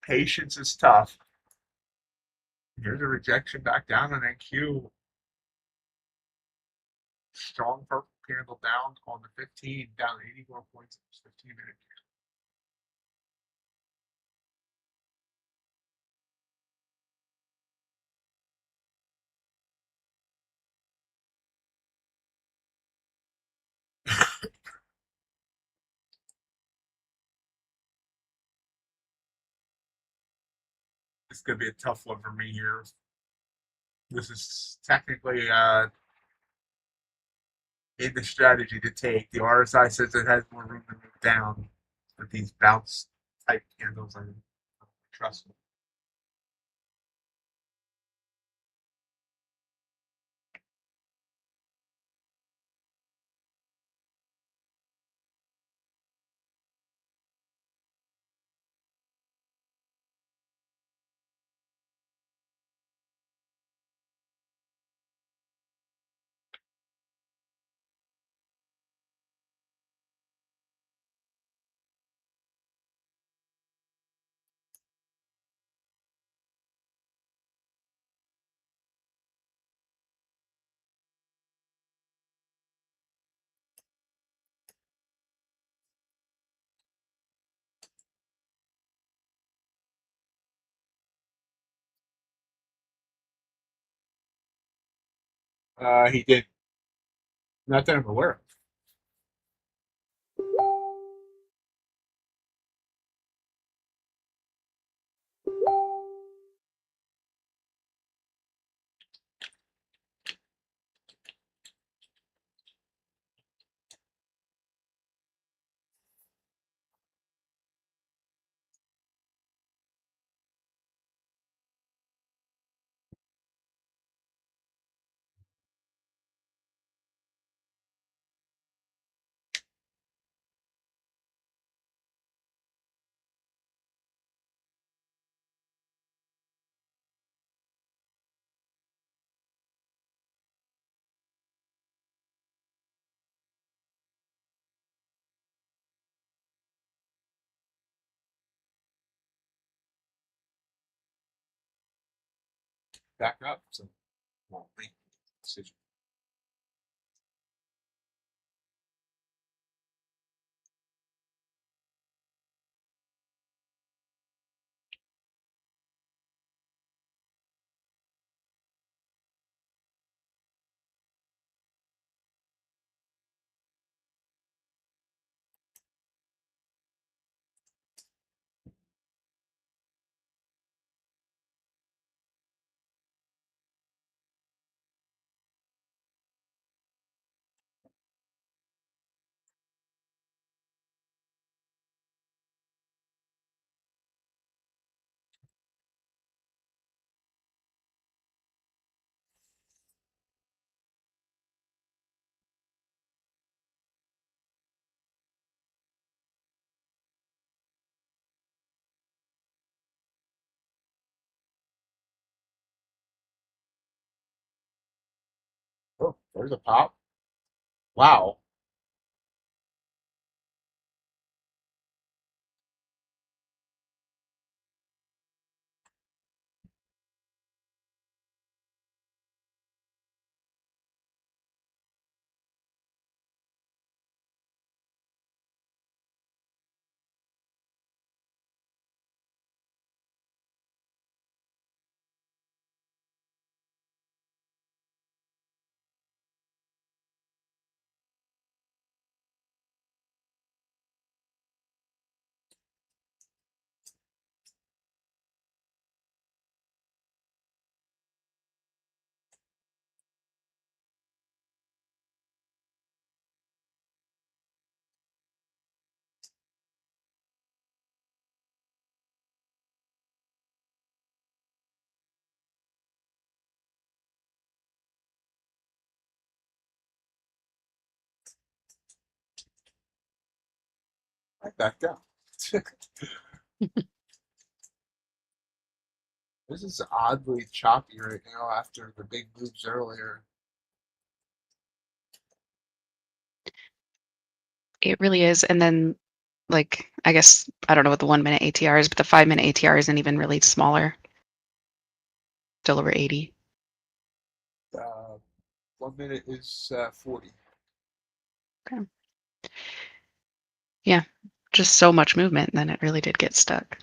patience is tough. Here's a rejection back down on NQ. Strong purple candle down on the 15, down 84 points in this 15-minute. It's going to be a tough one for me here. This is technically in the strategy to take. The RSI says it has more room to move down, but these bounce type candles are trust me. He did. Not that I'm aware of. Back up. So, well, make a decision. Oh, there's a pop. Wow. I backed out. This is oddly choppy right now after the big moves earlier. It really is. And then, like, I guess, I don't know what the 1 minute ATR is, but the 5 minute ATR isn't even really smaller. Still over 80. 1 minute is 40. Okay. Yeah. Just so much movement. And then it really did get stuck.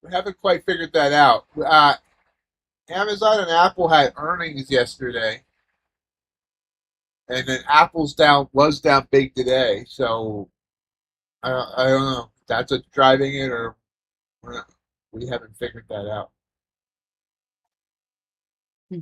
We haven't quite figured that out. Amazon and Apple had earnings yesterday, and then Apple's down was down big today. So I don't know if that's what's driving it, or we haven't figured that out. Hmm.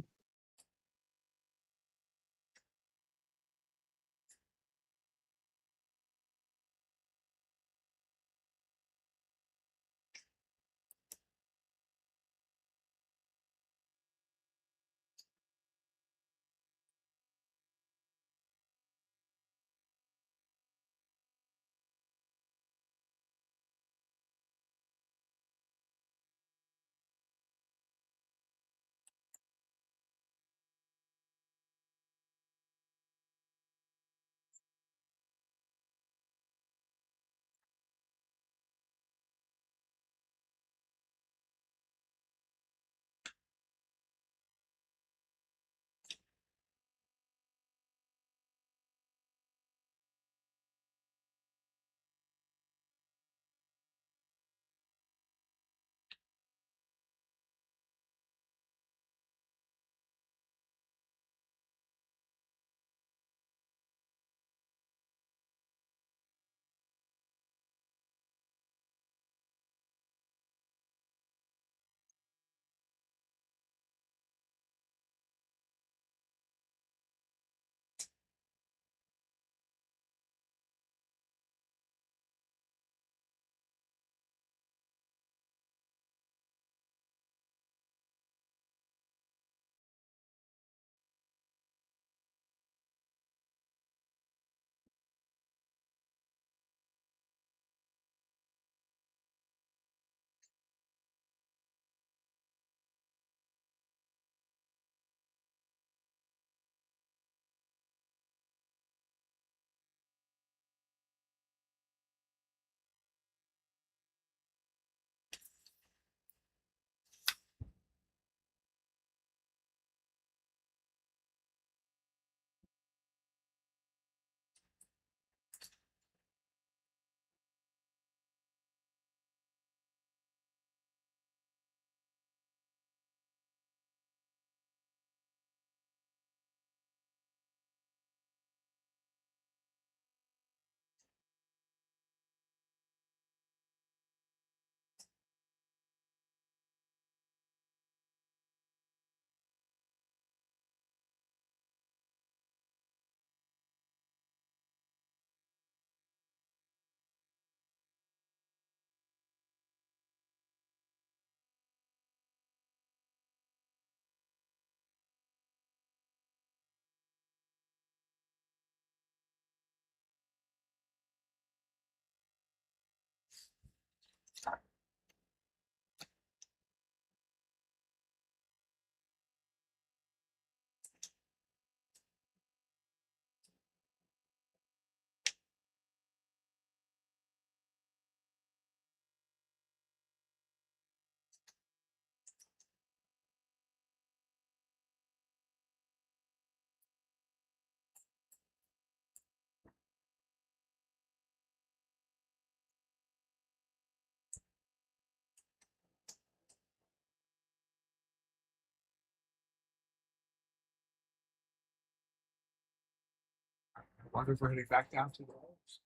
Wonder if we're heading back down to the holes.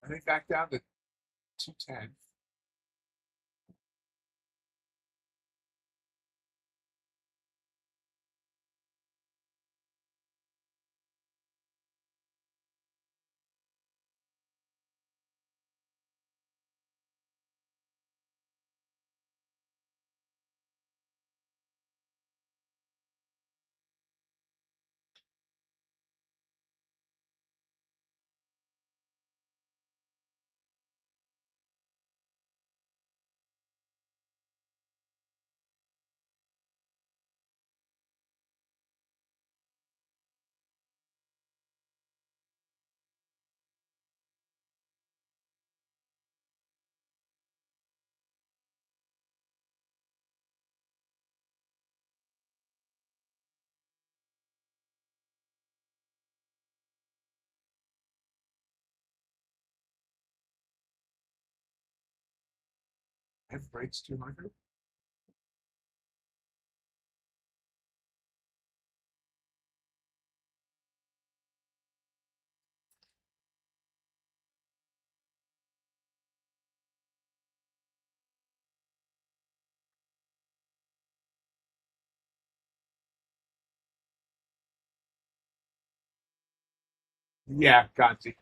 I think back down to 210. Have breaks 200. Yeah, got you.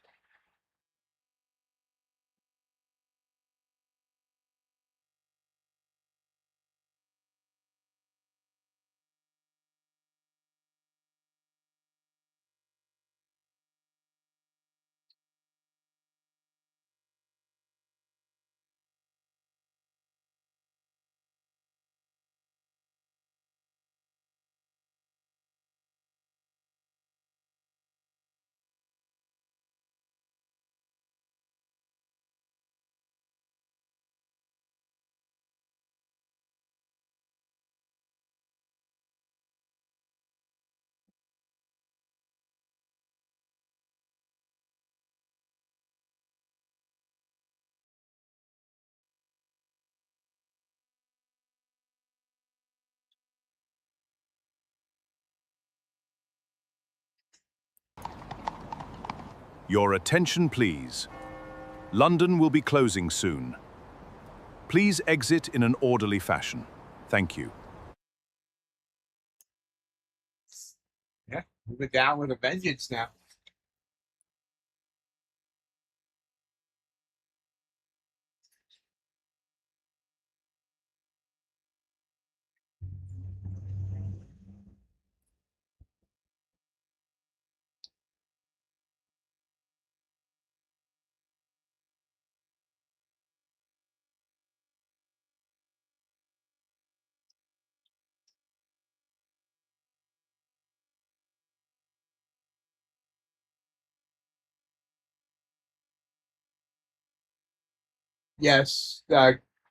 Your attention, please. London will be closing soon. Please exit in an orderly fashion. Thank you. Yeah, moving down with a vengeance now. Yes,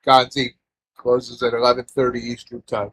Gonzi closes at 11:30 Eastern Time.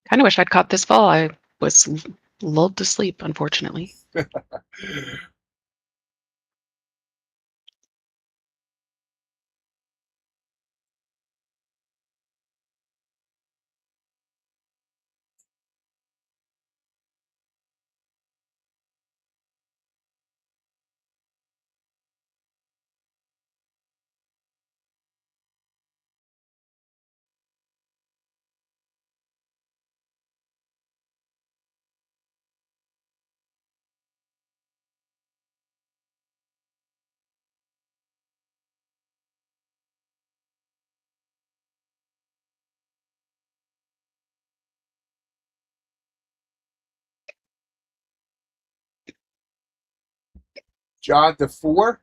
Kind of wish I'd caught this fall. I was lulled to sleep, unfortunately. John to 4.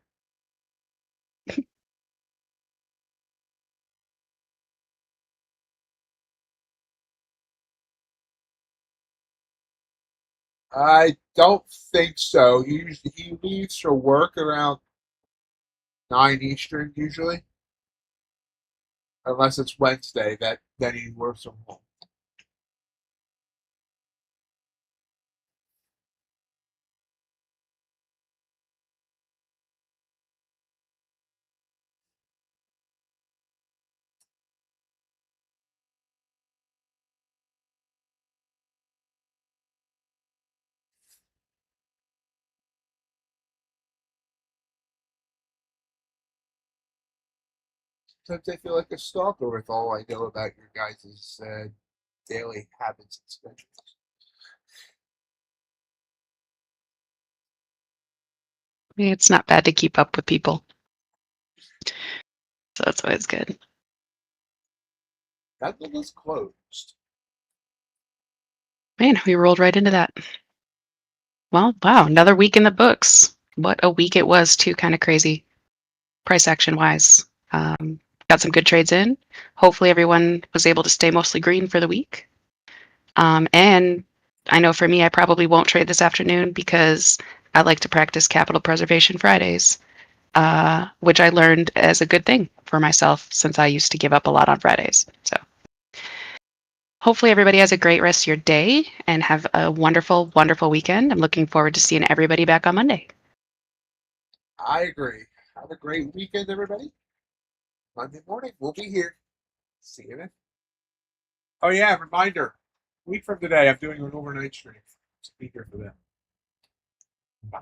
I don't think so. He leaves for work around 9 Eastern usually, unless it's Wednesday. Then he works from home. Sometimes I feel like a stalker with all I know about your guys' daily habits and schedules. It's not bad to keep up with people. So that's always good. That one was closed. Man, we rolled right into that. Well, wow, another week in the books. What a week it was, too. Kind of crazy, price action wise. Got some good trades in. Hopefully, everyone was able to stay mostly green for the week. And I know for me, I probably won't trade this afternoon because I like to practice capital preservation Fridays, which I learned as a good thing for myself since I used to give up a lot on Fridays. So hopefully everybody has a great rest of your day and have a wonderful, wonderful weekend. I'm looking forward to seeing everybody back on Monday. I agree. Have a great weekend, everybody. Monday morning, we'll be here. See you then. Oh yeah, reminder. Week from today, I'm doing an overnight stream. So be here for that. Bye.